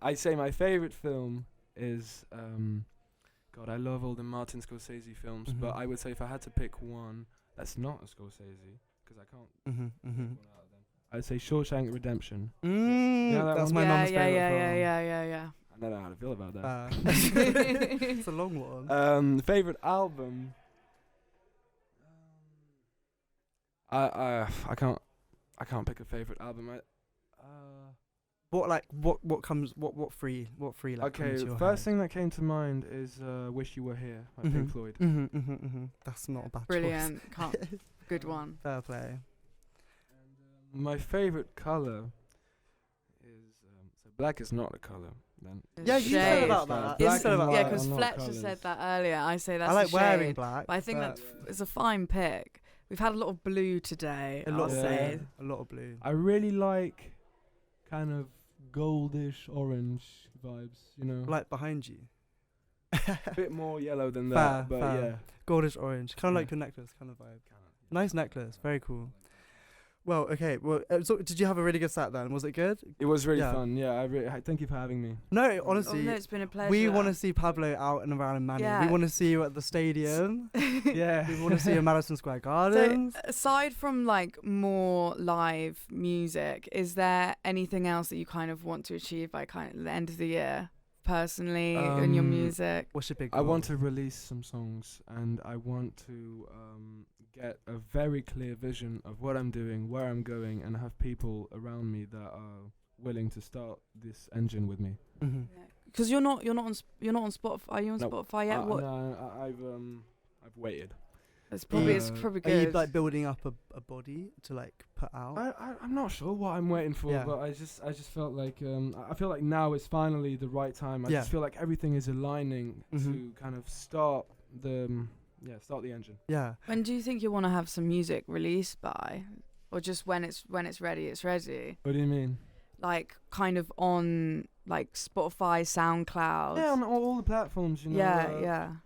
I'd say my favourite film is, God, I love all the Martin Scorsese films, but I would say if I had to pick one that's not a Scorsese, because I can't. I'd say Shawshank Redemption. That's my mum's favourite film. Yeah. I don't know how to feel about that. It's a long one. Favourite album? I can't pick a favourite album. What free like okay, comes to your first head? thing that came to mind is Wish You Were Here by Pink Floyd. That's not a bad Brilliant. choice. Good one. Fair play. My favourite colour is so black is not a colour. Then Yeah, you said about that. Yeah, because Fletcher said that earlier. I say that's I like a wearing shade, black, but I think it's a fine pick. We've had a lot of blue today. A lot of blue. I really like kind of goldish orange vibes, you know. Like behind you. A bit more yellow than that, but yeah. Goldish orange, kind of like your necklace kind of vibe. Nice necklace, very cool. Well, okay. Well, so did you have a really good set then? Was it good? It was really fun. Yeah, I thank you for having me. No, honestly, it's been a pleasure. We want to see Pablo out and around in Manny. Yeah. We want to see you at the stadium. Yeah. We want to see you at Madison Square Gardens. So, aside from like more live music, is there anything else that you kind of want to achieve by kind of the end of the year, personally, in your music? What's your big goal? I want to release some songs, and I want to get a very clear vision of what I'm doing, where I'm going, and have people around me that are willing to start this engine with me. Because you're not on Spotify. Are you on Spotify yet? No, I've waited. It's probably good. Are you like building up a body to like put out? I'm not sure what I'm waiting for, but I just felt like I feel like now is finally the right time. I just feel like everything is aligning to kind of start the engine. Yeah. When do you think you want to have some music released by, or just when it's ready, it's ready? What do you mean? Like kind of on like Spotify, SoundCloud. Yeah, on all the platforms, you know.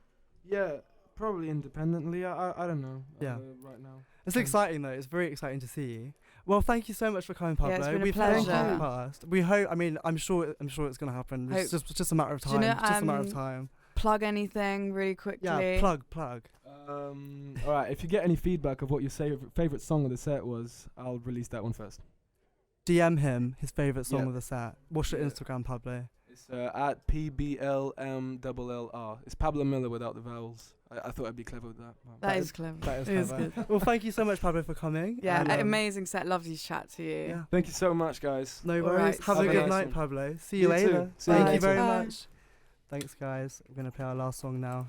Yeah. Probably independently. I don't know. Yeah. Right now. It's exciting though. It's very exciting to see you. Well, thank you so much for coming, Pablo. Yeah, it's been We've a pleasure. had a podcast. We hope. I mean, I'm sure it's gonna happen. It's just a matter of time. Just a matter of time. Plug anything really quickly. Yeah, plug. All right. If you get any feedback of what your favorite song of the set was, I'll release that one first. DM him his favorite song of the set. What's your Instagram, Pablo? It's at PBLMLLR. It's Pablo Miller without the vowels. I thought I'd be clever with that. That is clever. That is It is clever. good. Well, thank you so much, Pablo, for coming. Yeah, And, amazing set. Lovely to chat to you. Yeah. Thank you so much, guys. No All worries. right, Have a see good you. night, Pablo. See you You later. too. See you Thank you later. very Bye. much. Thanks, guys. We're gonna play our last song now.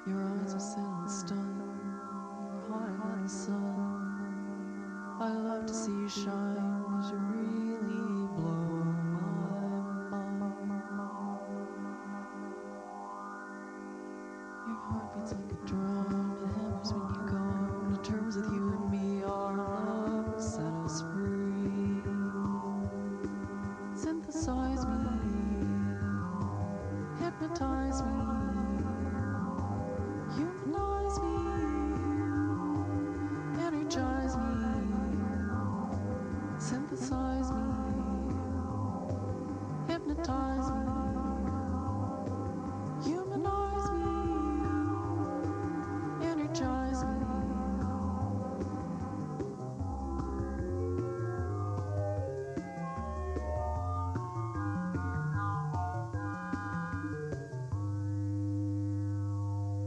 Your eyes are set in stone, you're hotter than the sun. I love to see you shine, 'cause you really blow my mind. Your heart beats like a drum, it hammers when you come to terms with you and me. Our love will set us free. Synthesize me, hypnotize me. Humanize me, energize me, synthesize me, hypnotize me, humanize me, energize me.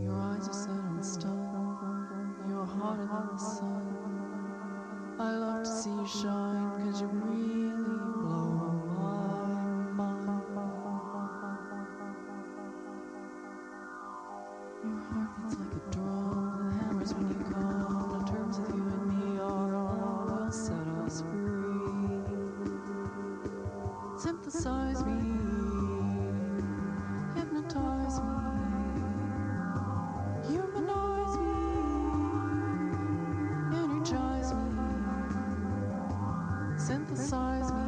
Your eyes are set on stone, you're hotter than the sun. I love to see you shine, 'cause you really blow my mind. Your heart beats like a drum, it hammers when you come to terms with you and me. Our love will set us free. Synthesize me, hypnotize me. Humanize me, energize me, synthesize me,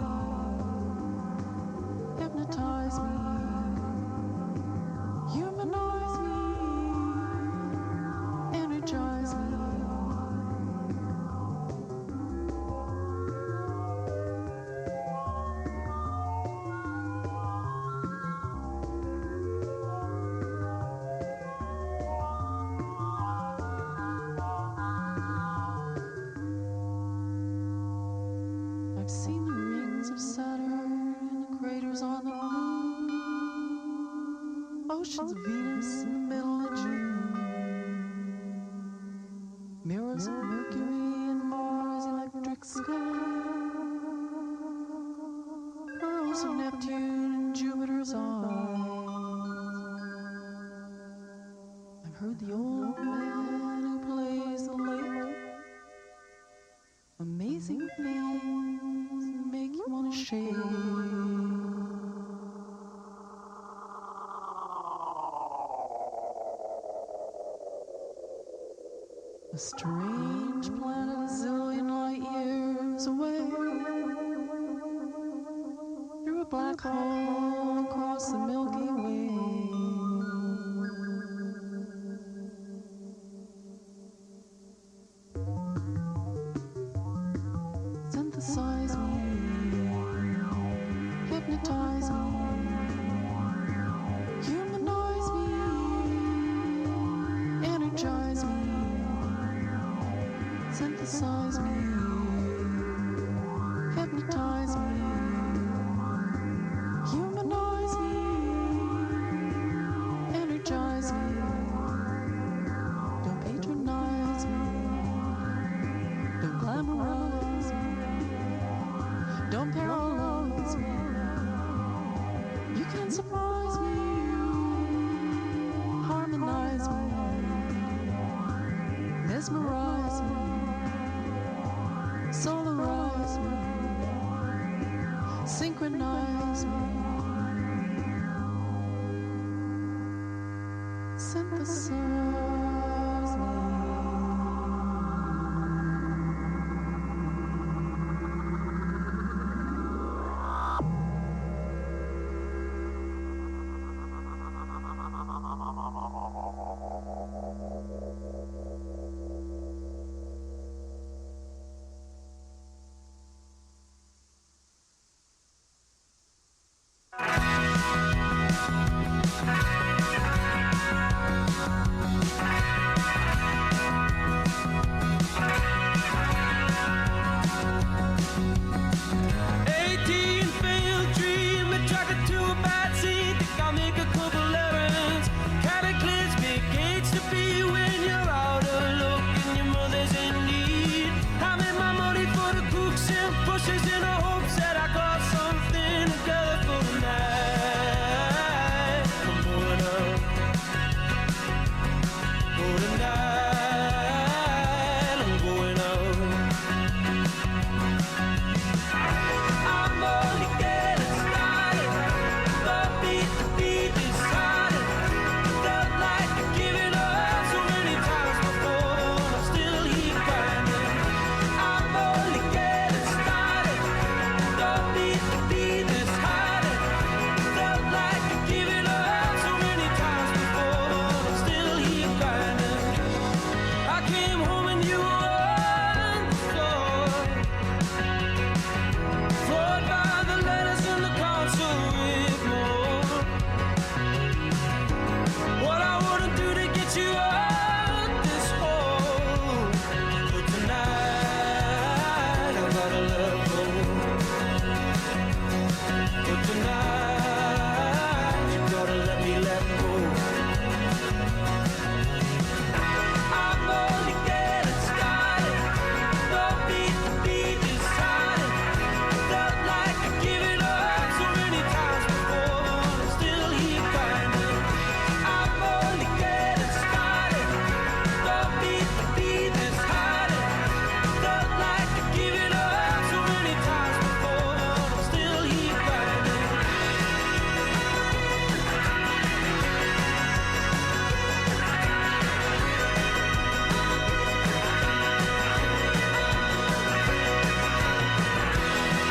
hypnotize me, humanize me, energize me. I've seen the rings of Saturn and the craters on the moon, oceans of Venus in the middle of June, mirrors of Mercury and Mars' electric sky, pearls of Neptune and Jupiter's eyes. I've heard the old man who plays the lake. Amazing things make you wanna shake. A strange planet a zillion light years away, through a black hole across the Milky Way. Synthesize me, hypnotize me, humanize me, energize me, synthesize me, hypnotize me, humanize me, energize me. Don't patronize me, don't glamorize me. Don't paralyze me. You can surprise me, harmonize me, mesmerize me, solarize me, synchronize me, synthesize me. Pushes in the hopes that I got something together for tonight. I'm going up for tonight. I'm going up. I'm only getting started. The beat is harder. Felt like giving up so many times before. I'm still here grinding. I'm only getting started. The beat is harder. Felt like giving up so many times before. I'm still here grinding. I came home and you were on the floor. Floored by the letters in the console with more. What I wanna do to get you out this hole. But tonight I gotta let go. But tonight you gotta let me let go. I'm only getting started. The beat is harder. Felt like giving up so many times before. I'm still here grinding. I'm only getting started. The beat is harder. Felt like giving up so many times before. I'm still here grinding.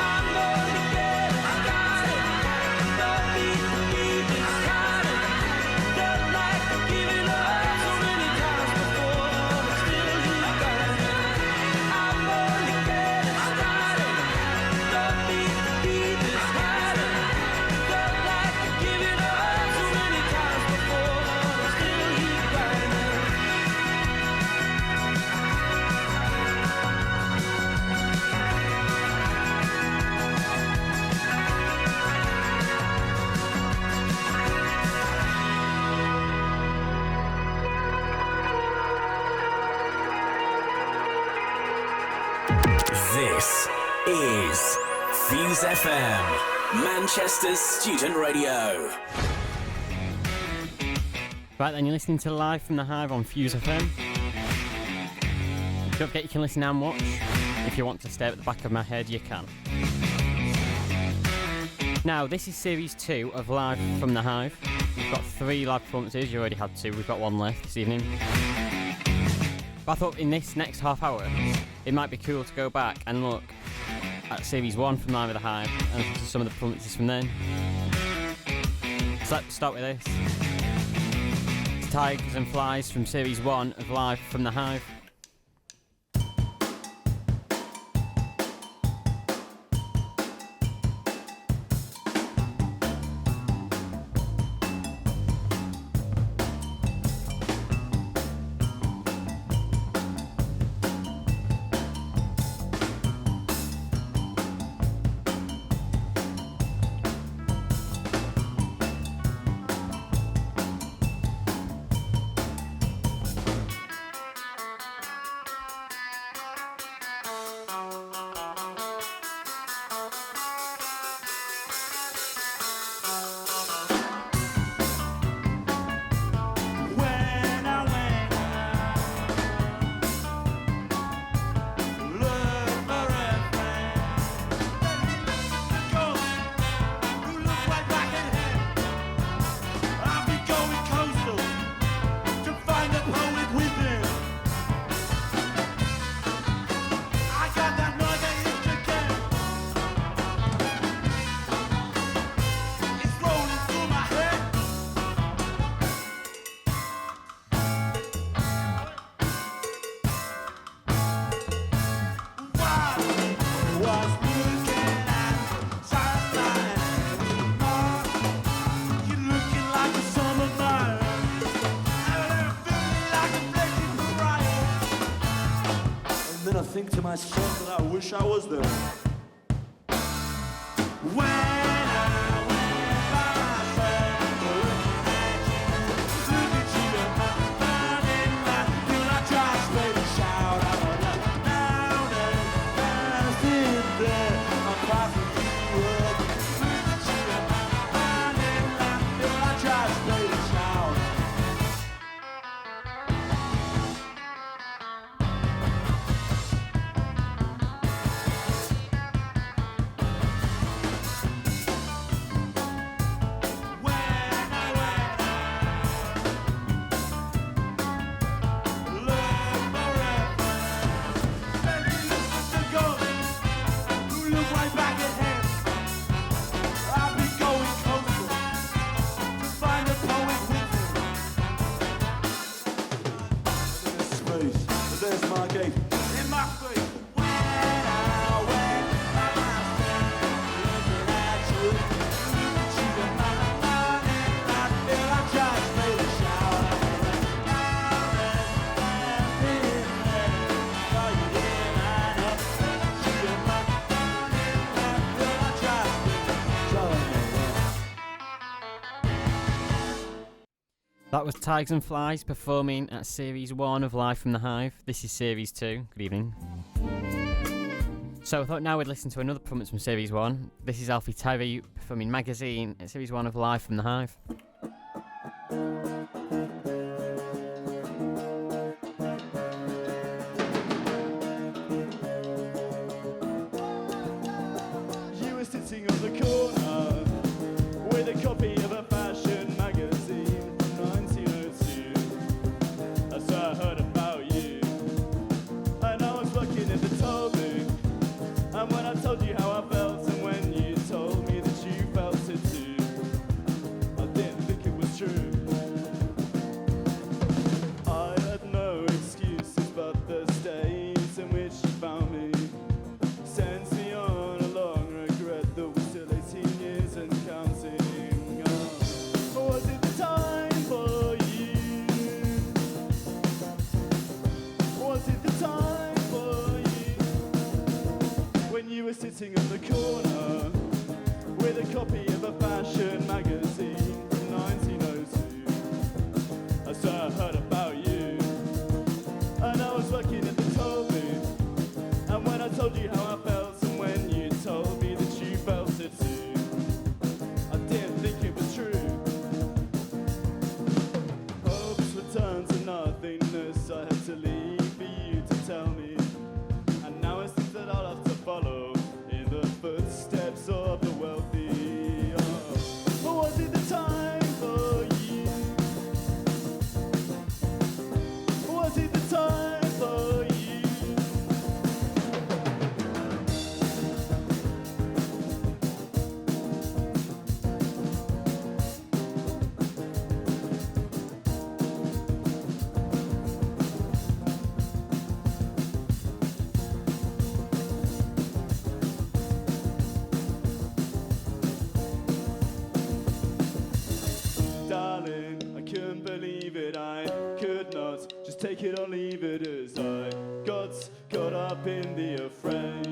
I'm only getting started. The beat is harder. Felt like giving up so many times before. I'm still here grinding. I'm only getting started. The beat is harder. Felt like giving up so many times before. I'm still here grinding. This is Fuse FM, Manchester's student radio. Right then, you're listening to Live from the Hive on Fuse FM. Don't forget you can listen and watch. If you want to stay at the back of my head, you can. Now, this is Series 2 of Live from the Hive. We've got 3 live performances, you already had 2, we've got 1 left this evening. But I thought in this next half hour, it might be cool to go back and look at Series 1 from Live with the Hive and listen to some of the performances from then. So let's start with this. It's Tigers and Flies from Series 1 of Live from the Hive. think to myself that I wish I was there. When I went by myself, looking at you, burning light, till I just made a shout out loud, and I sit there. That was Tigers and Flies performing at Series 1 of Live from the Hive. This is Series 2. Good evening. So I thought now we'd listen to another performance from Series 1. This is Alfie Terry performing Magazine at Series 1 of Live from the Hive. You were sitting on the corner with a copy of a fashion magazine from 1902. That's where I heard about you. And I was working in the toll booth. And when I told you how I felt, and when you told me that you felt it too, I didn't think it was true. I had no excuses but the states in which you found me sends me on a long regret that we're still 18 years and counting. Oh, was it the time for you? Was it the time for you? When you were sitting on the corner with a copy of a fashion magazine from 1902. That's where I heard about you. And I was working at the toll booth. And when I told you how I felt, and when you told me that you felt it too, I didn't think it was true. Hopes were turned to nothingness. I had to leave for you to tell me. And now it seems that I'll have to follow in the footsteps of the wealthy. Oh, was it the time for you? Was it the time for you? Darling, I couldn't believe it, I could not just take it or leave it as I got caught up in the affray.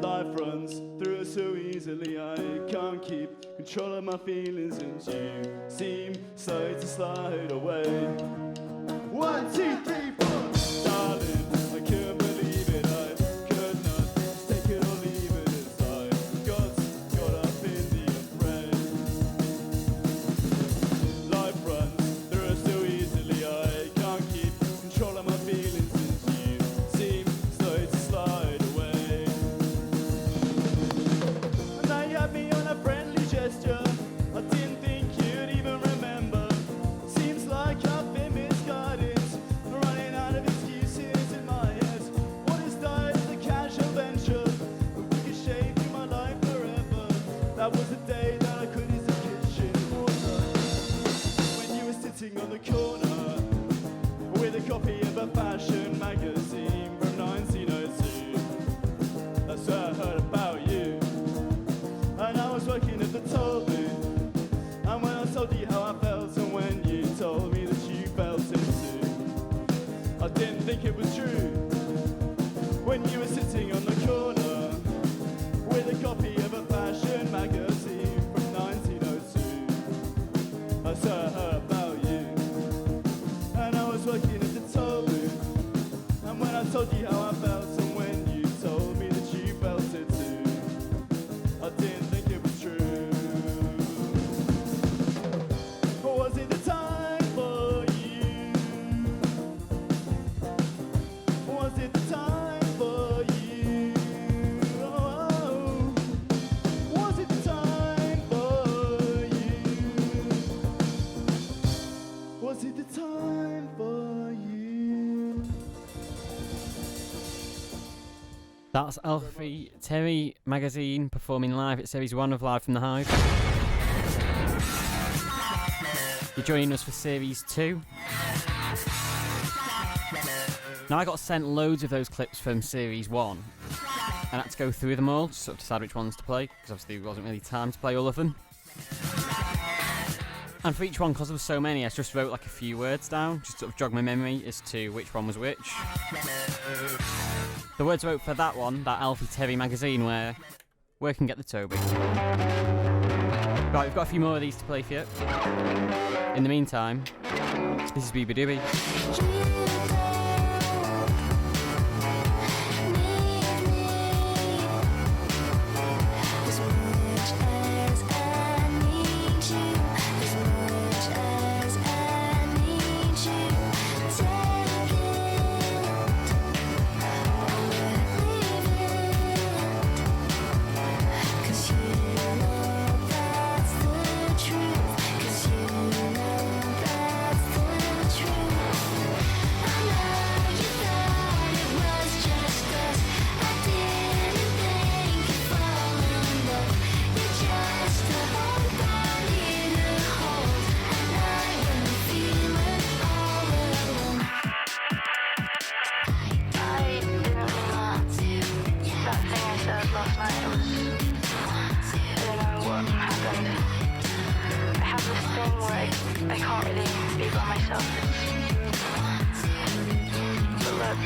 Life runs through us so easily, I can't keep control of my feelings, and you seem slow to slide away. 1, 2, 3, 4. Darling, I couldn't believe it, I could not just take it or leave it as I got caught up in the affray. Life runs through us so easily, I can't keep control of my feelings, and you seem slow to slide away. And now you have me on a friendly gesture. I didn't think you'd even remember. Seems like I've been misguided, running out of excuses in my head. What is died is a casual venture, a ricochet through my life forever. That was the day that I could use a kitchen water. When you were sitting on the corner with a copy of a fashion magazine from 1902. That's where I heard about you. And I was working at the toll booth. And when I told you how I felt, and when you told me that you felt it too, I didn't think it was true. When you were sitting on the corner with a copy of a fashion magazine from 1902. That's where I heard about you. And I was working at the toll booth. And when I told you how I felt, and when you told me that you felt it too, I didn't think it was true. Or was it the time for you? Was it the time for you? Oh, was it the time for you? Was it the time for you? That's Alfie Terry Magazine performing live at Series 1 of Live from the Hive. You're joining us for Series 2. Now, I got sent loads of those clips from Series 1, and I had to go through them all to sort of decide which ones to play, because obviously there wasn't really time to play all of them. And for each one, because there were so many, I just wrote like a few words down, just sort of jog my memory as to which one was which. The words I wrote for that one, that Alfie Terry Magazine, were "Working at the Toby." Right, we've got a few more of these to play for you. In the meantime, this is Bieber Doobie. I can't really be by myself. But look.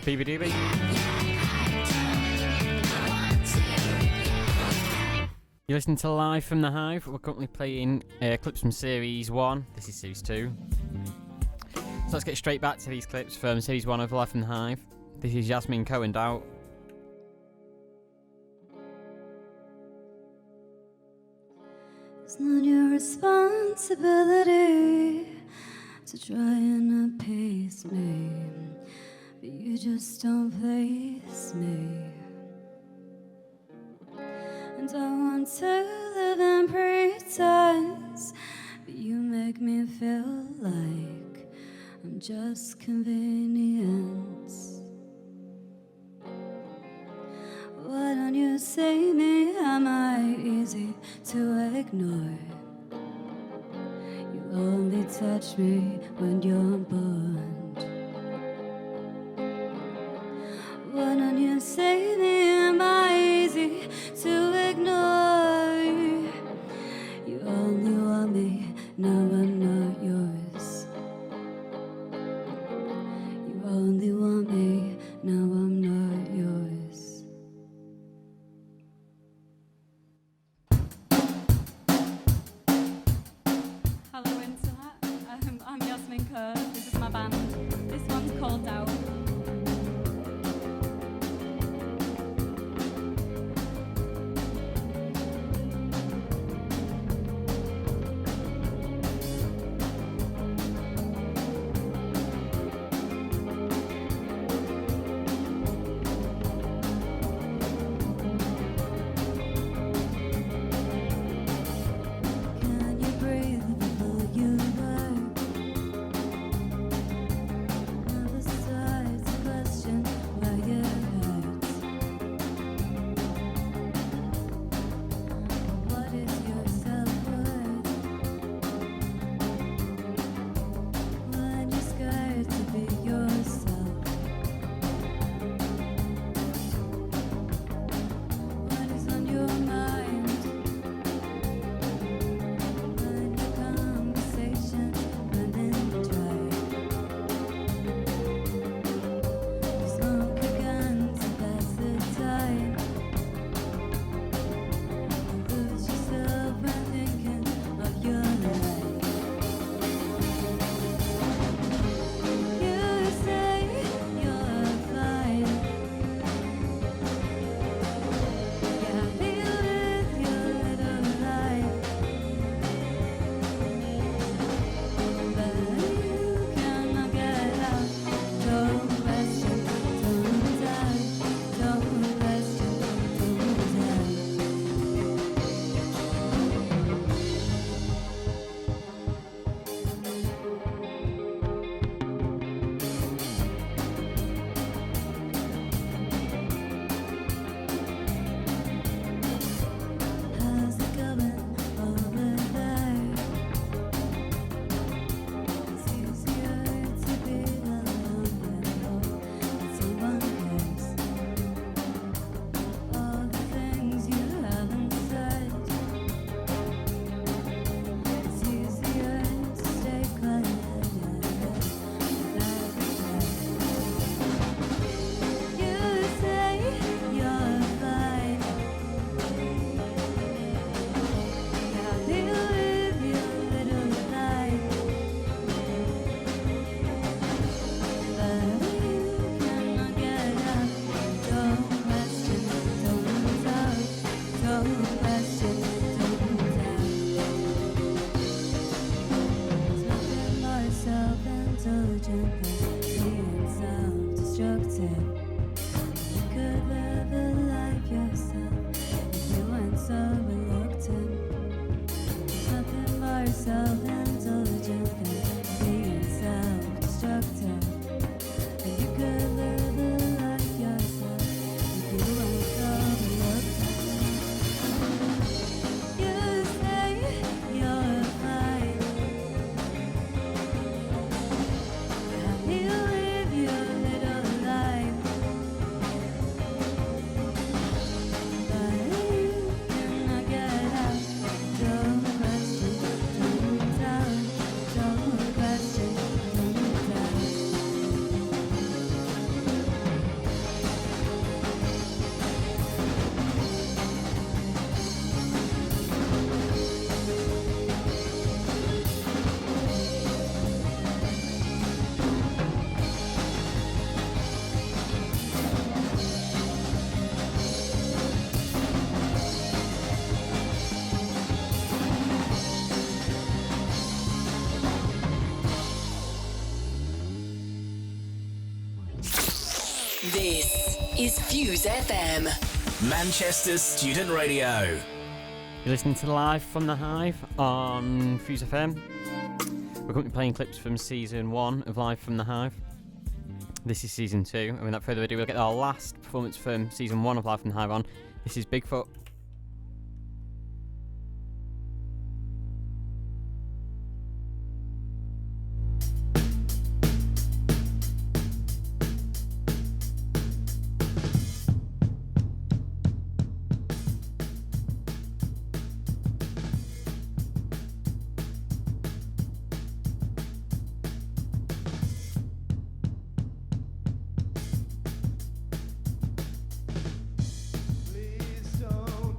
Bieber Doobie. You're listening to Live from the Hive. We're currently playing clips from Series 1. This is Series 2. So let's get straight back to these clips from Series 1 of Live from the Hive. This is Yasmin Cohen Out. It's not your responsibility to try and appease me, but you just don't please me. And I want to live in pretense, but you make me feel like I'm just convenience. Why don't you see me? Am I easy to ignore? You only touch me when you're burned. Why don't you see me? Am I easy to ignore? You only want me, now I'm not yours. You only want me, now I'm not yours. Hello Internet, I'm Yasmin Kerr, this is my is Fuse FM, Manchester's student radio. You're listening to Live from the Hive on Fuse FM. We're currently playing clips from Season 1 of Live from the Hive. This is Season 2, and without further ado, we'll get our last performance from Season 1 of Live from the Hive on. This is Bigfoot. Please don't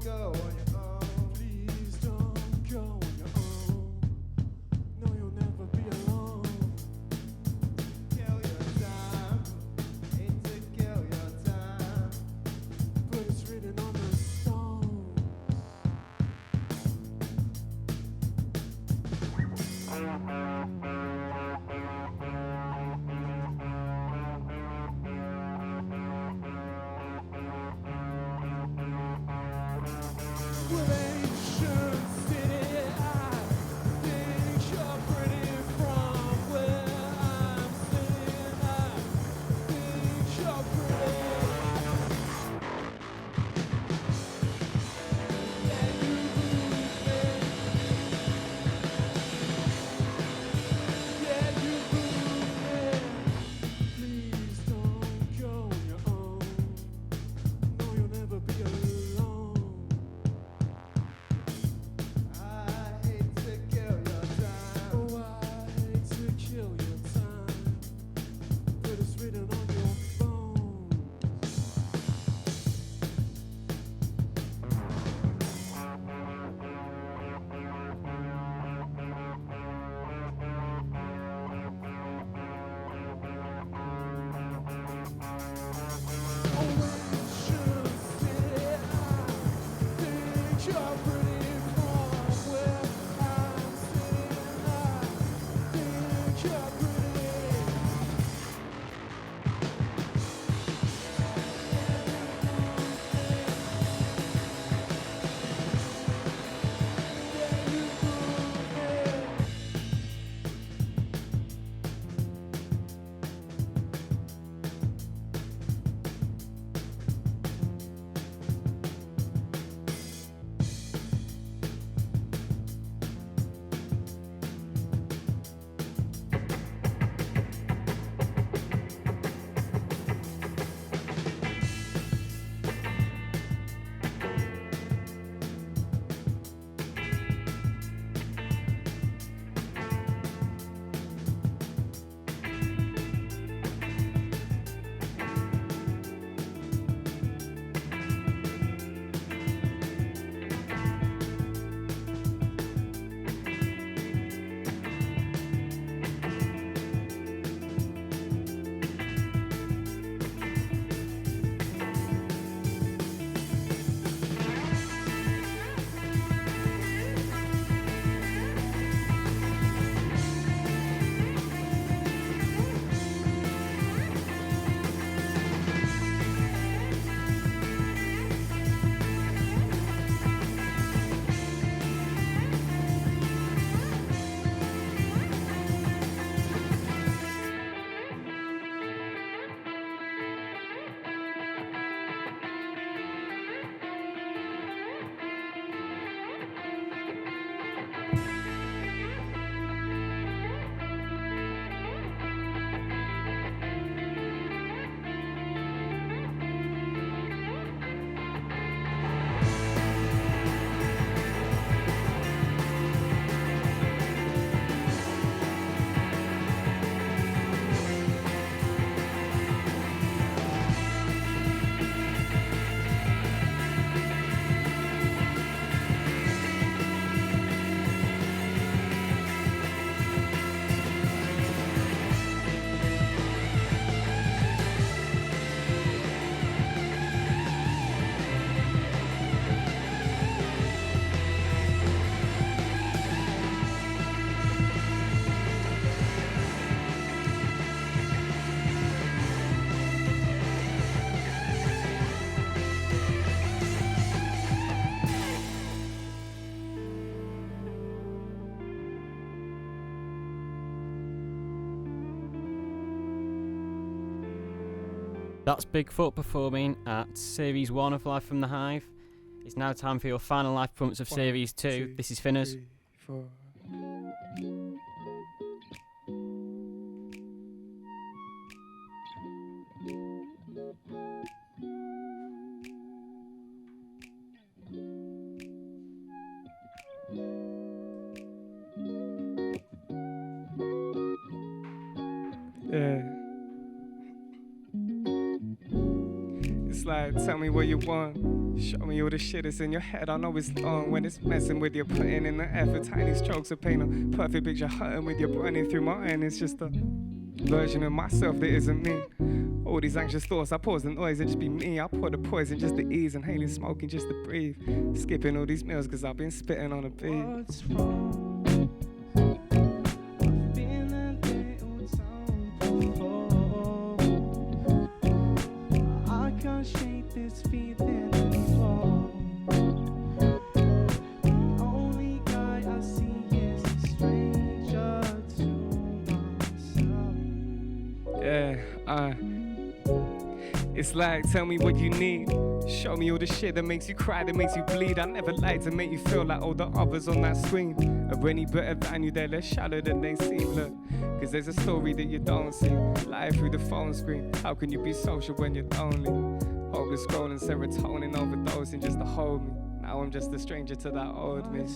That's Bigfoot performing at Series 1 of Live from the Hive. It's now time for your final live performance of Series 2. This is Finnerz. 4. Yeah. It's like, tell me what you want. Show me all the shit that's in your head. I know it's on when it's messing with you, putting in the effort. Tiny strokes of pain, a perfect picture hurting with you running through my end. It's just a version of myself that isn't me. All these anxious thoughts, I pause the noise and just be me. I pour the poison just to ease, inhaling smoking just to breathe. Skipping all these meals cause I've been spitting on a beat. What's wrong? It's like, tell me what you need. Show me all the shit that makes you cry, that makes you bleed. I never lied to make you feel like all the others on that screen are any better than you, they're less shallow than they seem. Look, cause there's a story that you don't see. Live through the phone screen. How can you be social when you're lonely? Hopeless scrolling, serotonin overdosing just to hold me. Now I'm just a stranger to that old me.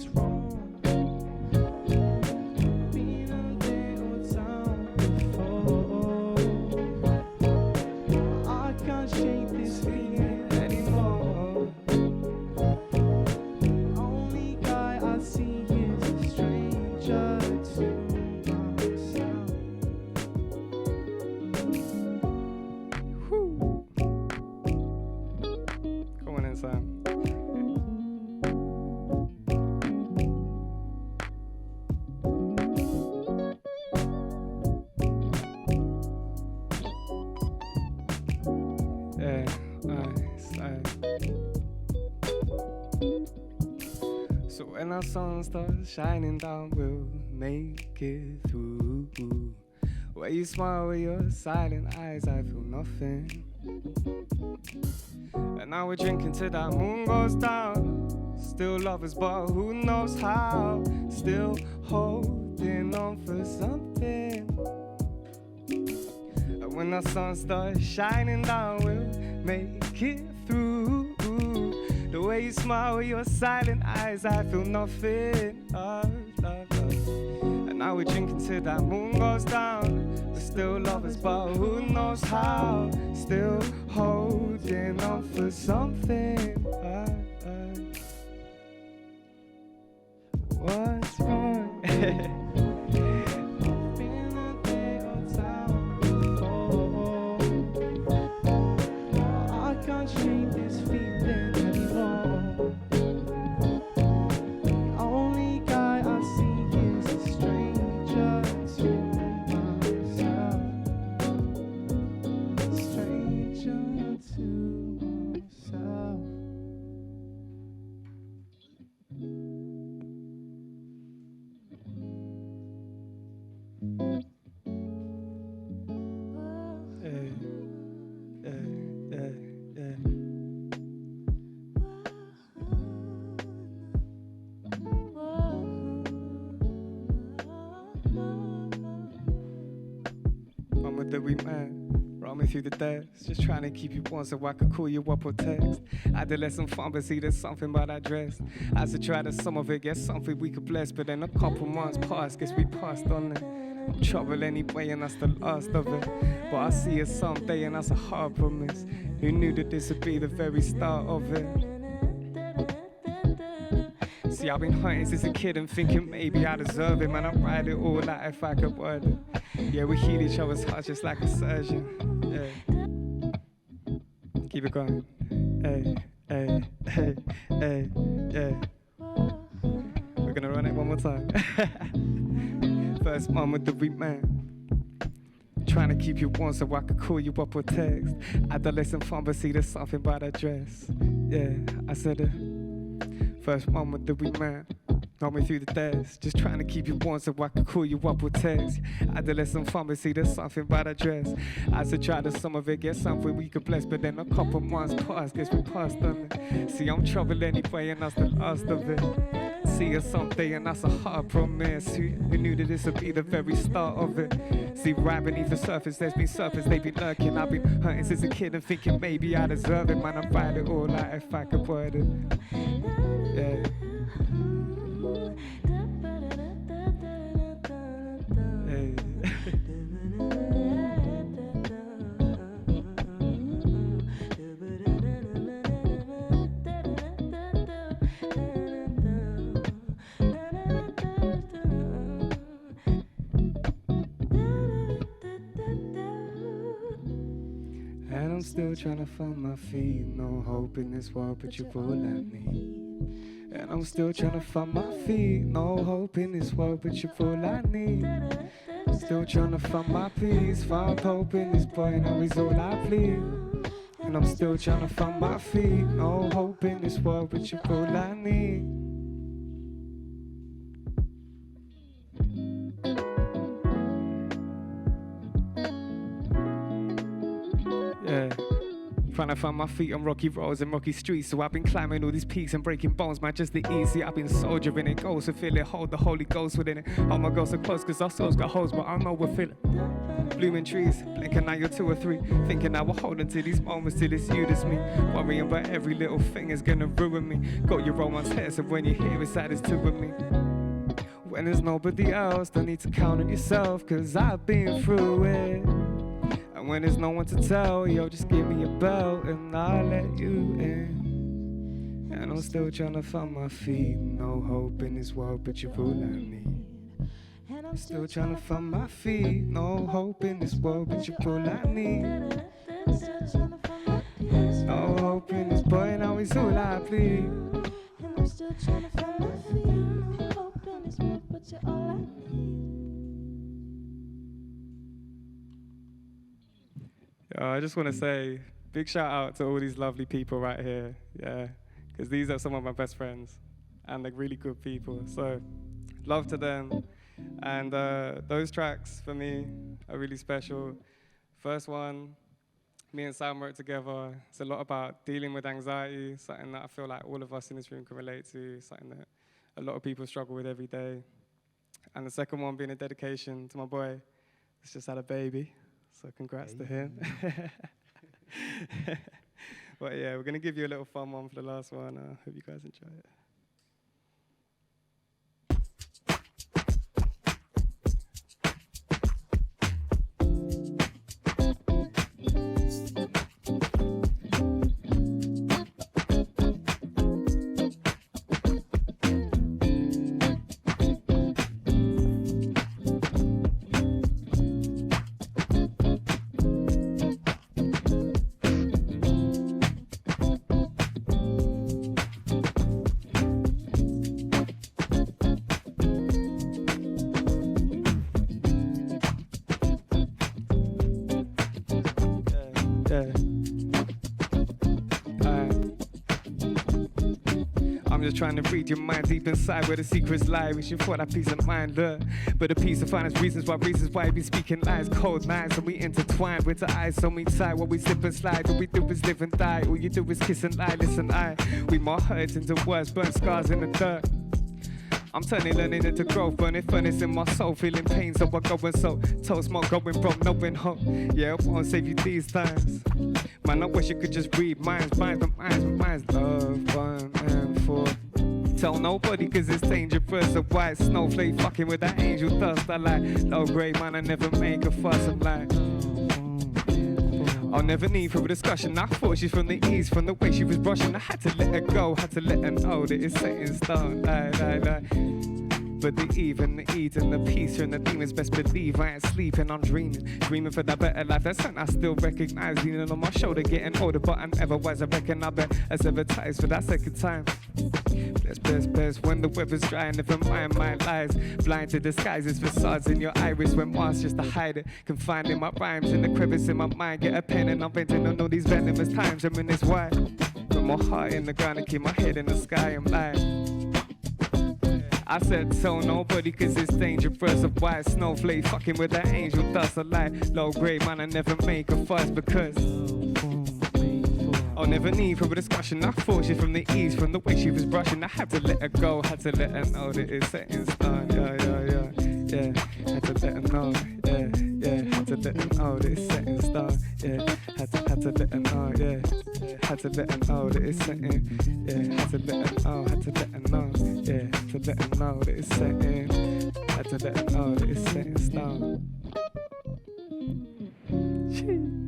So when our sun starts shining down, we'll make it through. Where you smile with your silent eyes, I feel nothing. And now we're drinking till that moon goes down. Still lovers, but who knows how. Still holding on for something. And when our sun starts shining down, we'll make it through. The way you smile with your silent eyes, I feel nothing. Love, love, love. And now we're drinking till that moon goes down. We're still lovers, but who knows how. Still holding on for something. What's wrong? I can't shake this feeling anymore. The only guy I see is a stranger to myself. Stranger to myself. That we met, roaming through the depths, just trying to keep you warm so I could call you up or text. I did let some fun, but see there's something about that dress. I should try to some of it, guess something we could bless, but then a couple months passed, guess we passed on it. I'm trouble anyway, and that's the last of it. But I see you someday, and that's a hard promise. Who knew that this would be the very start of it? See, I've been hunting since a kid and thinking maybe I deserve it. Man, I write it all out if I could word it. Yeah, we heal each other's hearts just like a surgeon. Yeah. Keep it going. Hey, hey, hey, hey, yeah. We're gonna run it one more time. First moment that we met. Trying to keep you warm so I could call you up or text. Adolescent fun, but see there's something about that dress. Yeah, I said it. First moment that we met. Got me through the days, just trying to keep you warm so I could call you up or text. Adolescent fun, but see there's something about that dress. I said try to some of it, get something we could bless, but then a couple months passed, guess we passed on it. See I'm trouble anyway and that's the last of it. See us someday and that's a hard promise. Who knew that this would be the very start of it? See right beneath the surface, there's been serpents, they've been lurking. I've been hurting since a kid and thinking maybe I deserve it. Man, I write it all out if I could word it. Yeah. Hey. And I'm still trying to find my feet. No hope in this world, but you all at me. And I'm still trying to find my feet. No hope in this world, but you're all I need. I'm still trying to find my peace. Found hope in this boy, now he's all I plead. And I'm still trying to find my feet. No hope in this world, but you're all I need. Yeah. Trying to find my feet on rocky roads and rocky streets. So I've been climbing all these peaks and breaking bones, man, just the easy. I've been soldiering it, goals to feel it, hold the Holy Ghost within it. All my girls are close cause our souls got holes, but I know we're feeling. Blooming trees, blinking now you're 2 or 3. Thinking I will hold on to these moments till it's you, this me. Worrying about every little thing is gonna ruin me. Got your romance here, so when you hear it's sad, it's 2 of me. When there's nobody else, don't need to count on yourself, cause I've been through it. And when there's no one to tell, yo, just give me a bell and I'll let you in. And I'm still trying to find my feet. No hope in this world, but you're all I need. And I'm still trying to find my feet. No hope in this world, but you're all I need. No hope in this boy, now he's all I plead. And I'm still trying to find my feet. No hope in this world, but you're all I need. I just want to say big shout out to all these lovely people right here, yeah, because these are some of my best friends and they're really good people, so love to them. And those tracks for me are really special. First one, me and Sam worked together. It's a lot about dealing with anxiety, something that I feel like all of us in this room can relate to, something that a lot of people struggle with every day. And the second one being a dedication to my boy who's just had a baby. So congrats to him. But yeah, we're going to give you a little fun one for the last one. Hope you guys enjoy it. Trying to read your mind deep inside where the secrets lie. Wishing for that peace of mind, look. But the peace of finest reasons why we be speaking lies. Cold nights and we intertwine with the eyes so me tight. What we slip and slide, all we do is live and die. All you do is kiss and lie, listen, we more hurt into words, burn scars in the dirt. I'm learning into growth, burning furnace in my soul, feeling pain, so I'm going so toast smoke, going broke, knowing hope. Yeah, I won't save you these times. Man, I wish you could just read minds, love, one and four. Tell nobody cause it's dangerous. A white snowflake fucking with that angel dust. I like low grade, man, I never make a fuss. I'm like, I'll never need for a discussion. I thought she's from the east, from the way she was brushing. I had to let her go, had to let her know that it's set in stone. But the eve and the eat and the peace and the demons, best believe I ain't sleeping, I'm dreaming for that better life. That's something I still recognize, leaning on my shoulder, getting older, but I never was. I reckon I bet as advertised for that second time. Best when the weather's dry, never mind my lies. Blind to disguises, facades in your iris, when masked just to hide it. Confined in my rhymes, in the crevice in my mind. Get a pen and I'm venting on all these venomous times. Reminisce why. Put my heart in the ground and keep my head in the sky. I'm lying. I said so nobody, cause it's dangerous. A white snowflake fucking with an angel dust. I like low grade, man, I never make a fuss because I'll never need for a discussion. I thought she from the east, from the way she was brushing. I had to let her go, had to let her know that it's set in stone. Yeah, had to let her know. Yeah, had to let her know that it's set in stone. Yeah, had to let her know. Yeah, had to let her know that it's set in. Yeah, had to let her know. Had to let her know. Yeah, had to let her know that it's set in. Had to let her know that it's set in stone. Jeez.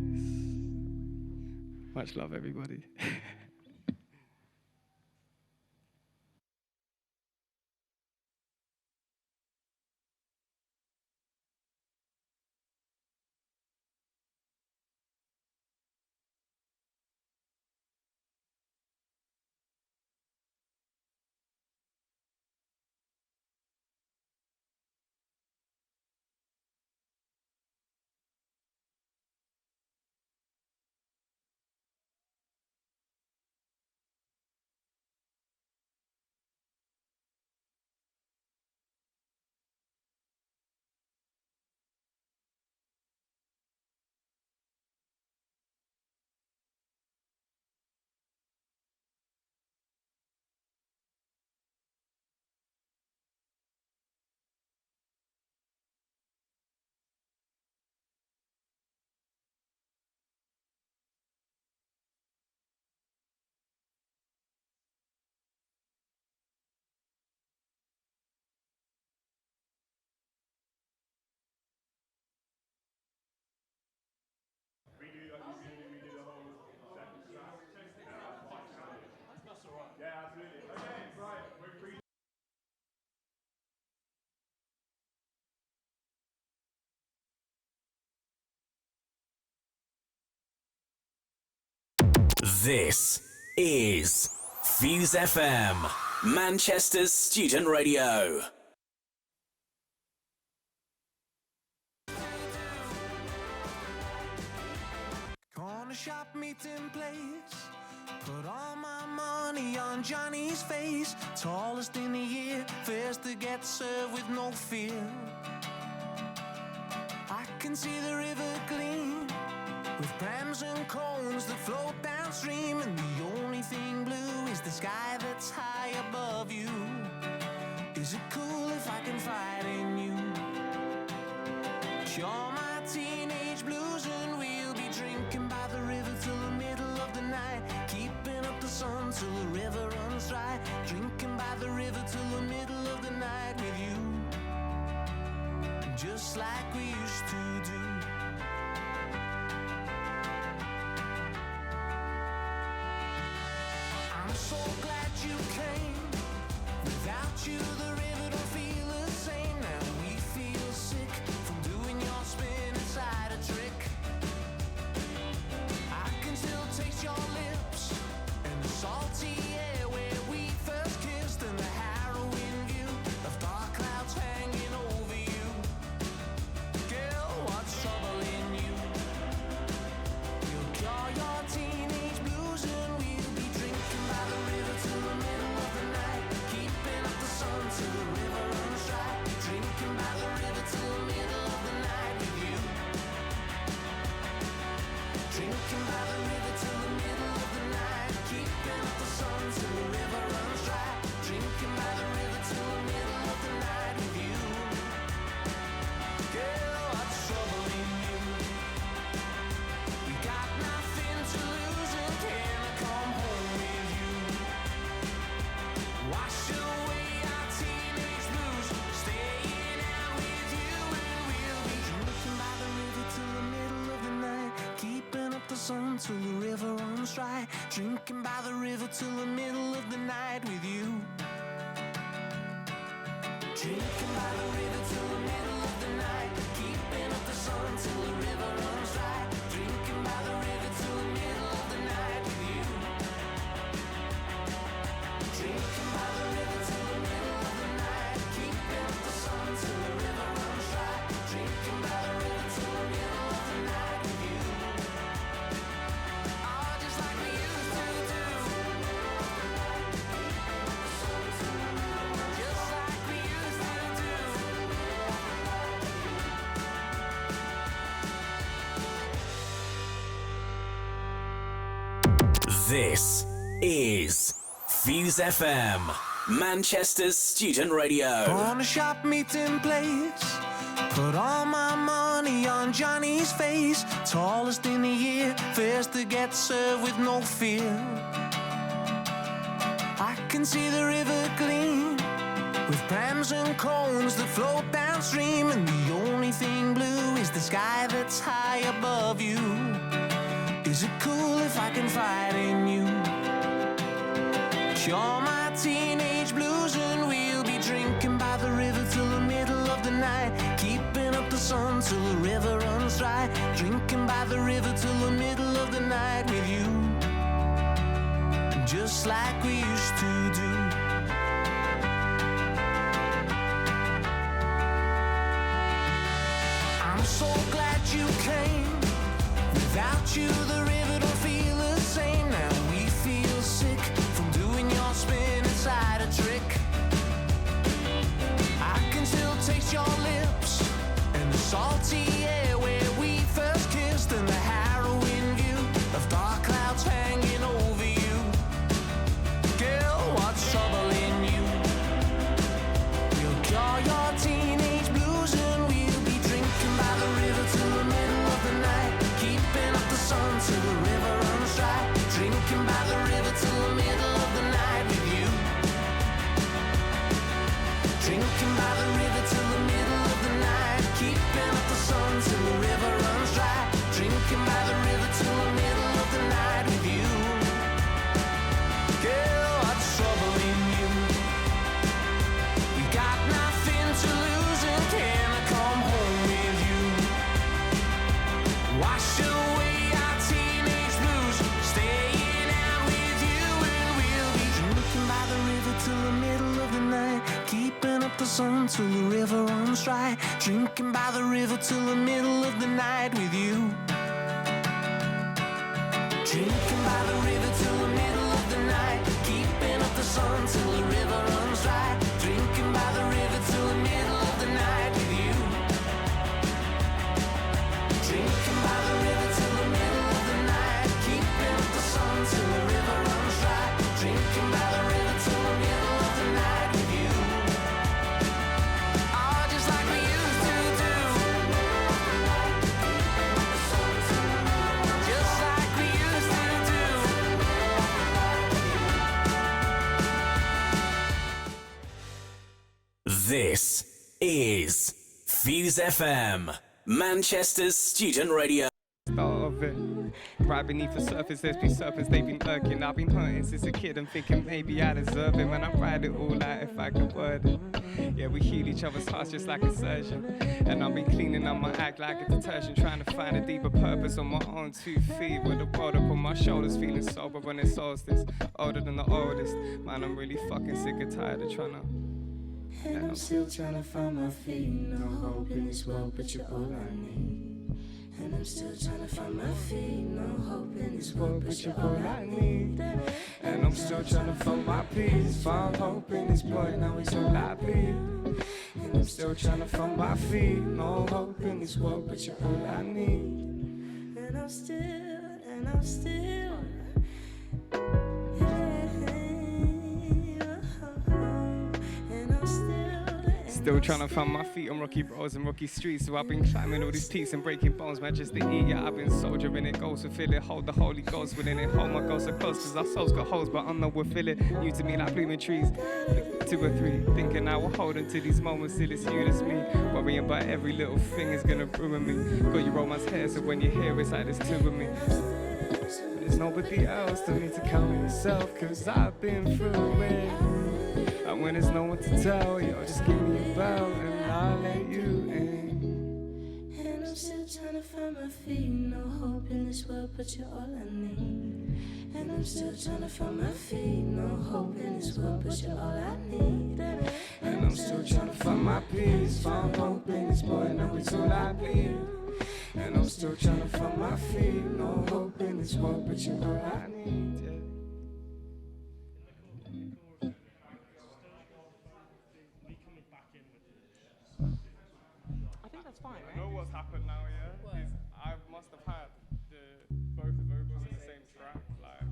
Much love, everybody. This is Fuse FM, Manchester's student radio. Corner shop meeting place. Put all my money on Johnny's face. Tallest in the year, first to get served with no fear. I can see the river gleam with prams and cones that float downstream, and the only thing blue is the sky that's high above you. Is it cool if I confide in you? Cure my teenage blues and we'll be drinking by the river till the middle of the night, keeping up the sun till the river runs dry, drinking by the river till the middle of the night with you, just like we used to do. I'm so glad you came. Without you, the river don't feel the same. Now we feel sick from doing your spin inside a trick. I can still taste your lips and the salty air where we first kissed, and the harrowing view of dark clouds hanging over you. Girl, what's troubling you? You'll cure your teenage blues and we'll be drinking by the river till the middle of the night, keeping up the sun till the river runs dry, drinking by the river till the middle of the night with you, drinking by the river till the middle of the night, keeping up the sun till the river runs dry, drinking by the river till the middle of the night with you. Girl, what's troubling you? We got nothing to lose and can I come home with you? Wash away our teenage blues, staying out with you, and we'll be drinking by the river till the middle of the night, keeping up the sun till the river runs dry, drinking by the river till the middle of the night with you. Drinking by the river till the middle of the night, keeping up the sun till the river runs dry, drinking by the river till the middle of the night with you. Drinking by the river till the middle of the night, keeping up the sun till the river runs dry, drinking by the river till the middle of the night with you. Oh, just like we used to do. Just like we This is Fuse FM, Manchester's student radio. On a shop meeting place, put all my money on Johnny's face. Tallest in the year, first to get served with no fear. I can see the river gleam with prams and cones that float downstream, and the only thing blue is the sky that's high above you. Is it cool if I confide in you? Cure my teenage blues and we'll be drinking by the river till the middle of the night, keeping up the sun till the river runs dry, drinking by the river till the middle of the night with you, just like we used to do. I'm so glad you came. Without you, the river don't feel the same. Now we feel sick from doing your spin inside a trick. I can still taste your lips and the salty air where we first kissed, and the harrowing view of dark clouds hanging over you. Girl, what's troubling you? We'll cure your teenage blues and we'll be drinking by the river till the middle of the night, keeping up the sun till the river runs dry, drinking by the river till the middle of the night with you. Drinking by the river till the middle of the night, keeping up the sun till the river runs dry, drinking by the river till the middle of the night with you. Girl, what's troubling you? We got nothing to lose, and can I come home with you? Wash away our teenage blues, staying out with you, and we'll be drinking by the river till the middle of the night, keeping up the sun till the river runs dry, drinking by the river till the middle of the night with you. Drinking by the river till the middle of the night, keeping up the sun till the river runs dry, drinking by the river till the middle of the night with you. Drinking by the river till the middle of the night, keeping up the sun till the river runs dry, drinking by the river till the middle of the night with you. Oh, just like we used to do. Just like we used to do. This is Fuse FM, Manchester's student radio. Start of it. Right beneath the surface, there's been serpents, they've been lurking. I've been hunting since a kid and thinking maybe I deserve it. When I write it all out if I could word it. Yeah, we heal each other's hearts just like a surgeon. And I've been cleaning up my act like a detergent, trying to find a deeper purpose on my own 2 feet, with the world up on my shoulders, feeling sober when it's solstice. Older than the oldest. Man, I'm really fucking sick and tired of trying to. And I'm still trying to find my feet. No hope in this world, but you're all I need. And I'm still trying to find my feet. No hope in this world, but you're all I need. And I'm still trying to find my peace. Found hope in this boy, now it's all I bleed. And I'm still trying to find my feet. No hope in this world, but you're all I need. And I'm still Still trying to find my feet on rocky roads and rocky streets. So I've been climbing all these peaks and breaking bones, man, just to eat. Yeah, I've been soldiering it, goals to fill it. Hold the Holy Ghost within it. Hold my ghost so close, cause our souls got holes, but I know we'll fill it. New to me like blooming trees. 2 or 3, thinking I will hold into these moments till it's you, that's me. Worrying about every little thing is gonna ruin me. Got your romance hair, so when you hear it's like there's 2 of me. But there's nobody else, don't need to count yourself, cause I've been through it. And when there's no one to tell, yo, just give me a bell and I'll let you in. And I'm still trying to find my feet. No hope in this world, but you're all I need. And I'm still trying to find my feet. No hope in this world, but you're all I need. And I'm still trying to find my peace. Found hope in this boy, now it's all I bleed. And I'm still trying to find my feet. No hope in this world, but you're all I need. Yeah. I think that's fine, right? You know what's happened now, yeah? Is I must have had both the vocals in the same track. Like,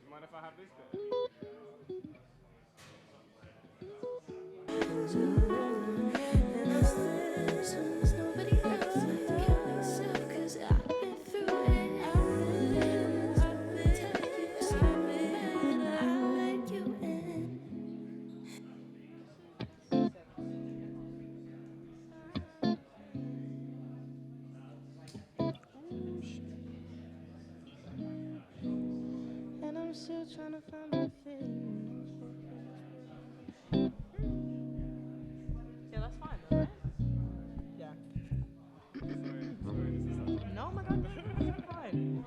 Mind if I have this bit? And I'm still trying to find my feet. Yeah, that's fine though, right? Yeah. No, my God, it's fine.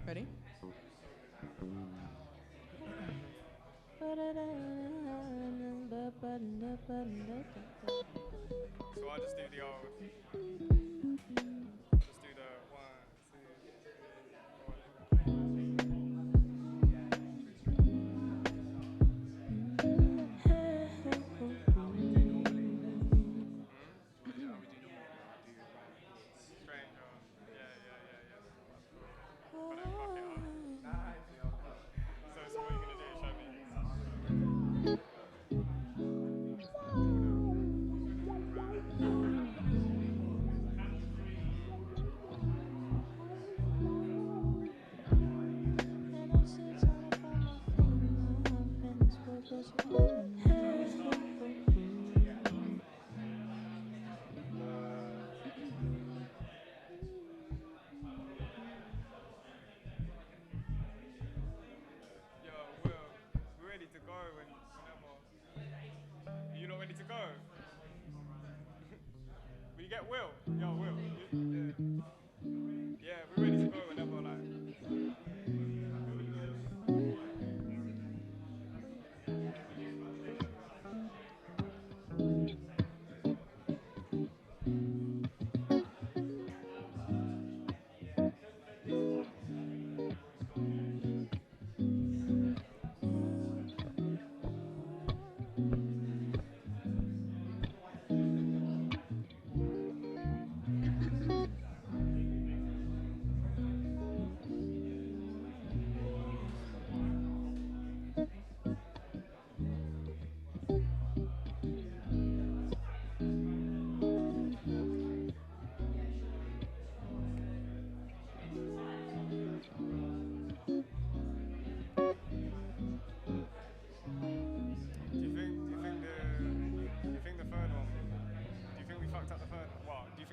Ready? So I'll just do the old. Just do the 1,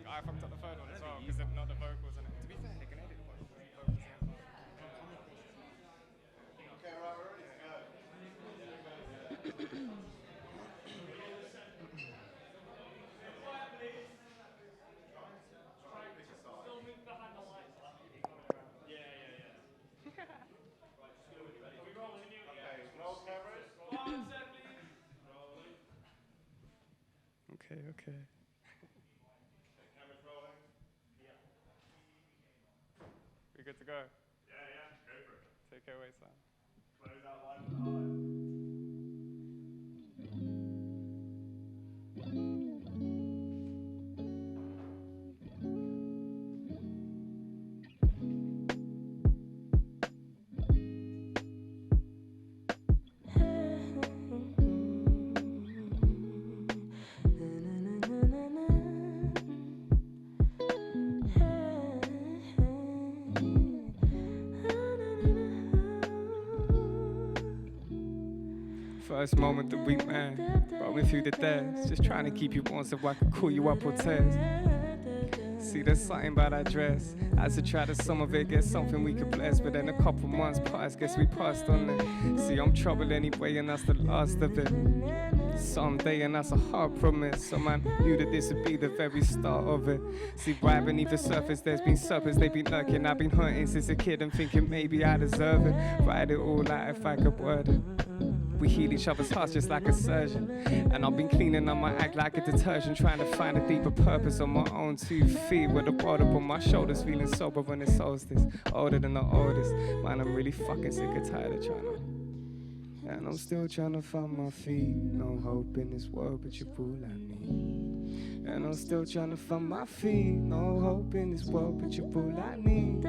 I fucked up the third one as well because they're not the vocals in it. To be fair, they can edit the vocals. Okay, right, we're ready to go. Okay, okay. Cameras rolling. Yeah. We good to go? Yeah, go for it. Take it away, Sam. Close out line. First moment the week, man. Rolling through the days, just trying to keep you warm so I could call you up or text. See, there's something about that dress. As I try to some of it, get something we could bless. But then a couple months passed, guess we passed on it. See, I'm trouble anyway, and that's the last of it. Someday, and that's a hard promise. So man knew that this would be the very start of it. See, right beneath the surface, there's been serpents, they've been lurking. I've been hunting since a kid and thinking maybe I deserve it. Write it all out if I could word it. We heal each other's hearts just like a surgeon. And I've been cleaning up my act like a detergent, trying to find a deeper purpose on my own 2 feet with a board up on my shoulders, feeling sober when it's solstice. Older than the oldest. Man, I'm really fucking sick and tired of trying to. And I'm still trying to find my feet. No hope in this world, but you're all I need. And I'm still trying to find my feet. No hope in this world, but you're all I need.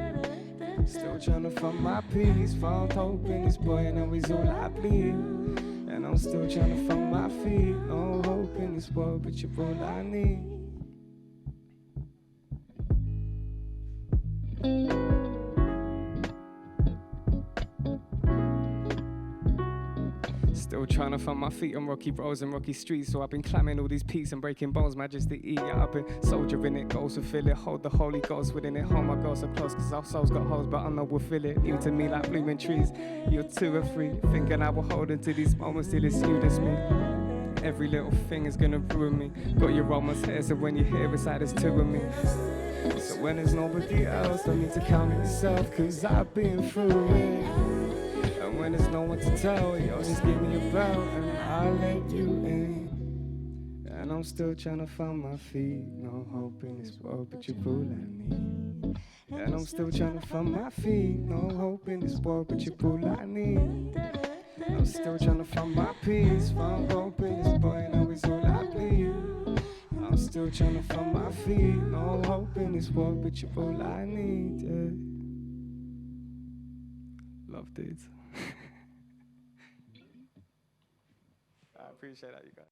Still trying to find my peace. Found hope in this boy, and now he's all I bleed. And I'm still trying to find my feet. No hope in this world, but you're all I need. Still trying to find my feet on rocky roads and rocky streets. So I've been climbing all these peaks and breaking bones. Majesty eat, yeah, I've been soldiering it. Goals to fill it, hold the Holy Ghost within it. Hold my goals so close, cause our souls got holes, but I know we'll fill it. New to me like blooming trees. You're 2 or 3, thinking I will hold into these moments till it's you that's me. Every little thing is gonna ruin me. Got your romance here, so when you're here beside there's 2 of me. So when there's nobody else, don't need to count on yourself, cause I've been through it. And when there's no one to tell, yo, just give me a bell and I'll let you in. And I'm still trying to find my feet. No hope in this world, but you're all I need. And I'm still trying to find my feet. No hope in this world, but you're all I need. I'm still trying to find my peace. Found hope in this boy, now he's all I bleed. I'm still trying to find my feet. No hope in this world, but you're all I need. Yeah. Love, dudes. I appreciate that, you guys.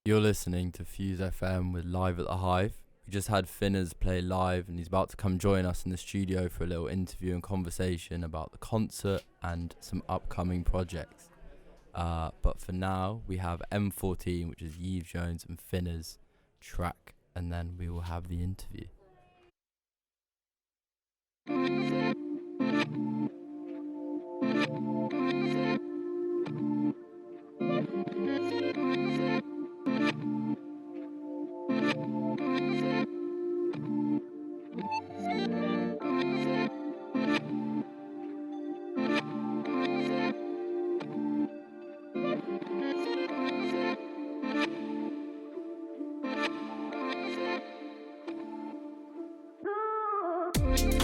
You're listening to Fuse FM with Live at the Hive. We just had Finnerz play live and he's about to come join us in the studio for a little interview and conversation about the concert and some upcoming projects. But for now, we have M14, which is Yves Jones and Finnerz track, and then we will have the interview.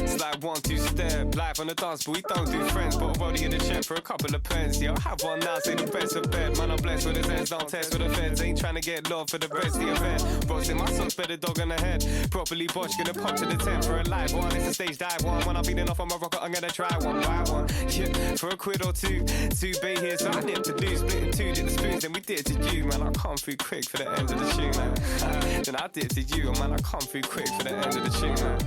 It's like 1, 2 step, live on the dance, but we don't do friends. But a roadie in the check for a couple of pence. Yeah, I have one now, say the best of bed. Man, I'm blessed with his ends, don't test with the feds. Ain't trying to get love for the rest of the event. Bro, say my socks better dog on the head. Properly botched, gonna pop to the tent for a live one. It's a stage dive one. When I'm feeding off on my rocket, I'm gonna try one, buy one. Yeah, for a quid or two. 2 bay here, so I nipped to do. Split in 2, did the spoons, then we did it to you. Man, I come through quick for the end of the tune, man. Then I did it to you, man, I come through quick for the end of the tune, man.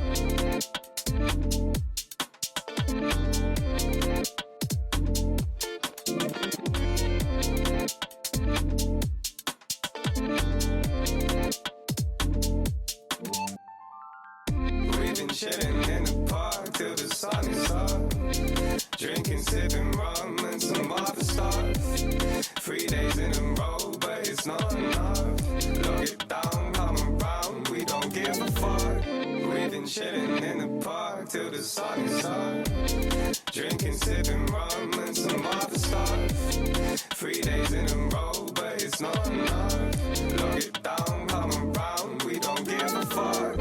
We've been chilling in the park till the sun is up. Drinking, sipping rum and some other stuff. 3 days in a row, but it's not enough. Lock it down, come around, we don't give a fuck. We've been chilling in the park till the sun is up. Drinking, sipping rum and some other stuff. 3 days in a row, but it's not enough. Lock it down, come around, we don't give a fuck.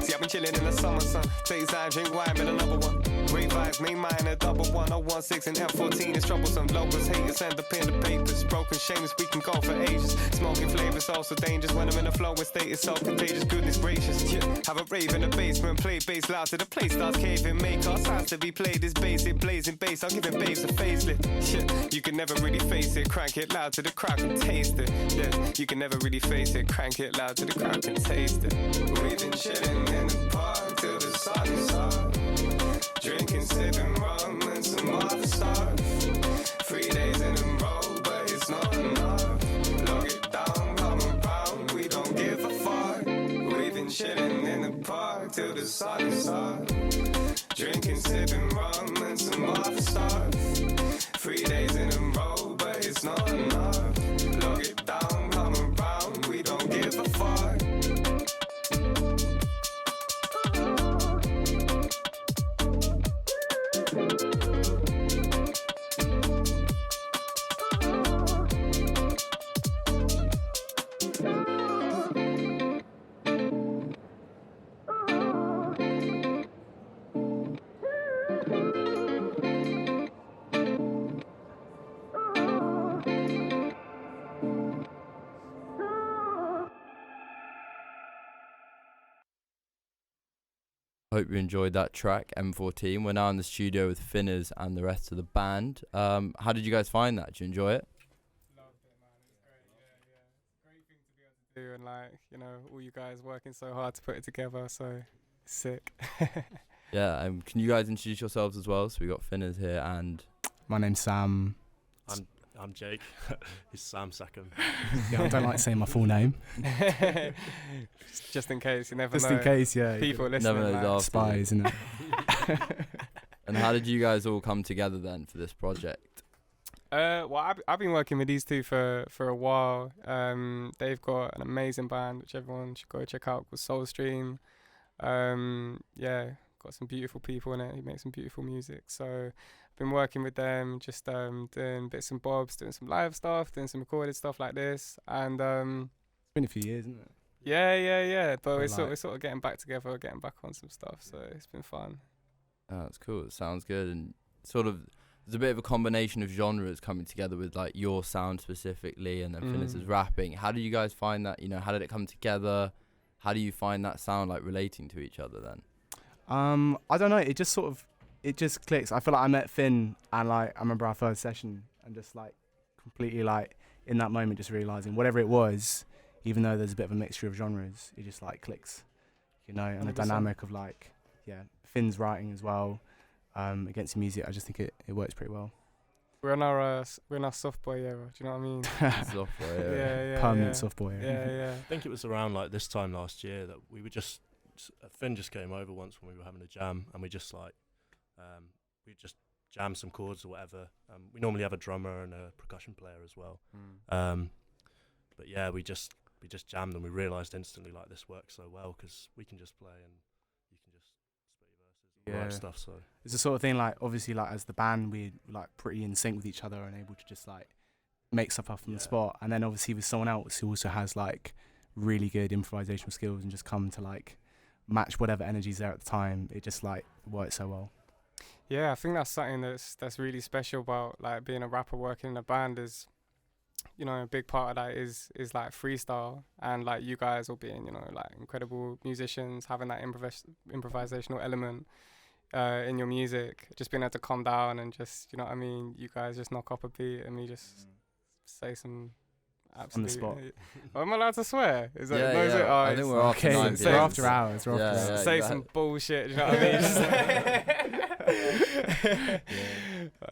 See, I've been chilling in the summer sun. Take time, drink wine, with another one. Great vibes, main mine, a double 1016 and F14 is troublesome. Locals, haters, end up in the papers. Broken, shameless, we can go for ages. Smoking flavors, also dangerous. When I'm in a flowing state, it's so contagious. Goodness gracious, yeah. Have a rave in the basement, play bass loud till the place starts caving. Make our sounds to be played, this basic, blazing bass. I'm giving babes a facelift. Yeah, you can never really face it. Crank it loud till the crowd can taste it. Yeah, you can never really face it. Crank it loud till the crowd can taste it. We've been chilling in the park till the sun is up. Drinking, sipping rum and some other stuff. 3 days in a row, but it's not enough. Lock it down, come around, we don't give a fuck. We've been chilling in the park till the sun is up. Drinking, sipping rum and some other stuff. 3 days in a row, but it's not enough. Lock it down, come around, we don't give a fuck. Hope you enjoyed that track, M14. We're now in the studio with Finnerz and the rest of the band. How did you guys find that? Did you enjoy it? Loved it, man. It's great. Yeah. Great thing to be able to do, and like, you know, all you guys working so hard to put it together. So sick. Yeah. Can you guys introduce yourselves as well? So we got Finnerz here, and my name's Sam. I'm Jake. It's Sam second. Yeah, I don't like saying my full name. Just in case, you never know. Just in case, yeah. People listening, never knows spies, isn't it? And how did you guys all come together then for this project? Well, I've been working with these two for a while. They've got an amazing band, which everyone should go check out, called Soulstream. Yeah, got some beautiful people in it. He makes some beautiful music. So I've been working with them, just doing bits and bobs, doing some live stuff, doing some recorded stuff like this. And been a few years, isn't it? Yeah. But Or we're sort like- of getting back together, getting back on some stuff. So it's been fun. Oh, that's cool. It sounds good. And sort of, there's a bit of a combination of genres coming together with like your sound specifically and then Finnerz's rapping. How do you guys find that, how did it come together? How do you find that sound like relating to each other then? I don't know. It just clicks. I feel like I met Finn and like I remember our first session and just like completely like in that moment just realizing whatever it was, even though there's a bit of a mixture of genres, it just like clicks, and the 100%. dynamic of like Finn's writing as well against the music. I just think it works pretty well. We're in our soft boy era. Do you know what I mean? Soft boy era. Yeah. Permanent soft boy era. Yeah. I think it was around like this time last year that we were just Finn just came over once when we were having a jam, and we just like we just jammed some chords or whatever. We normally have a drummer and a percussion player as well. But yeah, we just jammed, and we realised instantly like this works so well because we can just play and you can just spit your verses and write stuff. So it's the sort of thing like obviously like as the band we're like pretty in sync with each other and able to just like make stuff up on the spot, and then obviously with someone else who also has like really good improvisational skills and just come to like match whatever energy's there at the time, it just like works so well. Yeah, I think that's something that's really special about like being a rapper working in a band is, a big part of that is like freestyle, and like you guys all being, like incredible musicians, having that improvisational element in your music, just being able to calm down and just, you guys just knock up a beat and me just say some on the spot. Am I allowed to swear? Is that Yeah. is it? I think we're after 9 We're after hours. Say some bullshit. Do you know what I mean?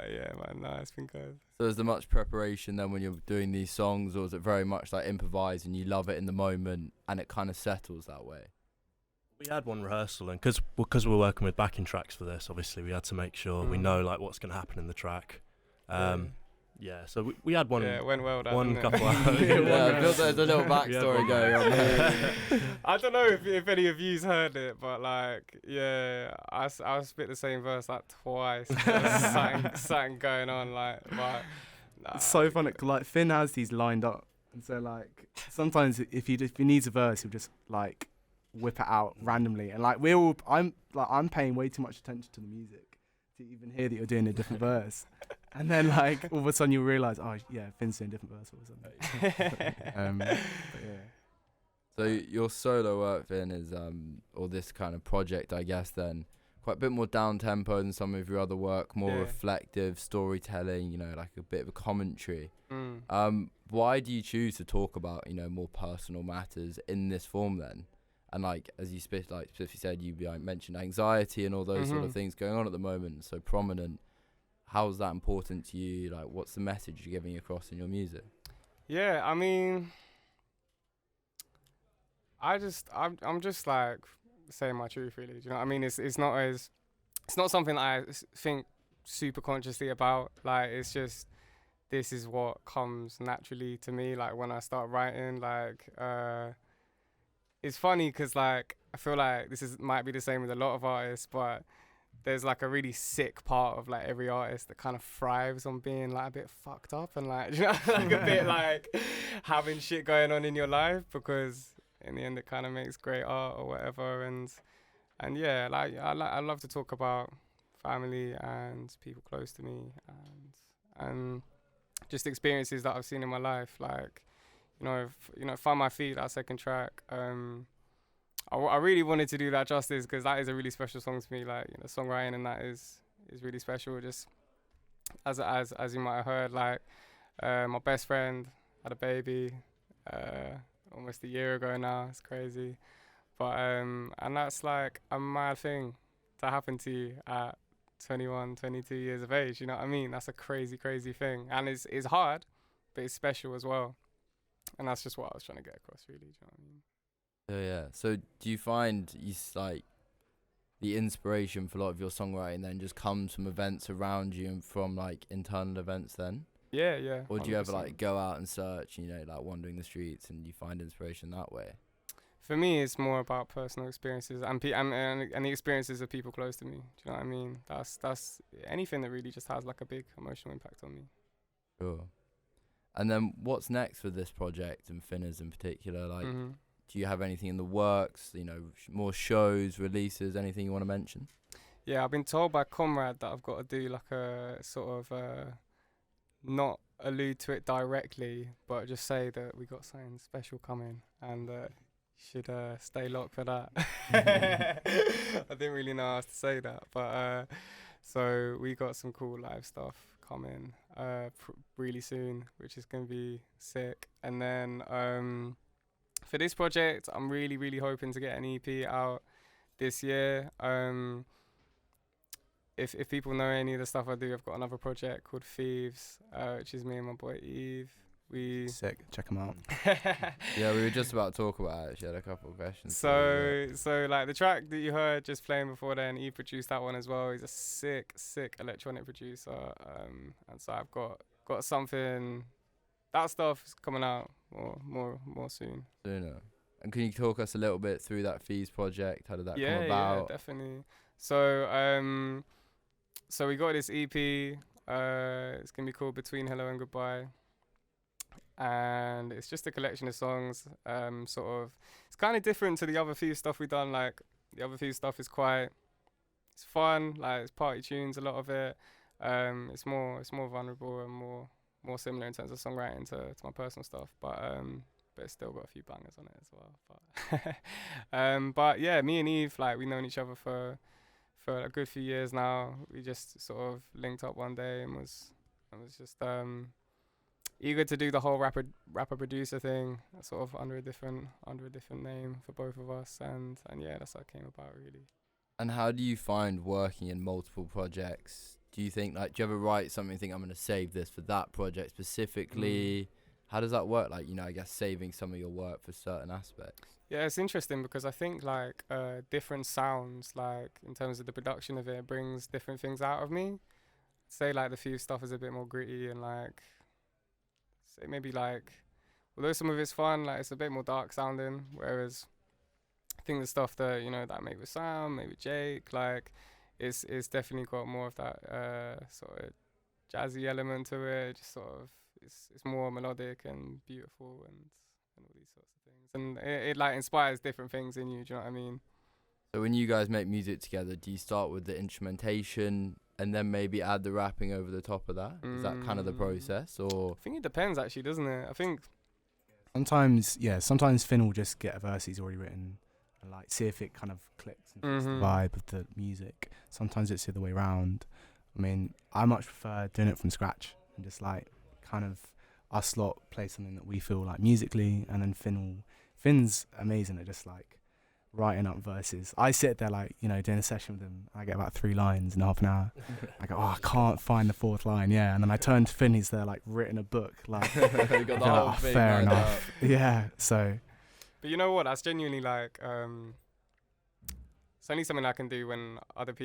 Yeah, man. No, it's been good. So is there much preparation then when you're doing these songs, or is it very much like improvise and you love it in the moment and it kind of settles that way? we had one rehearsal, and because we're working with backing tracks for this, obviously we had to make sure we know like what's going to happen in the track. Yeah, so we had one. Yeah, it went well. One couple hours. Yeah, I feel there's a little backstory going on there. I don't know if any of you's heard it, but like, yeah, I spit the same verse like twice. something going on, like, but. Nah. It's so funny. Like Finn has these lined up, and so like sometimes if he needs a verse, he'll just like whip it out randomly, and like I'm paying way too much attention to the music to even hear that you're doing a different verse. And then, like, all of a sudden you realise, oh, yeah, Finn's doing a different verse or something. But yeah. So your solo work, Finn, is, or this kind of project, I guess, then, quite a bit more down-tempo than some of your other work, more reflective, storytelling, you know, like a bit of a commentary. Why do you choose to talk about, you know, more personal matters in this form then? And, like, as you specifically said, you mentioned anxiety and all those sort of things going on at the moment, so prominent. How is that important to you? Like, what's the message you're giving across in your music? Yeah, I mean, I'm just like saying my truth, really. Do you know what I mean? It's not something that I think super consciously about. Like, it's just, this is what comes naturally to me. Like, when I start writing, like, it's funny because, like, I feel like might be the same with a lot of artists, but there's like a really sick part of like every artist that kind of thrives on being like a bit fucked up and like, you know, like a bit like having shit going on in your life, because in the end it kind of makes great art or whatever. And yeah, like I love to talk about family and people close to me and just experiences that I've seen in my life. Like, you know, Find My Feet, that second track. I really wanted to do that justice because that is a really special song to me. Like, you know, songwriting and that is really special. Just as you might have heard, like my best friend had a baby almost a year ago now. It's crazy, but and that's like a mad thing to happen to you at 21, 22 years of age. You know what I mean? That's a crazy thing, and it's hard, but it's special as well. And that's just what I was trying to get across, really. Do you know what I mean? Yeah. So do you find like the inspiration for a lot of your songwriting then just comes from events around you and from like internal events then? Yeah. Or do you ever 100%. like go out and search, you know, like wandering the streets and you find inspiration that way? For me, it's more about personal experiences and the experiences of people close to me. Do you know what I mean? That's anything that really just has like a big emotional impact on me. Sure. And then what's next for this project and Finnerz in particular? Like, Mm-hmm. do you have anything in the works? You know, more shows, releases, anything you want to mention? Yeah, I've been told by Comrade that I've got to do like a sort of not allude to it directly, but just say that we got something special coming, and you should stay locked for that. I didn't really know how to say that, but so we got some cool live stuff coming really soon, which is gonna be sick. And then for this project, I'm really hoping to get an EP out this year. If people know any of the stuff I do, I've got another project called Thieves, which is me and my boy Eve. We Sick. Check them out. Yeah, we were just about to talk about it. Actually, had a couple of questions. So like the track that you heard just playing before then, Eve produced that one as well. He's a sick electronic producer, and so I've got something. That stuff is coming out more soon. Sooner. And can you talk us a little bit through that Thieves project? How did that come about? Yeah, definitely. So we got this EP. It's gonna be called Between Hello and Goodbye, and it's just a collection of songs. Sort of, it's kind of different to the other few stuff we've done. Like the other few stuff is it's fun. Like it's party tunes, a lot of it. It's more vulnerable and more similar in terms of songwriting to my personal stuff. But it's still got a few bangers on it as well. But yeah, me and Eve, like we've known each other for a good few years now. We just sort of linked up one day and was just eager to do the whole rapper producer thing, sort of under a different name for both of us, and yeah, that's how it came about really. And how do you find working in multiple projects? Do you think, like, do you ever write something, think I'm going to save this for that project specifically? How does that work? Like, you know, I guess saving some of your work for certain aspects. Yeah, it's interesting because I think like different sounds, like in terms of the production of it, brings different things out of me. Say like the few stuff is a bit more gritty and like, say maybe like, although some of it's fun, like it's a bit more dark sounding. Whereas I think the stuff that, you know, that I make with Sam, maybe Jake, like it's definitely got more of that sort of jazzy element to it. Just sort of, it's more melodic and beautiful and all these sorts of things. And it like inspires different things in you, do you know what I mean? So when you guys make music together, do you start with the instrumentation and then maybe add the rapping over the top of that? Is that kind of the process, or? I think it depends actually, doesn't it? I think sometimes Finn will just get a verse he's already written and like see if it kind of clicks and fits the vibe of the music. Sometimes it's the other way around. I mean, I much prefer doing it from scratch and just like kind of us lot play something that we feel like musically, and then Finn's amazing at just like writing up verses. I sit there like, you know, doing a session with him, I get about 3 lines in half an hour. I go, I can't find the 4th line, and then I turn to Finn, he's there like written a book, like, got the whole thing fair lined enough. Yeah, so. But you know what, that's genuinely like, it's only something I can do when I've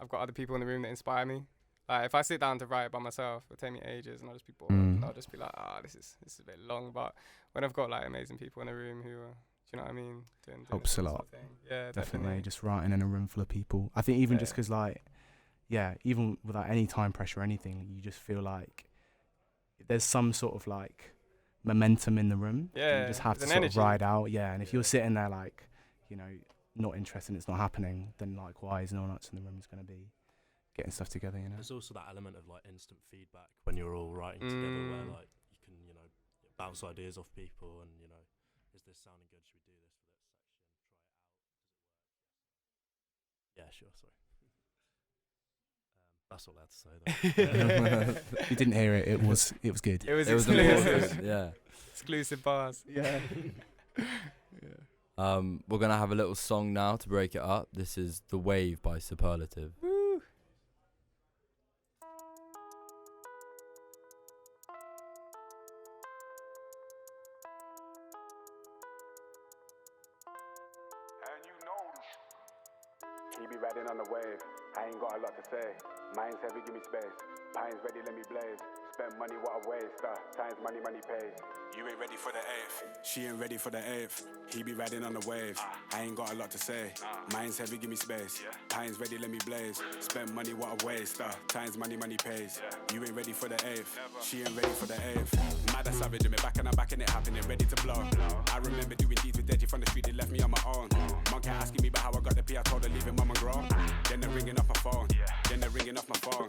got other people in the room that inspire me. Like if I sit down to write by myself, it'll take me ages and I'll just be bored. And I'll just be like, this is a bit long. But when I've got like amazing people in the room who are, do you know what I mean? Doing helps a lot. Yeah, definitely. Just writing in a room full of people. I think even just because like, even without any time pressure or anything, you just feel like there's some sort of like momentum in the room. Yeah, you just have to sort of ride out. Yeah, and if you're sitting there like, you know, not interested, it's not happening, then likewise, no one else in the room is going to be getting stuff together, you know. There's also that element of like instant feedback when you're all writing together, where like you can, you know, bounce ideas off people, and you know, is this sounding good? Should we do this for this section? Try it out. Does it work? Yeah, sure. That's all I had to say. Though. If you didn't hear it, it was good. It was exclusive. Yeah. Exclusive bars. Yeah. We're gonna have a little song now to break it up. This is The Wave by Superlative. Woo. He be riding on the wave, I ain't got a lot to say. Mind's heavy, give me space. Pine's ready, let me blaze. Spend money, what a waste. Times money, money pays. You ain't ready for the 8th, she ain't ready for the 8th. He be riding on the wave, I ain't got a lot to say. Mine's heavy, give me space. Time's ready, let me blaze. Spend money, what a waste. Times money, money pays. You ain't ready for the 8th, she ain't ready for the 8th. Mad as savage, in me back and I'm back and it happening, ready to blow. I remember doing deeds with Deji from the street, they left me on my own. Mom kept asking me about how I got the P, I told her leave it, mum and grow. Then they're ringing off my phone, then they're ringing off my phone.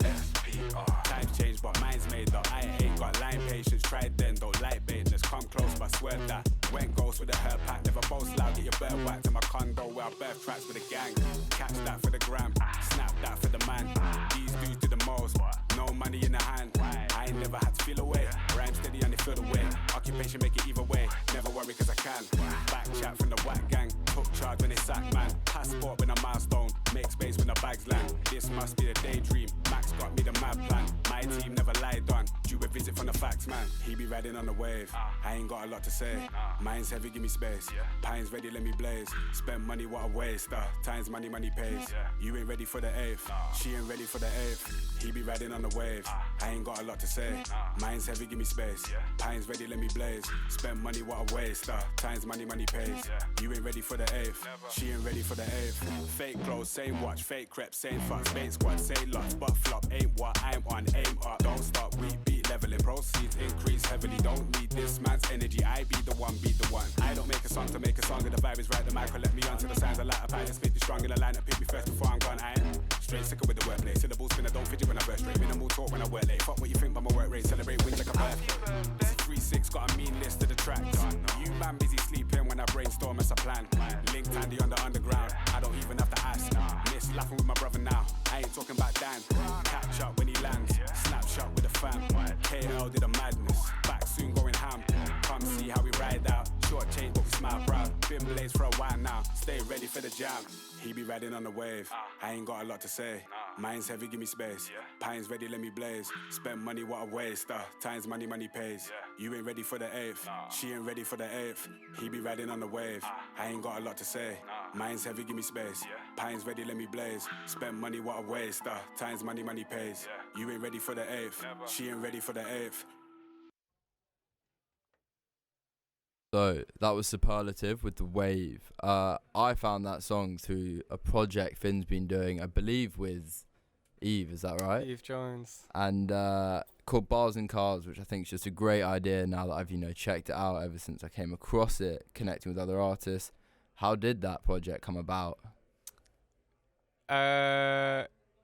Times change, but mine's made though. I ain't got line patience, tried then, don't like bait. Let's come close, but swear that went ghost with a hair pack. Never boast loud, get your bird whacked in my condo where I birth tracks with a gang. Catch that for the gram, snap that for the man. These dudes do the most, no money in the hand. I ain't never had to feel away. Rhyme steady and they feel the way. Occupation make it either way. Never worry cause I can. Back chat from the whack gang. Took charge when they sack man. Passport when a milestone. Make space when the bags land. This must be a daydream. Max got me the mad plan. My team never lied on. Due a visit from the facts man. He be riding on the wave. I ain't got a lot to say. Mine's heavy, give me space. Pine's ready, let me blaze. Spend money, what a waste. Times money, money pays. You ain't ready for the 8th. She ain't ready for the 8th. He be riding on the wave. I ain't got a lot to say. Mine's heavy, give me space. Pine's ready, let me blaze. Spend money, what a waste. Times money, money pays. You ain't ready for the 8th. She ain't ready for the 8th. Fake clothes, same watch, fake crepe, same fucks, fake squad, say lots, but flop ain't what I'm on, aim up. Don't stop, we beat leveling, proceeds increase heavily. Don't need this man's energy, I be the one, be the one. I don't make a song to make a song, and the vibe is right. The mic will let me onto the signs. I light a pipe and spit the strong in the line. Pick me first before I'm gone. I am straight sicker with the wordplay. Syllable spinner, don't fidget when I burst straight. Minimal talk when I work late. Fuck what you think about my work rate. Celebrate wins like a birthday. This is 3-6, got a mean list of the tracks. You man busy sleeping when I brainstorm as a plan. Linked handy on the underground. I don't even have to ask. Miss laughing with my brother now. I ain't talking about Dan. Catch up when he lands. Snapshot with the fam. KL did a madness. Back soon going ham. Come see how we ride out. Short change but we smile proud. Been blazed for a while now. Stay ready for the jam. He be riding on the wave. I ain't got a lot to say. Mine's heavy, give me space. Pine's ready, let me blaze. Spend money, what a waste. Times money, money pays. You ain't ready for the 8th. She ain't ready for the 8th. He be riding on the wave. I ain't got a lot to say. Mine's heavy, give me space. Pine's ready, let me blaze. Spend money, what a waste. Times money, money pays. You ain't ready for the 8th. She ain't ready for the 8th. So that was Superlative with The Wave. I found that song through a project Finn's been doing, I believe with Eve, is that right? Eve Jones. And called Bars and Cars, which I think is just a great idea now that I've, checked it out ever since I came across it, connecting with other artists. How did that project come about?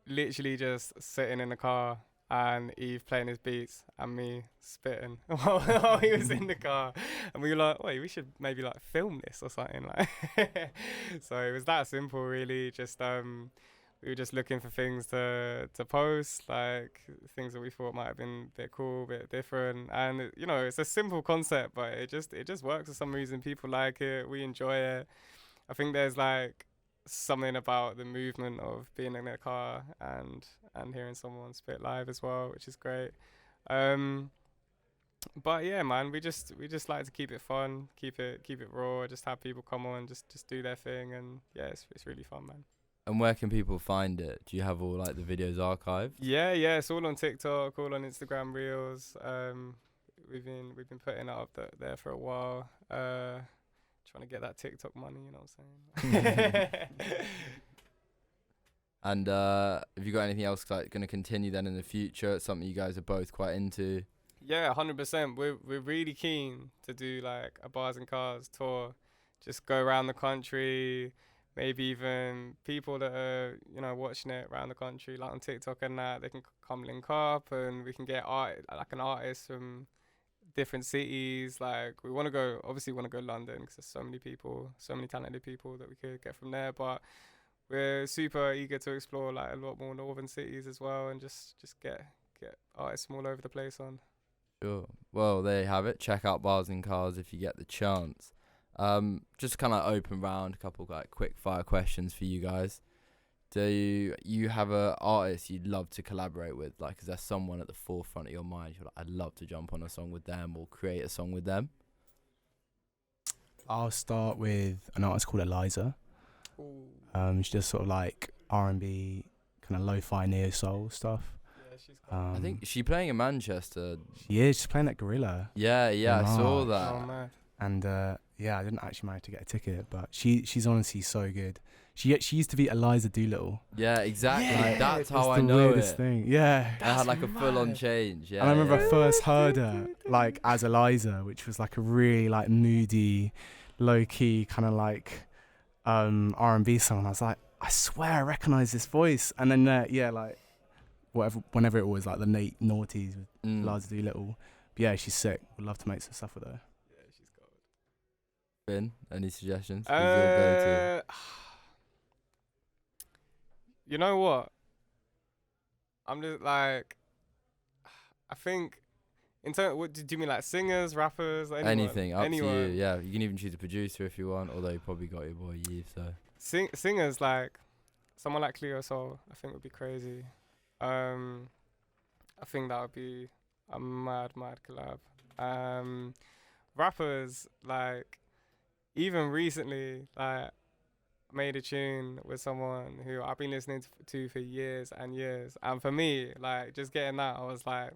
Literally just sitting in the car and Eve playing his beats and me spitting while he was in the car, and we were like, wait, we should maybe film this or something so it was that simple really. Just we were just looking for things to post, like things that we thought might have been a bit cool, a bit different, and it's a simple concept, but it just works for some reason. People like it, we enjoy it. I think there's something about the movement of being in a car and hearing someone spit live as well, which is great. But yeah, man, we just like to keep it fun, keep it raw, just have people come on, just do their thing, and yeah, it's really fun, man. And where can people find it? Do you have all the videos archived? Yeah, it's all on TikTok, all on Instagram Reels. We've been putting it up there for a while. Trying to get that TikTok money, you know what I'm saying? And have you got anything else going to continue then in the future? It's something you guys are both quite into. Yeah, 100%. We're really keen to do a Bars and Cars tour. Just go around the country. Maybe even people that are watching it around the country, on TikTok and that, they can come link up and we can get an artist from different cities. We want to go London because there's so many people, so many talented people that we could get from there, but we're super eager to explore a lot more northern cities as well, and just get artists from all over the place on. Sure. Well, there you have it. Check out Bars and Cars if you get the chance. Just kind of open round, a couple quick fire questions for you guys. Do you have an artist you'd love to collaborate with? Is there someone at the forefront of your mind you're I'd love to jump on a song with them or create a song with them? I'll start with an artist called Eliza. She's just sort of R&B, kind of lo-fi neo soul stuff. Yeah, she's cool. I think she playing in Manchester. Yeah, she's playing at Gorilla. Yeah, I saw that. Oh man. And yeah, I didn't actually manage to get a ticket, but she's honestly so good. She used to be Eliza Doolittle. Yeah, exactly. Like, that's how it's I the know weirdest it. thing. Yeah. I had like a full-on change. Yeah. And I remember yeah. I first heard her like as Eliza, which was like a really like moody, low-key kind of like R&B song. And I was like, I swear I recognise this voice. And then like whenever it was like the Nate Naughties with Eliza Doolittle. But yeah, she's sick. Would love to make some stuff with her. Yeah, she's cool. Finn, any suggestions? Who's your go-to? You know what? I'm just like, I think, in terms, what do you mean, like singers, rappers, anyone? Anything, up anyone? to you. Yeah, you can even choose a producer if you want, although you probably got your boy Yves, so. Singers, like, someone like Cleo Soul, I think would be crazy. I think that would be a mad collab. Rappers, like, even recently, like, made a tune with someone who I've been listening to for years and years, and for me, like, just getting that, I was like,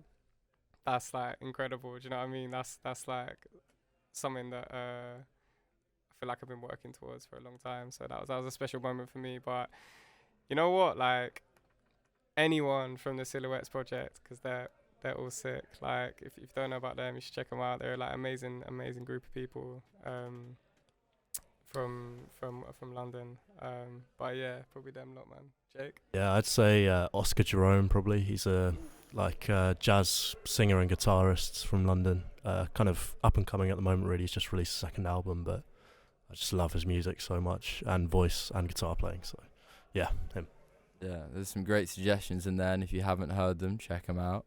that's like incredible. Do you know what I mean? That's like something that I feel like I've been working towards for a long time. So that was a special moment for me. But you know what? Like, anyone from the Silhouettes project, because they're all sick. Like, if you don't know about them, you should check them out. They're like amazing group of people. From London, but yeah, probably them lot, man. Jake? Yeah, I'd say Oscar Jerome probably. He's a jazz singer and guitarist from London. Kind of up and coming at the moment. Really, he's just released a second album, but I just love his music so much and voice and guitar playing. So yeah, him. Yeah, there's some great suggestions in there, and if you haven't heard them, check them out.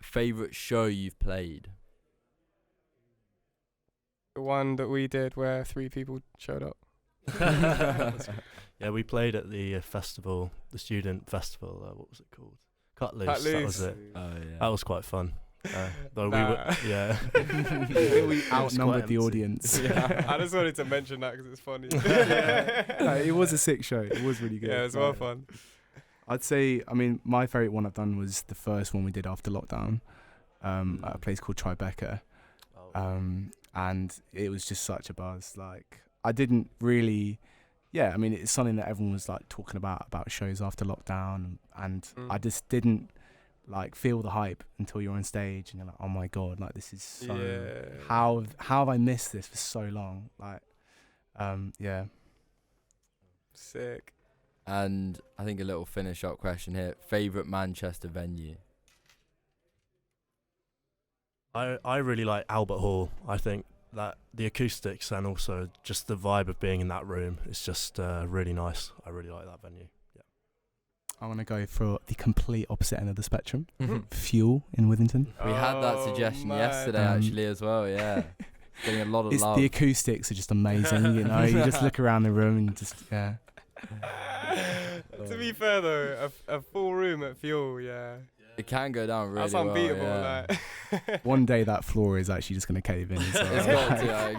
Favorite show you've played? The one that we did where 3 people showed up. Yeah, we played at the festival, the student festival. What was it called? Cut Loose. Cut That Loose. was it. Oh yeah. That was quite fun. Though Nah. we were, yeah. We outnumbered the audience. Yeah, I just wanted to mention that because it's funny. No, it was a sick show. It was really good. Yeah, it was well fun. I'd say, I mean, my favourite one I've done was the first one we did after lockdown, at a place called Tribeca. And it was just such a buzz. Like, I didn't really, I mean, it's something that everyone was like talking about shows after lockdown, and I just didn't like feel the hype until you're on stage and you're like, oh my god, like this is so, how have I missed this for so long? Like, yeah. Sick. And I think a little finish up question here. Favorite Manchester venue? I really like Albert Hall. I think that the acoustics and also just the vibe of being in that room is just really nice. I really like that venue. Yeah. I want to go for the complete opposite end of the spectrum. Fuel in Withington. We had that suggestion yesterday actually as well, yeah. Getting a lot of love. The acoustics are just amazing, you know. You just look around the room and just, yeah. To be fair though, a full room at Fuel, it can go down really that's unbeatable. well, yeah. Like. One day that floor is actually just going to cave in. So. It's got to.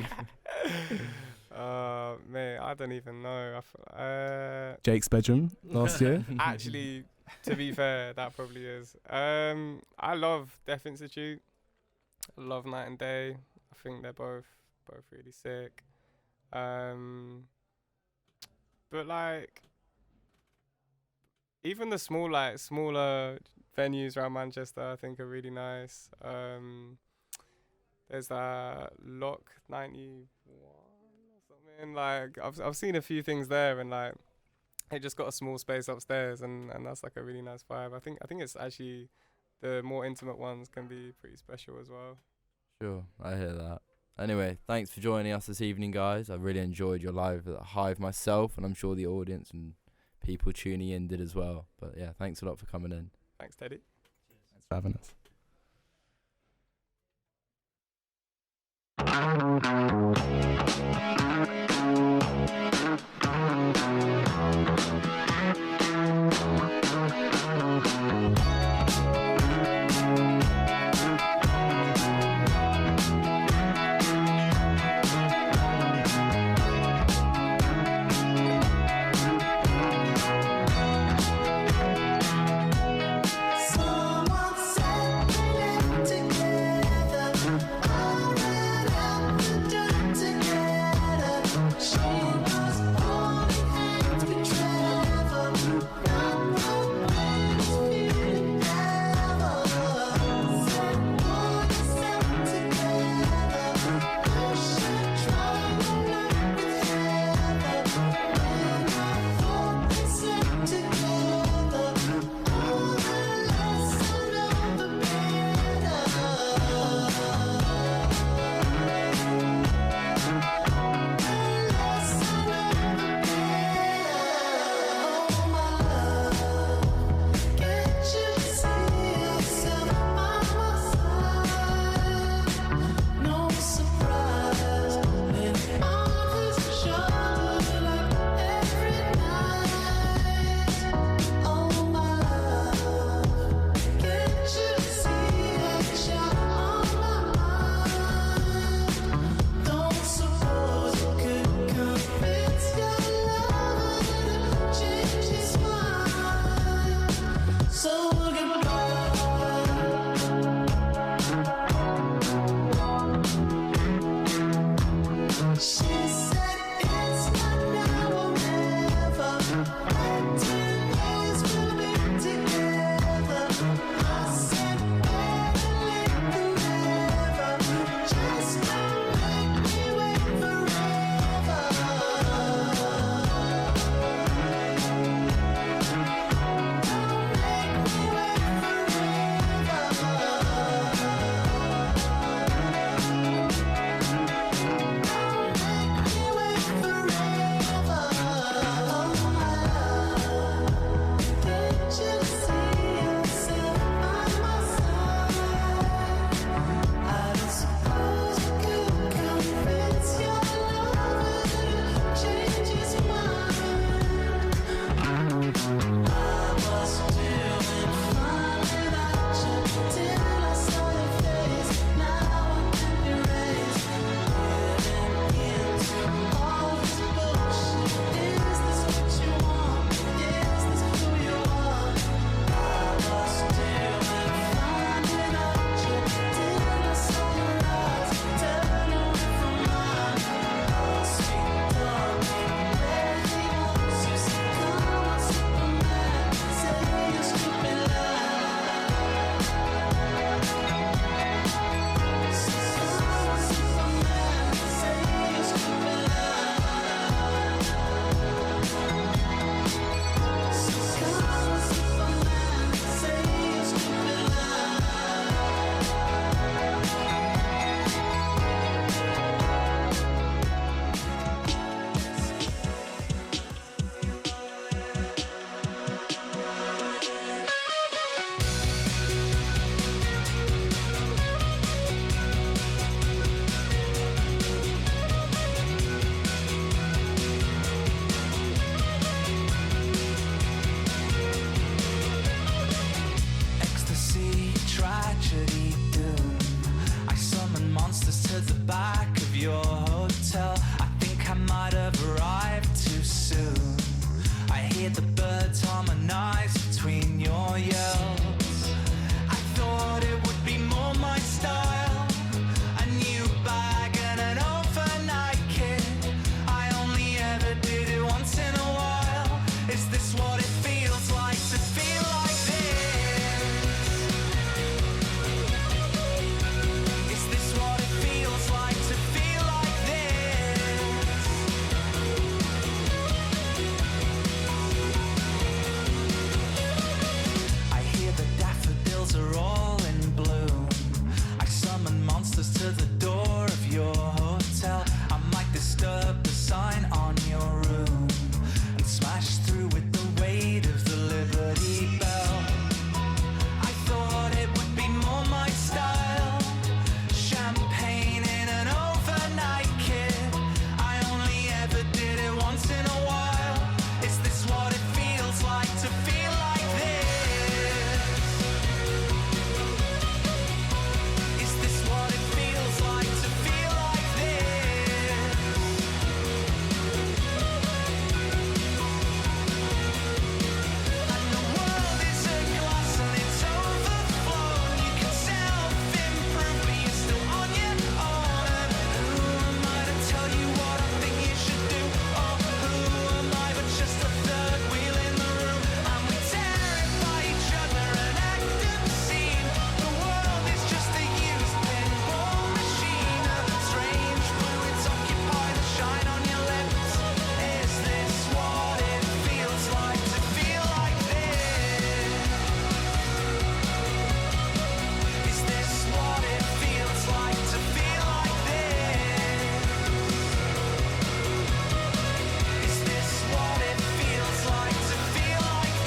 Mate, I don't even know. Jake's bedroom last year. Actually, to be fair, that probably is. I love Deaf Institute. I love Night and Day. I think they're both really sick. But like, even the smaller venues around Manchester, I think are really nice. There's that Lock 91 or something. Like, I've seen a few things there, and like, it just got a small space upstairs, and that's like a really nice vibe. I think it's actually the more intimate ones can be pretty special as well. Sure, I hear that. Anyway, thanks for joining us this evening, guys. I really enjoyed your live at the Hive myself, and I'm sure the audience and people tuning in did as well. But yeah, thanks a lot for coming in. Thanks, Teddy. Thanks for having us. So us to the door of your hotel. I might disturb the sign on your room and smash through with the weight of the Liberty Bell. I thought it would be more my style. Champagne in an overnight kit. I only ever did it once in a while. Is this what it feels like to feel like this? Is this what it feels like to feel like this? And the world is a glass and it's overflown. You can self-improve but you're still on your own. And who am I to tell you what I think you should do? Oh, who am I but just a third wheel in the room? And we terrify each other and act obscene. The world is just a used pinball machine. A strange fluids occupy the shine on your lips. Is this what it feels like to feel like this? Is this what it feels like to feel like this? Is this what it feels like to feel like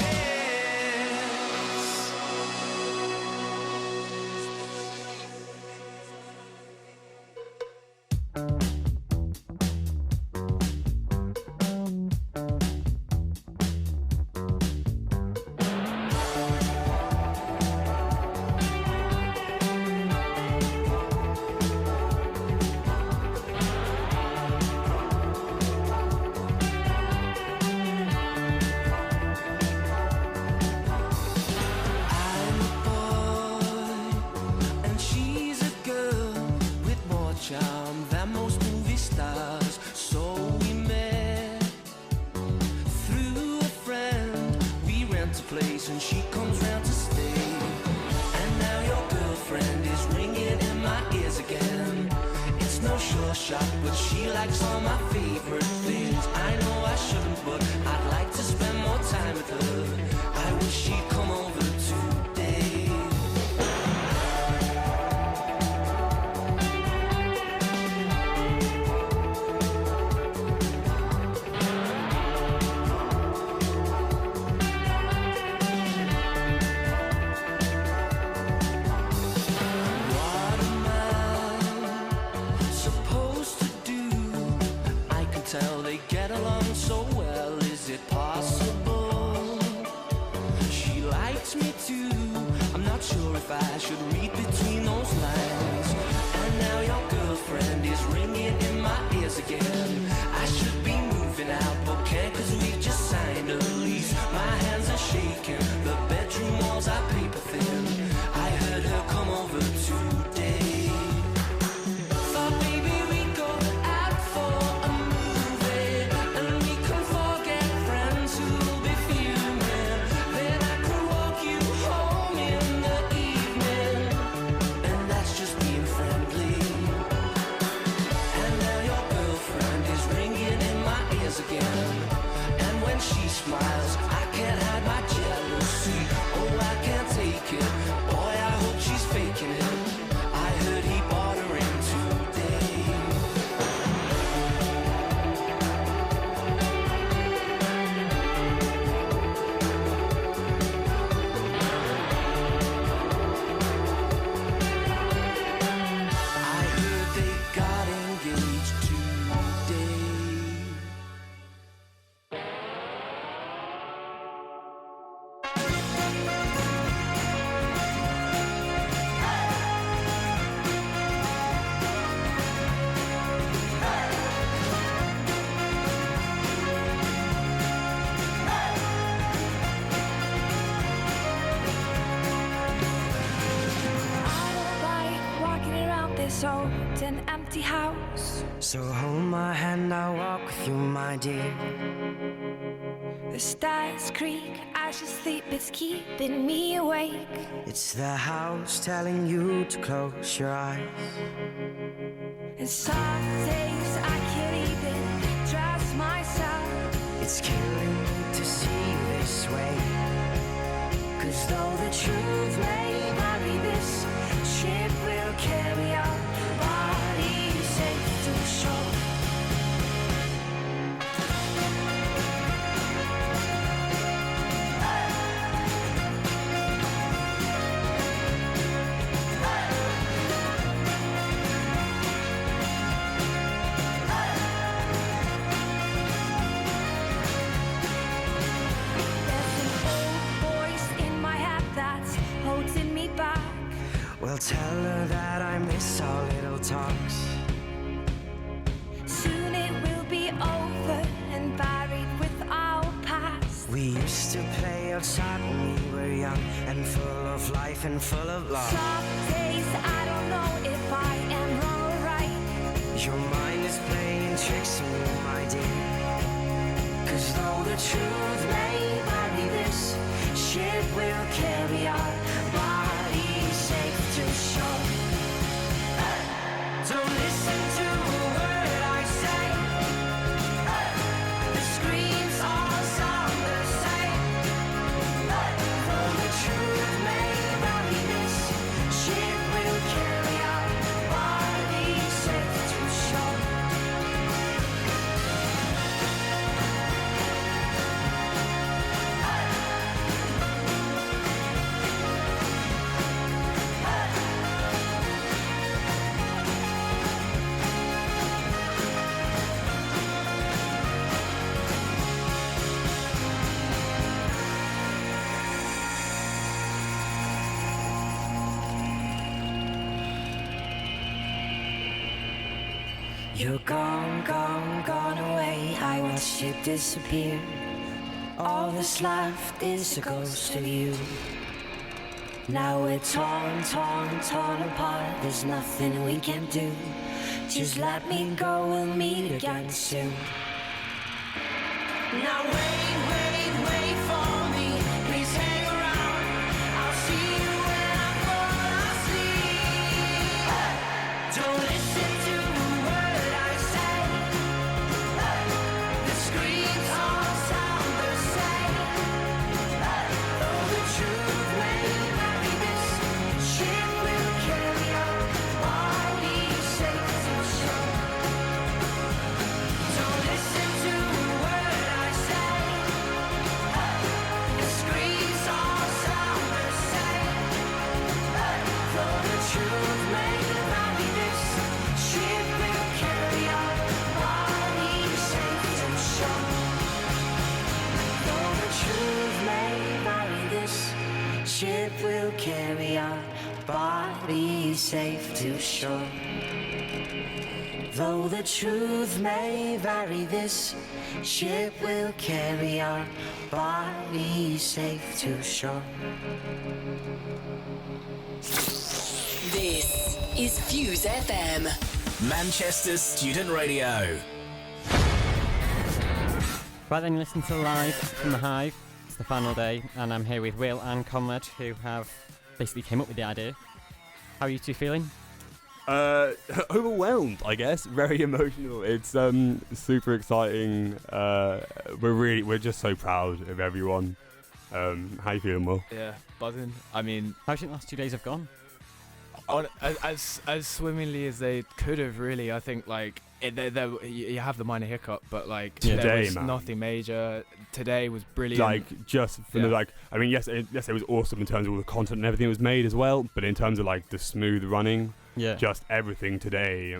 I'm a boy and she's a girl with more charm than most movie stars. So we met through a friend. We rent a place and she comes round to stay. And now your girlfriend is ringing in my ears again. It's no sure shot, but she likes all my favorite things. I know I shouldn't, but I'd like to spend more time with her. I wish she'd come over today. What am I supposed to do? I can tell they get along so well. Is it possible? She likes me too. I'm not sure if I should read between those lines. And now your girlfriend is ringing in my ears again. I should be moving out, but can't 'cause we've just signed a lease. My hands are shaking, the bedroom walls are paper thin. I heard her come over today. Thought maybe we'd go out for a movie and we can forget friends who'll be fuming. Then I could walk you home in the evening, and that's just being friendly. And now your girlfriend is ringing in my ears again. And when she smiles, I can't hide my jealousy. Oh, I can't take it. Boy, I hope she's faking it. I heard he bought her in today. I heard they got engaged today. Walking around this old and empty house. So hold my hand, I'll walk with you, my dear. The stars creak as you sleep, it's keeping me awake. It's the house telling you to close your eyes. And some days I can't even trust myself. It's killing me to see this way. 'Cause though the truth may vary, this ship will carry on. tell her that I miss our little talks. Soon it will be over and buried with our past. We used to play outside when we were young and full of life and full of love. Some days I don't know if I am wrong or right. Your mind is playing tricks on you, my dear. 'Cause though the truth may vary, this ship will carry our bodies safe to shore. Don't listen to a word I say. The screams all sound the same. Though the truth may vary, this ship will carry our bodies safe to shore. You're gone, gone, gone away. I watched you disappear. All that's left is a ghost of you. Now we're torn, torn, torn apart. There's nothing we can do. Just let me go, we'll meet again soon. Now wait, wait, wait for me. Please hang around. I'll see you when I fall asleep. Don't listen to a word I say. The screams all sound the same. Though the truth may vary, this ship will carry our bodies safe to shore. Don't listen to a word I say. The screams all sound the same. Though the truth may vary, this ship will carry our bodies safe to shore. Though the truth may vary, this ship will carry our bodies safe to shore. Though the truth may vary, this ship will carry our bodies safe to shore. This is Fuse FM, Manchester's student radio. Right then, you listen to Live from the Hive. It's the final day, and I'm here with Will and Conrad, who have basically came up with the idea. How are you two feeling? Overwhelmed, I guess. Very emotional. It's super exciting. We're just so proud of everyone. How you feeling, Will? Yeah, buzzing. I mean, how do you think the last 2 days have gone? As swimmingly as they could have, really. I think you have the minor hiccup, but there was nothing major. Today was brilliant. Yes, it was awesome in terms of all the content and everything that was made as well. But in terms of the smooth running, just everything today,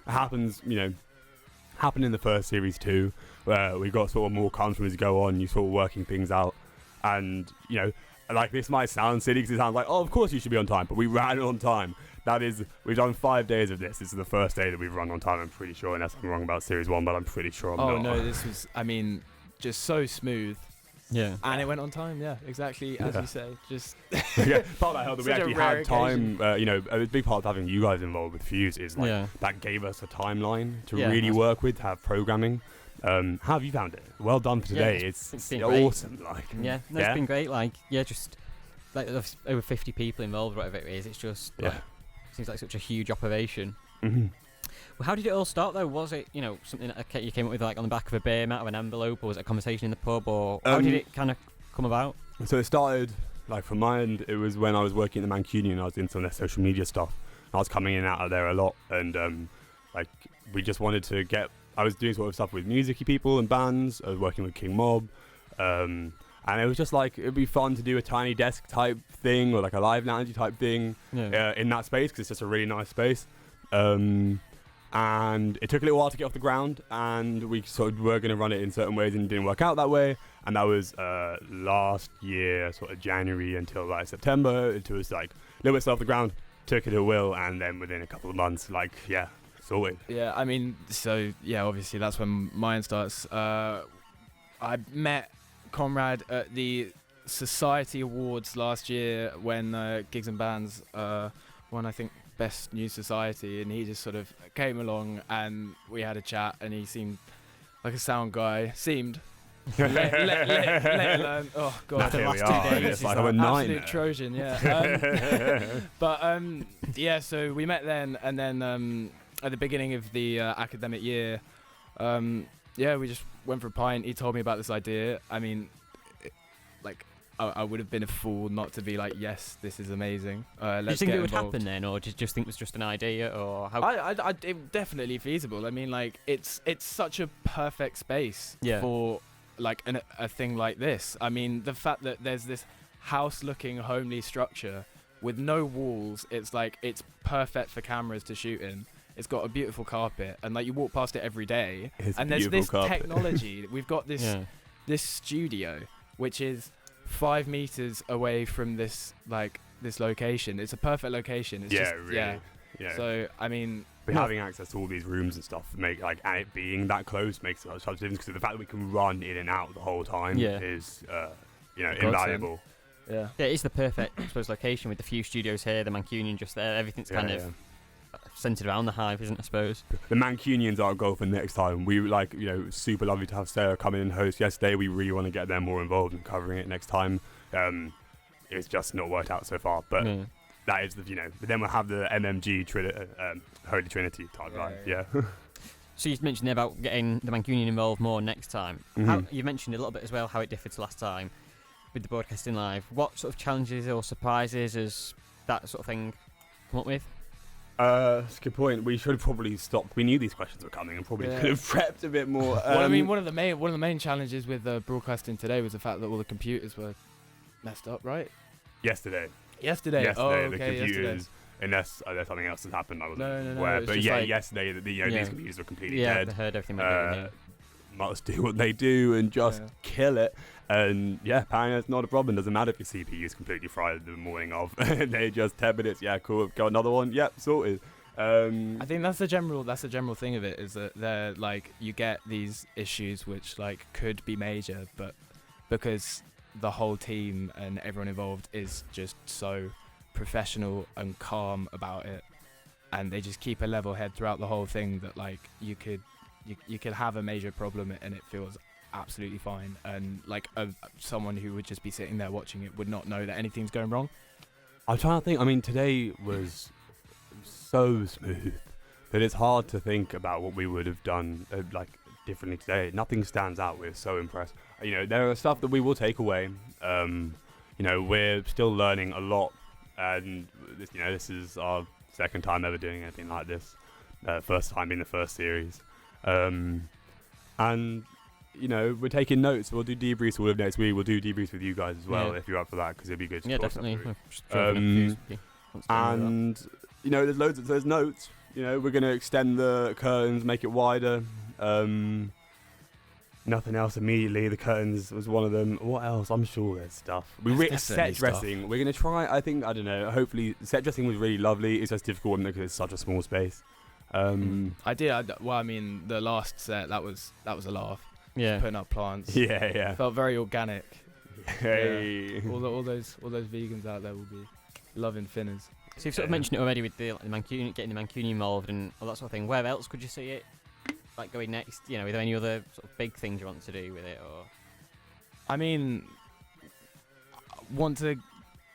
happened in the first series too, where we got sort of more confident as you go on. You sort of working things out, and this might sound silly because it sounds like, oh, of course you should be on time, but we ran on time. We've done 5 days of this. This is the first day that we've run on time, I'm pretty sure, unless I'm wrong about Series 1, but I'm pretty sure I'm not. Oh, no, this was, just so smooth. Yeah. And it went on time, yeah, exactly as you say. Just part of that helped that we actually had time, a big part of having you guys involved with Fuse is that gave us a timeline to really work with, to have programming. How have you found it? Well done for today. It's awesome. It's been great. Just over 50 people involved, whatever it is. It's just seems like such a huge operation. Mm-hmm. Well, how did it all start though? Was it something that you came up with on the back of a beer mat or an envelope, or was it a conversation in the pub, or how did it kind of come about? So it started from my end. It was when I was working at the Mancunian. I was doing some of their social media stuff. I was coming in and out of there a lot, and we just wanted to get. I was doing sort of stuff with music-y people and bands. I was working with King Mob, and it was just it'd be fun to do a tiny desk type thing or a live lounge type thing in that space, because it's just a really nice space. And it took a little while to get off the ground, and we sort of were going to run it in certain ways, and it didn't work out that way. And that was last year, sort of January until September, until it was a little bit still off the ground. took it at will, and then within a couple of months, like, yeah, sorted. Yeah, I mean, so yeah, obviously that's when mine starts. I met Conrad at the Society Awards last year when Gigs and Bands won, I think, Best New Society, and he just sort of came along and we had a chat, and he seemed like a sound guy. Let alone, oh god, the last 2 days, it's like like a absolute Trojan, yeah. But yeah, so we met then, and then at the beginning of the academic year, yeah, we just went for a pint. He told me about this idea. I mean, I would have been a fool not to be like, yes, this is amazing. Did you think it would happen then, or did you just think it was just an idea, or how? It definitely feasible. I mean, like, it's such a perfect space for like a thing like this. I mean, the fact that there's this house-looking, homely structure with no walls, it's like it's perfect for cameras to shoot in. It's got a beautiful carpet, and like you walk past it every day, and there's this technology. We've got this this studio, which is 5 meters away from this location. It's a perfect location. It's just, really. Yeah. So I mean, having access to all these rooms and stuff and it being that close makes such a difference, because the fact that we can run in and out the whole time is invaluable. Yeah, it's the perfect, I suppose, location with the few studios here, the Mancunian just there. Everything's kind of centered around the Hive, isn't it, I suppose? The Mancunians are a goal for next time. We super lovely to have Sarah come in and host yesterday. We really want to get them more involved in covering it next time. It's just not worked out so far, but that is but then we'll have the MMG Holy Trinity type line. Yeah. So you mentioned there about getting the Mancunian involved more next time. You mentioned a little bit as well how it differed to last time with the broadcasting live. What sort of challenges or surprises has that sort of thing come up with? That's a good point. We should have probably stopped. We knew these questions were coming and probably could have prepped a bit more. Well, I mean, one of the main challenges with broadcasting today was the fact that all the computers were messed up, right? Yesterday. Oh, okay, the computers. Unless something else has happened, I wasn't aware. But yeah, yesterday these computers were completely dead. Yeah, I heard everything. Must do what they do and just kill it. And apparently it's not a problem. Doesn't matter if your CPU is completely fried the morning of. They just 10 minutes. Yeah, cool. Got another one. Yep, sorted. I think that's the general thing of it, is that they're like, you get these issues which like could be major, but because the whole team and everyone involved is just so professional and calm about it, and they just keep a level head throughout the whole thing, that like you could have a major problem and it feels absolutely fine, and like someone who would just be sitting there watching it would not know that anything's going wrong. I'm trying to think. I mean, today was so smooth that it's hard to think about what we would have done differently today. Nothing stands out. We're so impressed. There are stuff that we will take away. We're still learning a lot, and this is our second time ever doing anything like this. First time being the first series, and we're taking notes. We'll do debriefs all of next week. We'll do debriefs with you guys as well if you're up for that, because it'd be good to talk definitely. And there's notes. We're gonna extend the curtains, make it wider. Nothing else immediately. The curtains was one of them. What else? I'm sure there's stuff. Set dressing. We're gonna try. I don't know. Hopefully, set dressing was really lovely. It's just difficult because it's such a small space. I mean, the last set that was a laugh. Yeah, putting up plants. Yeah. Felt very organic. Hey. Yeah. All those vegans out there will be loving Finnerz. So you've sort of mentioned it already with the Mancunian, getting the Mancunian involved and all that sort of thing. Where else could you see it going next? Are there any other sort of big things you want to do with it, or? I mean,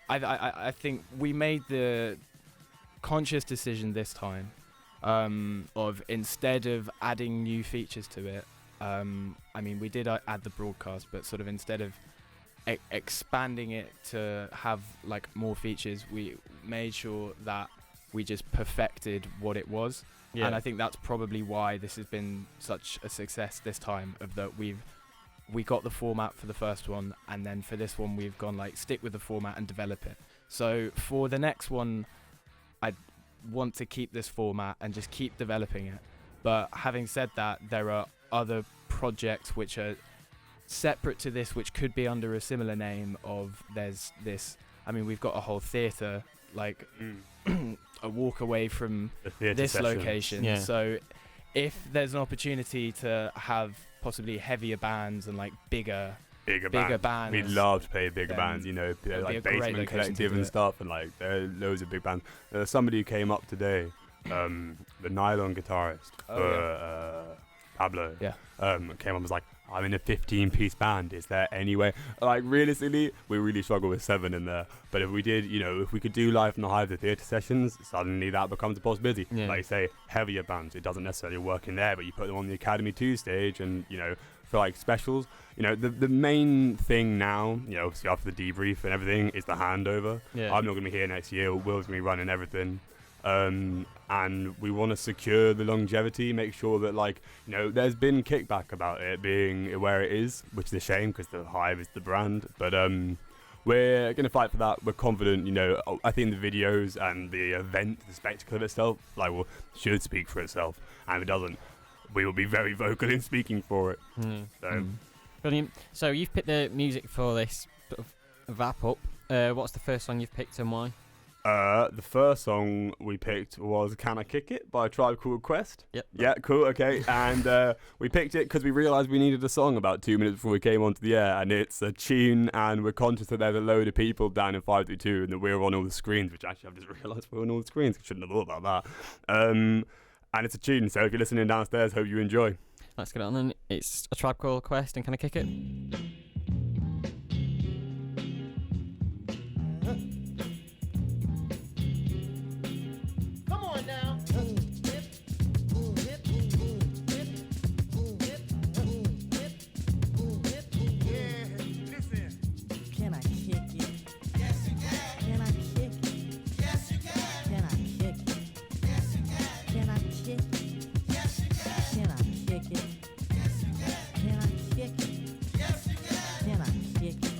I think we made the conscious decision this time of, instead of adding new features to it. I mean, we did add the broadcast, but sort of instead of expanding it to have more features, we made sure that we just perfected what it was. And I think that's probably why this has been such a success this time, of that we got the format for the first one, and then for this one we've gone stick with the format and develop it. So for the next one, I want to keep this format and just keep developing it. But having said that, there are other projects which are separate to this, which could be under a similar name of, there's this, I mean, we've got a whole theatre a walk away from The theatre this sessions. location. Yeah. So if there's an opportunity to have possibly heavier bands and like bigger bands, We'd love to play bigger then bands, you know, it'd be a like great Basement location to Collective do and it. stuff, and like there are loads of big bands. Somebody who came up today, the nylon guitarist for Pablo, came up and was like, I'm in a 15-piece band. Is there any way? Like, realistically, we really struggle with 7 in there. But if we did, you know, if we could do Live from the Hive, the theatre sessions, suddenly that becomes a possibility. Yeah. Like you say, heavier bands, it doesn't necessarily work in there, but you put them on the Academy 2 stage and, you know, for like specials, you know, the main thing now, you know, obviously after the debrief and everything, is the handover. Yeah. I'm not going to be here next year. Will's going to be running everything. And we want to secure the longevity, make sure that, like, you know, there's been kickback about it being where it is, which is a shame because the Hive is the brand. But we're going to fight for that. We're confident, you know. I think the videos and the event, the spectacle of itself, like, should speak for itself. And if it doesn't, we will be very vocal in speaking for it. So. Brilliant. So you've picked the music for this sort of wrap up. What's the first song you've picked and why? The first song we picked was Can I Kick It by Tribe Called Quest. Yep. Yeah, cool, okay. And we picked it because we realised we needed a song about 2 minutes before we came onto the air, and it's a tune, and we're conscious that there's a load of people down in 532 and that we're on all the screens, which actually I've just realised we're on all the screens. I shouldn't have thought about that. And it's a tune, so if you're listening downstairs, hope you enjoy. Let's get it on then. It's a Tribe Called Quest, and Can I Kick It? Come on now. Can I kick it? Yes, you can. Can I kick it? Yes, you can. Can I kick it? Yes, you can. Can I kick it? Yes, you can. Can I kick it? Yes, you can. Can I kick it? Yes, you can. Can I kick it?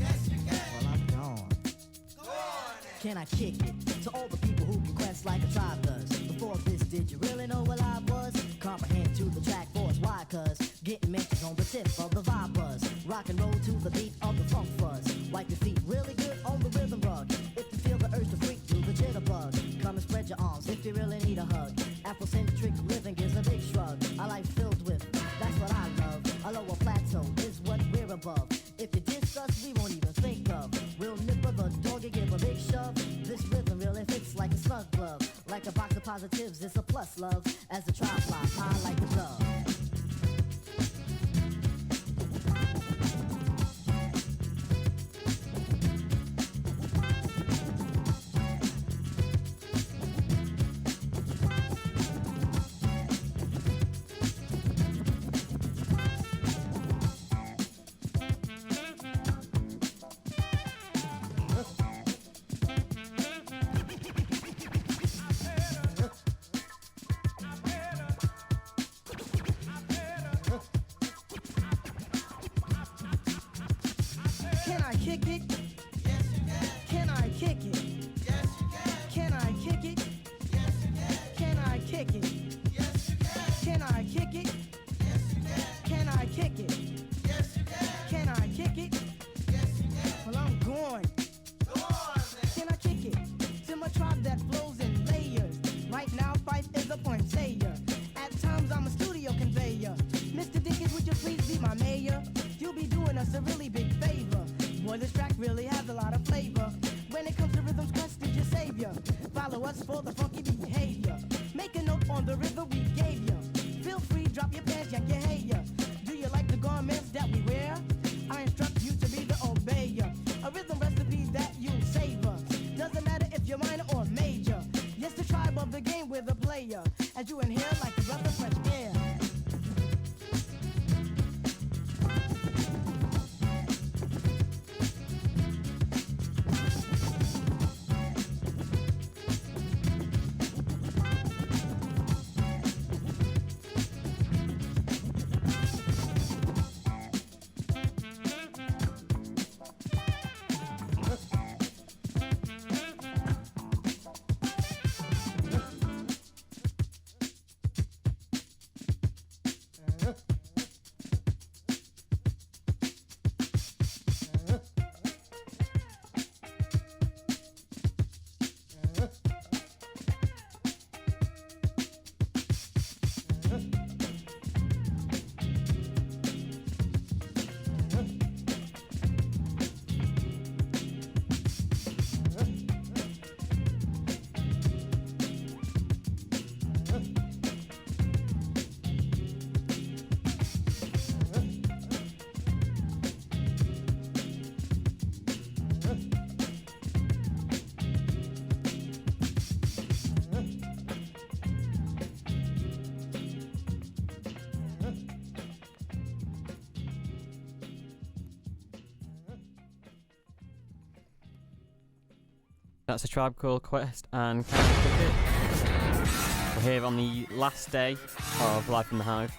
Yes, you can. Well, I'm gone. Go on. Can I kick it? To all the people who can quest like a tribe does. Before this, did you really know what I was? Comprehend to the track force, why? Cause getting mentions on the tip of the vibe buzz. Rock and roll to the beat of the funk fuzz. Wipe your feet really good on the rhythm rug. If you feel the urge to freak, do the jitterbug. Come and spread your arms if you really need a hug. Afrocentric living gives a big shrug. A life filled with, that's what I love. A lower plateau is what we're above. If you diss us, we won't even think of. We'll nipper the dog and give a big shove. This rhythm really fits like a snug glove. Like a box of positives, it's a plus love. As the tribe flies high like a dove. Can I kick it? Yes, you can. Can I kick it? Yes, you can. Can I kick it? Yes, you can. Can I kick it? Yes, you can. Can I kick it? Yes, you can. Can I kick it? Yes, you can. Can I kick it? Yes, you can. Well, I'm going. Go on, then. Can I kick it? To my tribe that flows in layers. Right now, Fife is a pointayer. At times, I'm a studio conveyor. Mr. Dickens, would you please be my mayor? You'll be doing us a really big favor. Boy, this track really has a lot of flavor. When it comes to rhythms, Quest is your savior. Follow us for the funky behavior. Make a note on the rhythm we gave you. Feel free, drop your pants, yank your hair. Do you like the garments that we wear? I instruct you to be the obeyer. A rhythm recipe that you savor. Doesn't matter if you're minor or major. Yes, the tribe of the game with a player. As you inhale like a breath of fresh air. That's A Tribe Called Quest and County Cricket. We're here on the last day of Live from the Hive.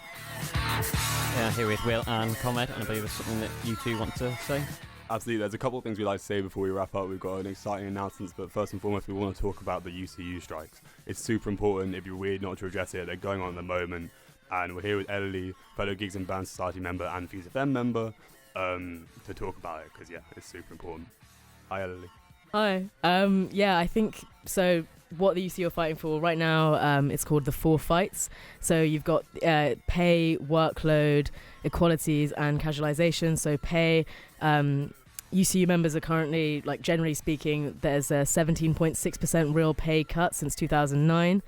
Here with Will and Comed, and I believe there's something that you two want to say. Absolutely, there's a couple of things we'd like to say before we wrap up. We've got an exciting announcement, but first and foremost, we want to talk about the UCU strikes. It's super important. It'd be weird not to address it. They're going on at the moment, and we're here with Ellie, fellow Gigs and Band Society member and Fuse FM member, to talk about it, because, yeah, it's super important. Hi, Ellie. Hi. I think so. What the UCU are fighting for right now, it's called the 4 fights. So you've got pay, workload, equalities, and casualisation. So pay, UCU members are currently, like generally speaking, there's a 17.6% real pay cut since 2009.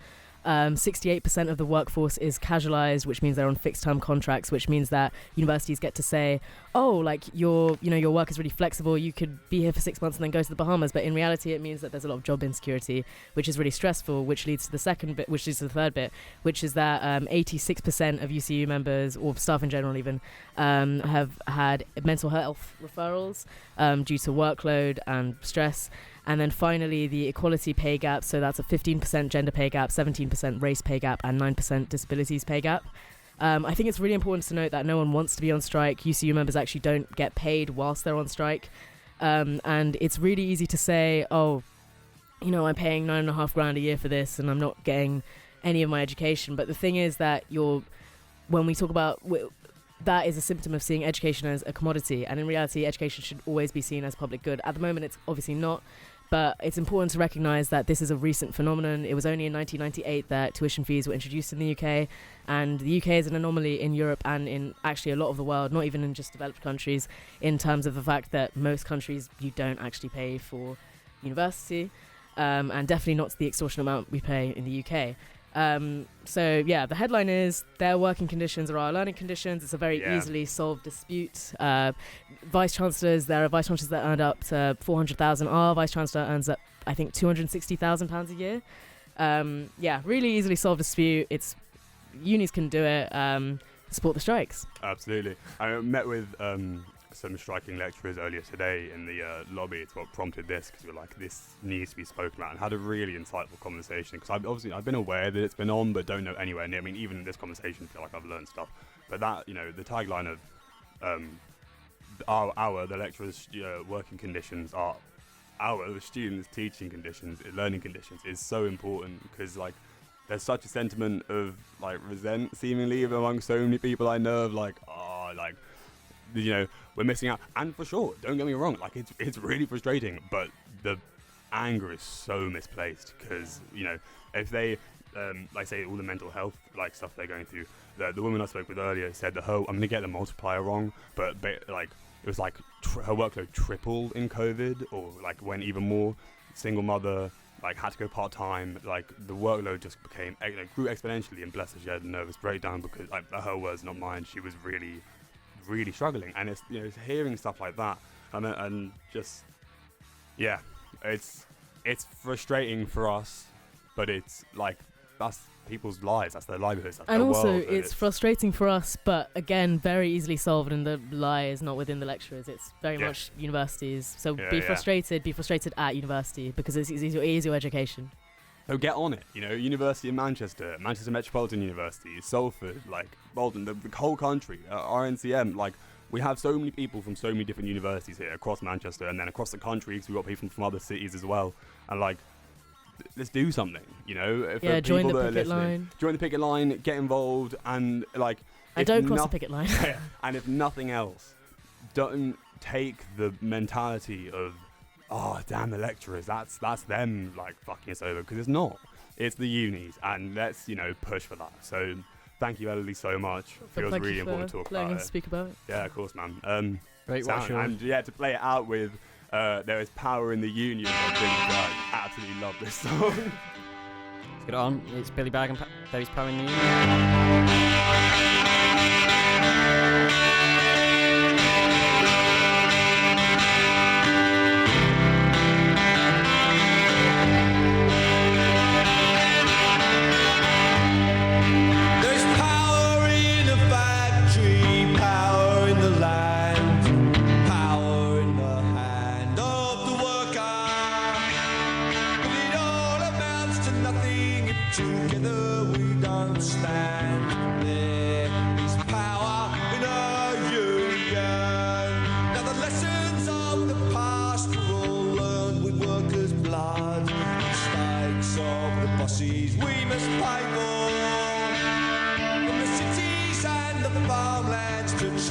68% of the workforce is casualised, which means they're on fixed-term contracts, which means that universities get to say, oh, like your work is really flexible, you could be here for 6 months and then go to the Bahamas. But in reality, it means that there's a lot of job insecurity, which is really stressful, which leads to the second bit, which leads to the third bit, which is that 86% of UCU members, or staff in general even, have had mental health referrals due to workload and stress. And then finally, the equality pay gap. So that's a 15% gender pay gap, 17% race pay gap, and 9% disabilities pay gap. I think it's really important to note that no one wants to be on strike. UCU members actually don't get paid whilst they're on strike. And it's really easy to say, oh, I'm paying $9,500 a year for this and I'm not getting any of my education. But the thing is that when we talk about that is a symptom of seeing education as a commodity. And in reality, education should always be seen as public good. At the moment, it's obviously not. But it's important to recognise that this is a recent phenomenon. It was only in 1998 that tuition fees were introduced in the UK. And the UK is an anomaly in Europe and in actually a lot of the world, not even in just developed countries, in terms of the fact that most countries, you don't actually pay for university. And definitely not to the extortionate amount we pay in the UK. The headline is their working conditions are our learning conditions. It's a very easily solved dispute. Vice chancellors, there are vice chancellors that earned up to 400,000. Our vice chancellor earns up, I think, £260,000 a year. Really easily solved dispute. Unis can do it. Support the strikes. Absolutely. I met with some striking lecturers earlier today in the lobby. It's what prompted this, because we were like, this needs to be spoken about, and had a really insightful conversation, because I've been aware that it's been on, but don't know anywhere near. I mean, even in this conversation, I feel like I've learned stuff. But that, the tagline of the lecturers' working conditions are the students' teaching conditions, learning conditions, is so important, because like there's such a sentiment of like resent seemingly among so many people I know of we're missing out. And for sure, don't get me wrong, like it's really frustrating, but the anger is so misplaced, because if they say all the mental health stuff they're going through, the woman I spoke with earlier said that I'm gonna get the multiplier wrong, but it was like her workload tripled in COVID, or like when even more. Single mother, had to go part-time, the workload just grew exponentially, and bless her, she had a nervous breakdown because, her words, not mine, she was really, really struggling. And it's, it's hearing stuff like that, and it's frustrating for us, but it's that's people's lives, that's their livelihoods, that's and their also world, it's frustrating for us, but again, very easily solved, and the lie is not within the lecturers, it's very much universities. So be frustrated at university, because it is your education. So get on it, University of Manchester Metropolitan University, Salford, Bolton, the whole country, RNCM, we have so many people from so many different universities here across Manchester, and then across the country, because we've got people from other cities as well, and let's do something, join the picket line. Join the picket line, get involved, and don't cross the picket line. And if nothing else, don't take the mentality of, oh damn, the lecturers, that's them fucking us over, because it's not. It's the unis, and let's push for that. So thank you, Ellie, so much. Feels really important to talk about it. Speak about it. Yeah, of course, man. Great watch, and to play it out with There Is Power in the Union by Billy Bragg. Absolutely love this song. Let's get it on. It's Billy Bragg and There Is Power in the Union.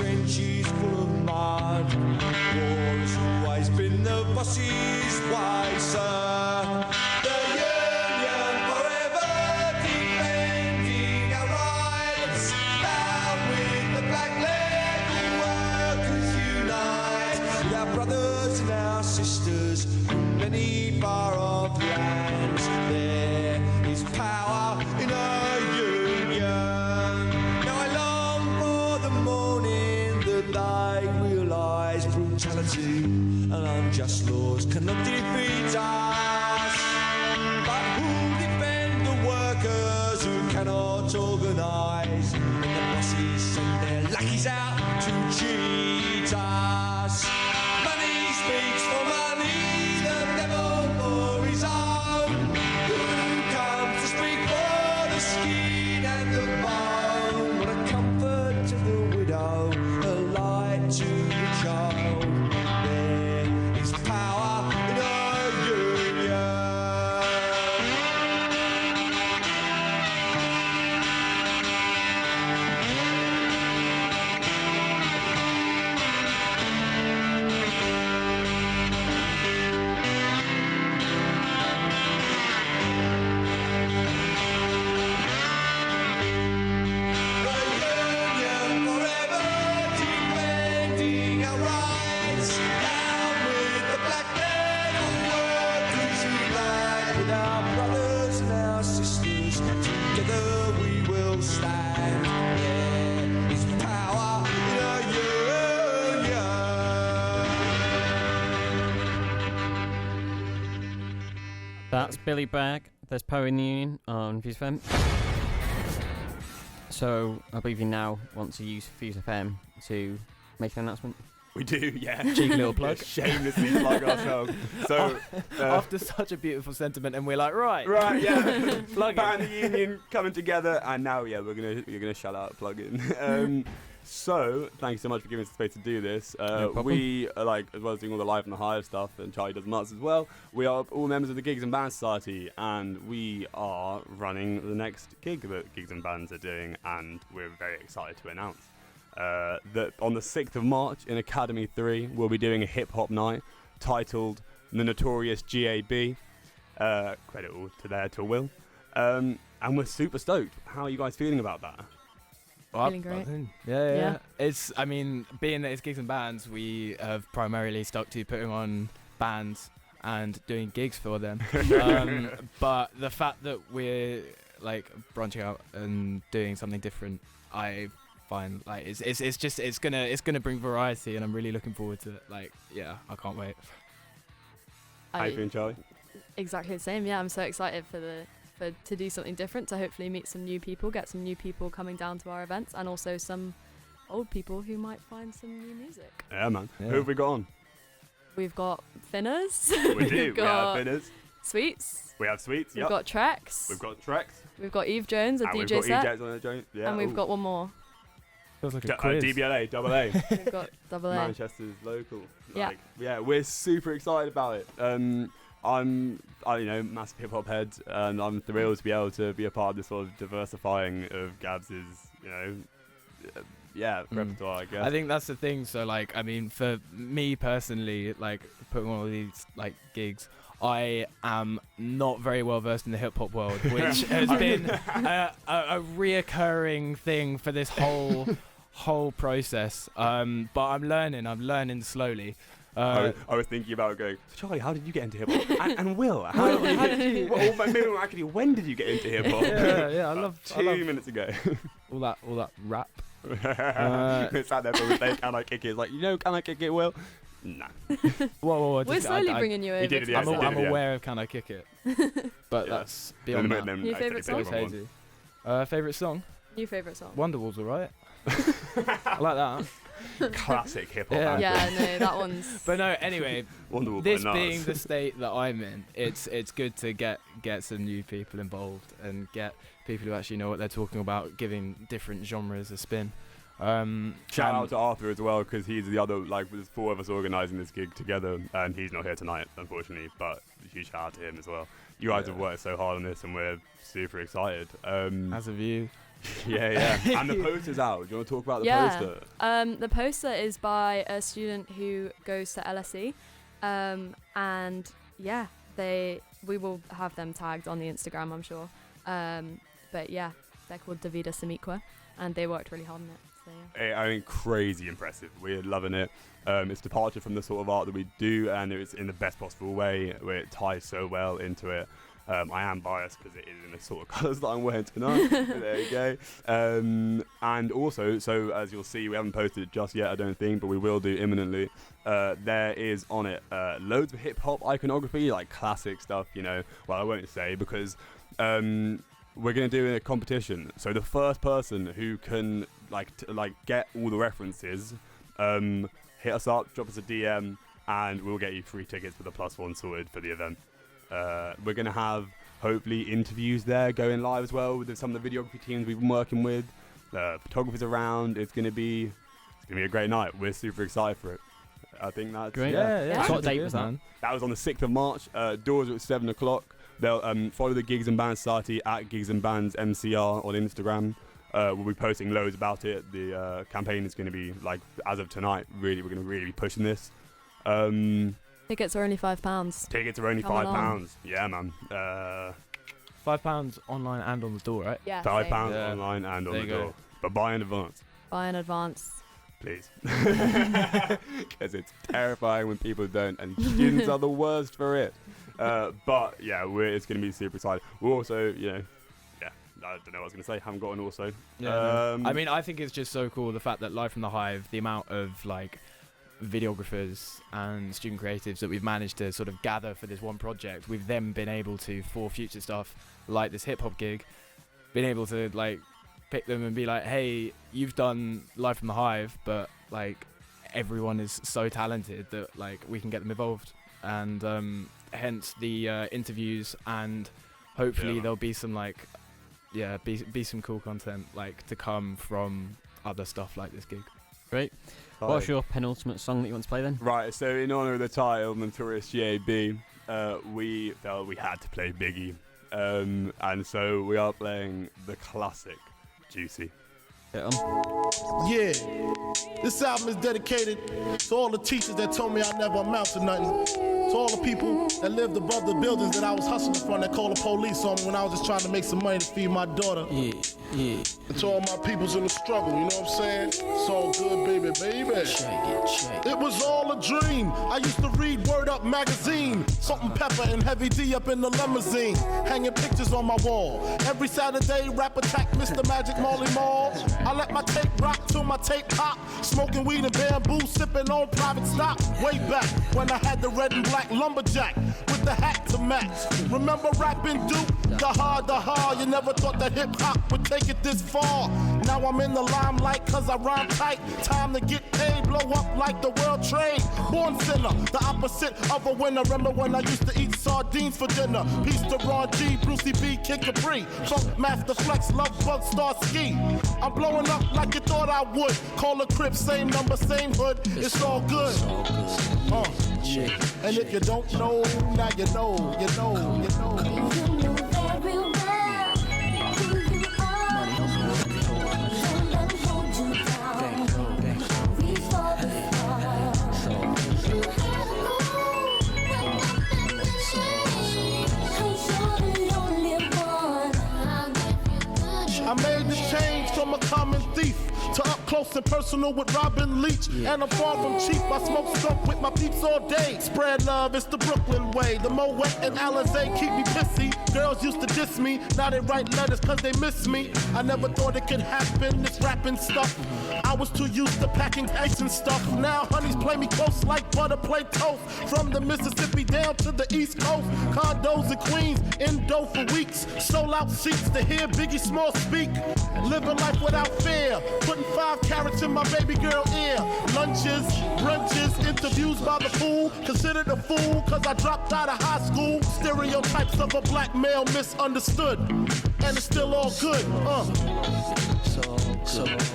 trenches full of mud. War has always been the boss's way, sir. The union forever defending our rights. Down with the black leg, workers unite. With our brothers and our sisters from many far-off lands. There is power in our union. Now I long for the morning that they realise brutality and unjust laws cannot defeat us. But who'll defend the workers who cannot organise? And the bosses send their lackeys out to cheat us. Money speaks for money, the devil for his own. Who comes to speak for the skin and the bone? What a comfort to the widow, a light to the child. There is power in our union. That's Billy Bragg. There's Power in the Union on Fuse FM. So I believe you now want to use Fuse FM to make an announcement. We do, yeah. Cheeky little plug. Shamelessly plug ourselves. So after such a beautiful sentiment, and we're like, right, yeah, plug Power in in. the Union coming together, and now we're gonna shout out plug in. So thank you so much for giving us the space to do this. No problem. We are, like, as well as doing all the live and the Hive stuff, and Charlie does Mutts as well. We are all members of the Gigs and Bands Society, and we are running the next gig that Gigs and Bands are doing, and we're very excited to announce that on the 6th of March in Academy 3, we'll be doing a hip-hop night titled The Notorious GAB. Credit all to Will. And we're super stoked. How are you guys feeling about that? Feeling great. Yeah. It's, I mean, being that it's Gigs and Bands, we have primarily stuck to putting on bands and doing gigs for them. But the fact that we're like branching out and doing something different, I find like it's gonna bring variety, and I'm really looking forward to it. Like, yeah, I can't wait. How you feeling, Charlie? Exactly the same. Yeah, I'm so excited to do something different, to hopefully meet some new people, get some new people coming down to our events, and also some old people who might find some new music. Yeah, man. Yeah. Who have we got on? We've got Finnerz. We do. We've got we have Finnerz. Sweets. We have Sweets. We've got Trex. We've got Trex. We've got Eve Jones, a And DJ we've got set. Eve Jones on the joint. Yeah. And we've got one more. Feels like a quiz. DBLA, double A. We've got double A. Manchester's local. Yeah. Yeah, we're super excited about it. I'm massive hip hop head, and I'm thrilled to be able to be a part of this sort of diversifying of Gabs's, repertoire, I guess. I think that's the thing. So, like, I mean, for me personally, like, putting on all these like gigs, I am not very well versed in the hip hop world, which has been a reoccurring thing for this whole process. But I'm learning slowly. I was thinking about going, Charlie, how did you get into hip hop? and Will, how did you? Well, maybe actually, when did you get into hip hop? Yeah, I love 2 minutes ago. all that rap. It's out there for a day. Can I kick it? It's like, can I kick it, Will? Nah. Whoa. We're slowly bringing you over. I'm aware of Can I Kick It, but that's beyond that. Your favourite song? Hazy. Favourite song? New favourite song? Wonderwall's alright. I like that. Classic hip hop. Yeah, no, that one's. But no, anyway, Wonderwall this being the state that I'm in, it's good to get some new people involved and get people who actually know what they're talking about, giving different genres a spin. Shout out to Arthur as well, because he's the other, like, there's 4 of us organising this gig together, and he's not here tonight, unfortunately, but a huge shout out to him as well. You guys have worked so hard on this, and we're super excited. As of you. Yeah. And the poster's out. Do you want to talk about the poster? The poster is by a student who goes to LSE, and yeah, we will have them tagged on the Instagram, I'm sure. But yeah, they're called Davida Samiqua, and they worked really hard on it. So, yeah. I mean, crazy impressive. We're loving it. It's departure from the sort of art that we do, and it's in the best possible way, where it ties so well into it. I am biased because it is in the sort of colours that I'm wearing tonight. There you go. And also, so as you'll see, we haven't posted it just yet, I don't think, but we will do imminently. There is on it loads of hip-hop iconography, like classic stuff, you know. Well, I won't say because we're going to do a competition. So the first person who can get all the references, hit us up, drop us a DM, and we'll get you free tickets for the +1 sorted for the event. We're going to have, hopefully, interviews there going live as well with some of the videography teams we've been working with. Photographers around. It's going to be a great night. We're super excited for it. I think that's great. Yeah. What date was that? That was on the 6th of March. Doors are at 7 o'clock. They'll follow the Gigs and Bands Society at Gigs and Bands MCR on Instagram. We'll be posting loads about it. The campaign is going to be, like, as of tonight, we're going to really be pushing this. Tickets are only £5. Tickets are only £5. Yeah, man. £5 online and on the door, right? Yeah. £5 online and on the door. But buy in advance. Buy in advance. Please. Because it's terrifying when people don't, and students are the worst for it. But yeah, it's going to be super exciting. We're also, I don't know what I was going to say. Haven't got an also. Yeah, I mean, I think it's just so cool the fact that Live from the Hive, the amount of like videographers and student creatives that we've managed to sort of gather for this one project, we've then been able to, for future stuff like this hip hop gig, been able to like pick them and be like, hey, you've done Live from the Hive, but like everyone is so talented that like we can get them involved, and hence the interviews, and hopefully there'll be some like be some cool content like to come from other stuff like this gig. Great. What's your penultimate song that you want to play then? Right, so in honour of the title, Notorious G.A.B., we felt we had to play Biggie. And so we are playing the classic Juicy. Yeah, this album is dedicated to all the teachers that told me I never amount to nothing. To all the people that lived above the buildings that I was hustling from that called the police on me when I was just trying to make some money to feed my daughter. Yeah. And to all my peoples in the struggle, you know what I'm saying? It's all good, baby. Check. It was all a dream. I used to read Word Up magazine, Salt and Pepper and Heavy D up in the limousine, hanging pictures on my wall. Every Saturday, rap attack, Mr. Magic Molly Mall. I let my tape rock till my tape pop, smoking weed and bamboo, sipping on private stock. Way back when I had the red and black lumberjack with the hat to match. Remember rapping Duke? The hard, you never thought that hip-hop would take it this far. Now I'm in the limelight cause I rhyme tight. Time to get paid, blow up like the world trade. Born sinner, the opposite of a winner. Remember when I used to eat sardines for dinner? Peace to Ron G, Brucey B, Kid Capri, Funk Master Flex, Love Bug, Star Ski. I'm blowing up like you thought I would. Call a crib, same number, same hood. It's all good. And if you don't know, now you know, you know, you know. I made the change from a common thief to up close and personal with Robin Leach. And I'm far from cheap, I smoke skunk with my peeps all day. Spread love, it's the Brooklyn way. The Moet and Alizé keep me pissy. Girls used to diss me, now they write letters cause they miss me. I never thought it could happen, this rapping stuff. I was too used to packing ice and stuff. Now honeys play me close like butter play toast. From the Mississippi down to the East Coast. Condos in Queens, in dough for weeks. Sold out seats to hear Biggie Small speak. Living life without fear, putting 5 carats in my baby girl ear. Lunches, brunches, interviews by the pool. Considered a fool cause I dropped out of high school. Stereotypes of a black male misunderstood. And it's still all good,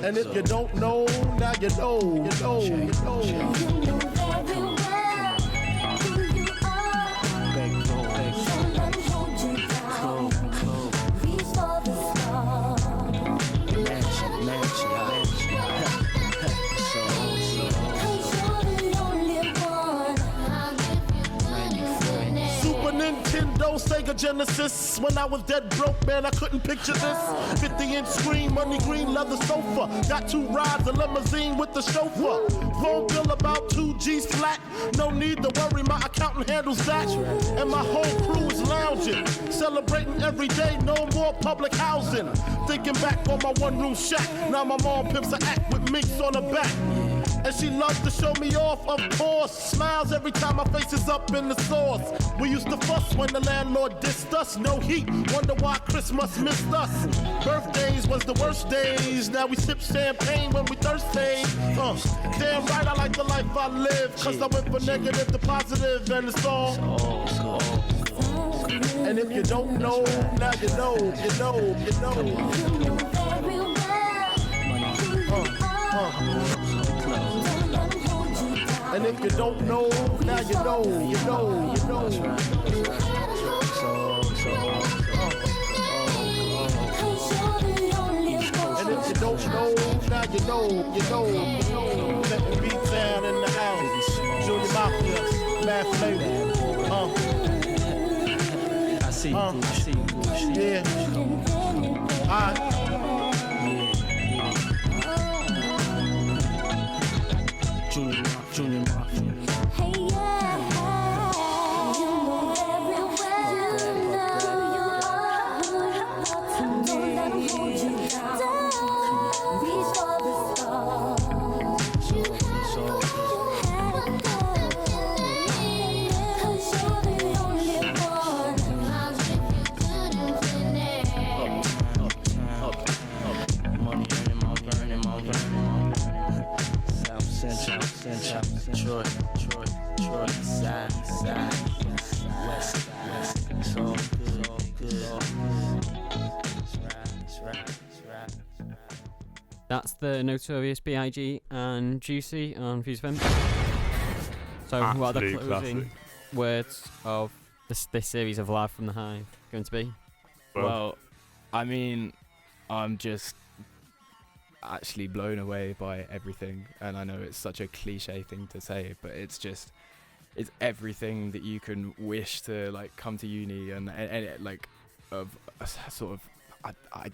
And if you don't know, now you know, you know, you know. You know very well who you are. Someone hold you down. Reach for the stars. Super Nintendo, Sega Genesis. When I was dead broke, man, I couldn't picture this. 50-inch screen, money green leather sofa. Got 2 rides, a limousine with the chauffeur. Phone bill about 2 G's flat. No need to worry, my accountant handles that. And my whole crew is lounging, celebrating every day, no more public housing. Thinking back on my one-room shack. Now my mom pimps a act with minks on her back. And she loves to show me off, of course. Smiles every time my face is up in the sauce. We used to fuss when the landlord dissed us. No heat, wonder why Christmas missed us. Birthdays was the worst days. Now we sip champagne when we thirsty. Damn right, I like the life I live. Cause I went from negative to positive, and it's all. And if you don't know, now you know, you know, you know. And if you don't know, now you know, you know, you know. And if you don't know, now you know, you know, you know. Let the beat down in the house. Junior Mafia, Mad Flavor. I see you, yeah. Alright. Junior Mafia. Hey, yeah. You know everywhere you are. Don't let them hold you down. Reach for the stars. You had to go. 'Cause you're the only one. Money earning, more burning, more burning. South Central, Detroit, side, west. It's all good. That's right. That's the Notorious B.I.G. and Juicy on Fuse FM. So, what are the Absolute closing classic. words of this series of Live from the Hive going to be? Well, I mean, I'm just actually blown away by everything, and I know it's such a cliche thing to say, but it's everything that you can wish to like come to uni and like of a sort of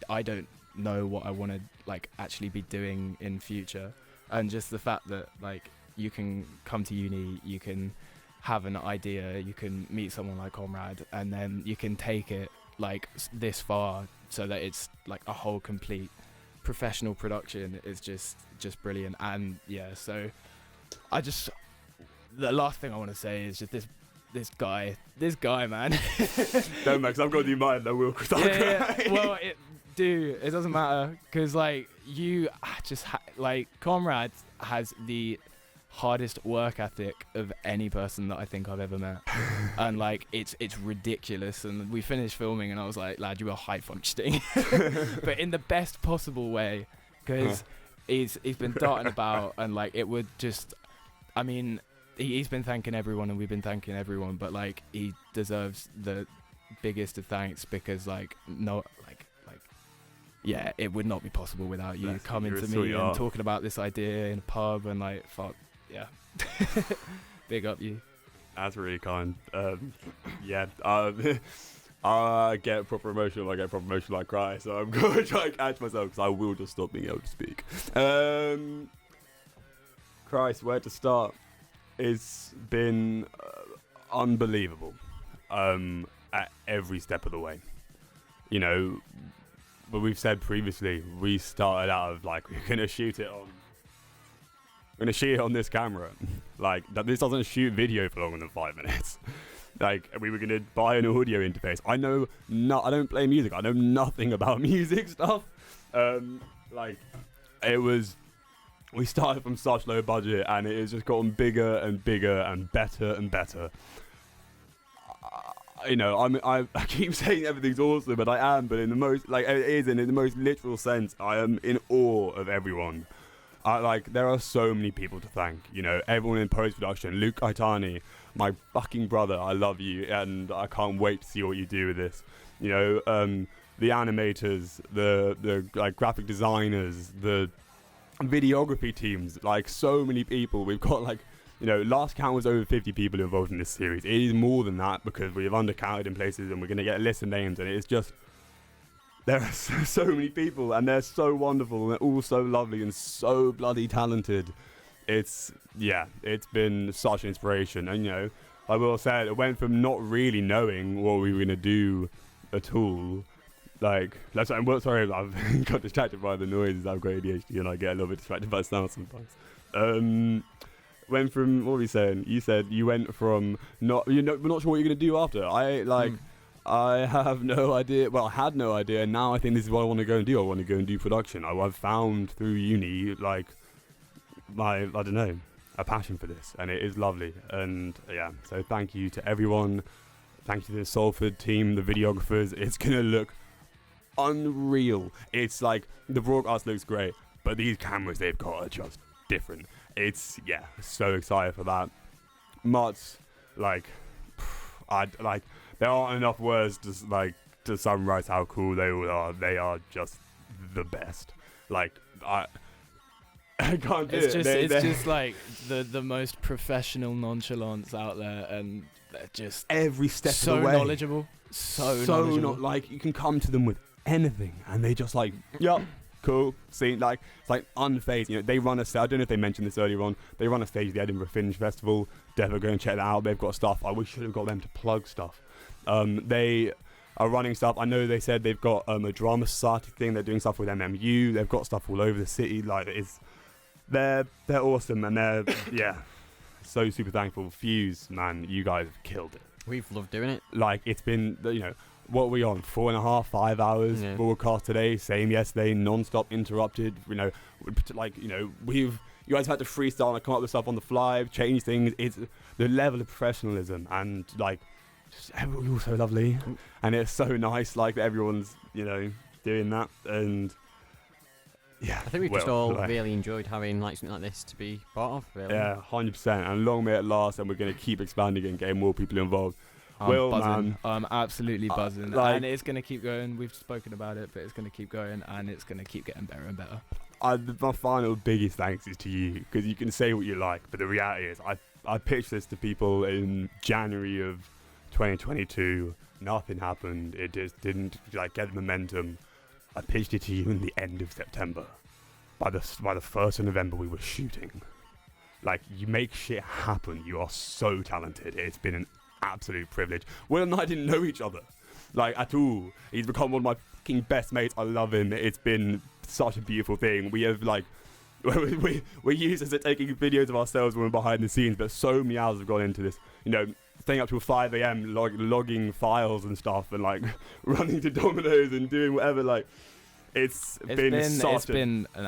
I don't know what I want to like actually be doing in future, and just the fact that like you can come to uni, you can have an idea, you can meet someone like Comrade, and then you can take it like this far so that it's like a whole complete professional production is just brilliant. And yeah, so the last thing I want to say is just this guy man. Don't Max, I've got to do mine. I will. Yeah. Well, it doesn't matter, because like you just like Comrade has the hardest work ethic of any person that I think I've ever met. And like it's ridiculous. And we finished filming and I was like, lad, you are high functioning. But in the best possible way, because he's been darting about, and like it would just, I mean, he's been thanking everyone and we've been thanking everyone, but like he deserves the biggest of thanks, because like yeah, it would not be possible without you coming to me and talking about this idea in a pub, and like fuck yeah. Big up you. That's really kind. Yeah. I get proper emotional. I cry. So I'm going to try and catch myself, because I will just stop being able to speak. Christ, where to start? It's been unbelievable at every step of the way. You know, but we've said previously, we started out of like, we're going to shoot it on this camera. Like, this doesn't shoot video for longer than 5 minutes. Like, we were going to buy an audio interface. I don't play music. I know nothing about music stuff. Like, we started from such low budget, and it has just gotten bigger and bigger and better and better. You know, I keep saying everything's awesome, but I am. But in the most, like, it is, and in the most literal sense, I am in awe of everyone. There are so many people to thank. You know, everyone in post-production, Luke Aitani, my fucking brother, I love you, and I can't wait to see what you do with this. You know, the animators, the like graphic designers, the videography teams, like so many people. We've got like, you know, last count was over 50 people involved in this series. It is more than that because we have undercounted in places, and we're going to get a list of names, and it's just, there are so many people, and they're so wonderful, and they're all so lovely and so bloody talented. It's been such an inspiration. And, you know, I will say it went from not really knowing what we were going to do at all. Like, I'm sorry, I've got distracted by the noises. I've got ADHD and I get a little bit distracted by sound sometimes. Went from, what were you saying? You said you went from not sure what you're going to do after. I have no idea. Well, I had no idea, and now I think this is what I want to go and do. I want to go and do production. I've found through uni, like, I don't know, a passion for this, and it is lovely. And yeah, so thank you to everyone. Thank you to the Salford team, the videographers. It's going to look unreal. It's like, the broadcast looks great, but these cameras they've got are just different. It's, so excited for that. Much, like, there aren't enough words to summarize how cool they all are. They are just the best. Like, I can't do it. It's just like the most professional nonchalance out there, and they're just every step so of the way knowledgeable. So knowledgeable. Not like, you can come to them with anything, and they just like, yup. Cool. See, like, it's like unfazed. You know, they run a stage. I don't know if they mentioned this earlier on. They run a stage at the Edinburgh Fringe Festival. Definitely go and check that out. They've got stuff. We should have got them to plug stuff. They are running stuff. I know they said they've got a drama society thing. They're doing stuff with MMU. They've got stuff all over the city. Like, they're awesome, and they're so super thankful. Fuse, man, you guys have killed it. We've loved doing it. Like, it's been, you know, what are we on? 4.5, 5 hours broadcast today. Same yesterday, non-stop, interrupted. You know, like, you know, you guys have had to freestyle and come up with stuff on the fly, change things. It's the level of professionalism, and like, just everyone's so lovely, and it's so nice. Like, everyone's, you know, doing that, and I think we've just all really enjoyed having like something like this to be part of. Really. Yeah, 100%. And long may it last, and we're going to keep expanding and getting more people involved. I'm buzzing. I'm absolutely buzzing. And it's going to keep going. We've spoken about it, but it's going to keep going, and it's going to keep getting better and better. My final biggest thanks is to you, because you can say what you like, but the reality is I pitched this to people in January of 2022. Nothing happened. It just didn't like get the momentum. I pitched it to you in the end of September. By the 1st of November, we were shooting. Like, you make shit happen. You are so talented. It's been an absolute privilege. Will and I didn't know each other, like, at all. He's become one of my fucking best mates. I love him. It's been such a beautiful thing. We have, like, we're used to taking videos of ourselves when we're behind the scenes, but so many hours have gone into this, you know, staying up till 5 a.m. logging files and stuff, and like running to Domino's and doing whatever. Like, it's been an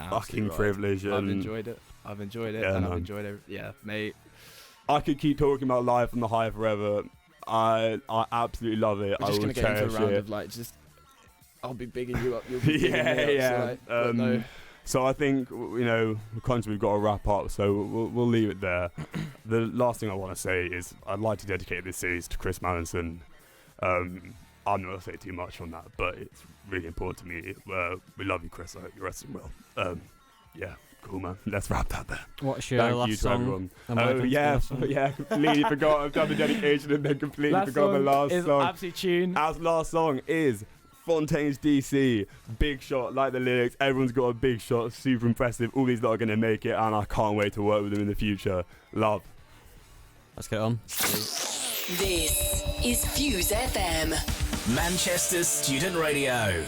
fucking privilege. I've enjoyed it. I've enjoyed it, mate. I could keep talking about live from the Hive forever. I absolutely love it. We're just gonna get into a round of like, just I'll be bigging you up. You'll be bigging me up, so, like, so I think, you know, we've got to wrap up, so we'll leave it there. The last thing I want to say is I'd like to dedicate this series to Chris Mallinson. I'm not going to say too much on that, but it's really important to me. We love you, Chris. I hope you're resting well. Yeah, cool, man. Let's wrap that there. What's your last song? Completely forgot. I've done the dedication and then completely forgot the last song. Absolute tune. Our last song is Fontaine's DC. Big shot, like the lyrics. Everyone's got a big shot. Super impressive. All these lot are going to make it, and I can't wait to work with them in the future. Love. Let's get on. This is Fuse FM, Manchester's student radio.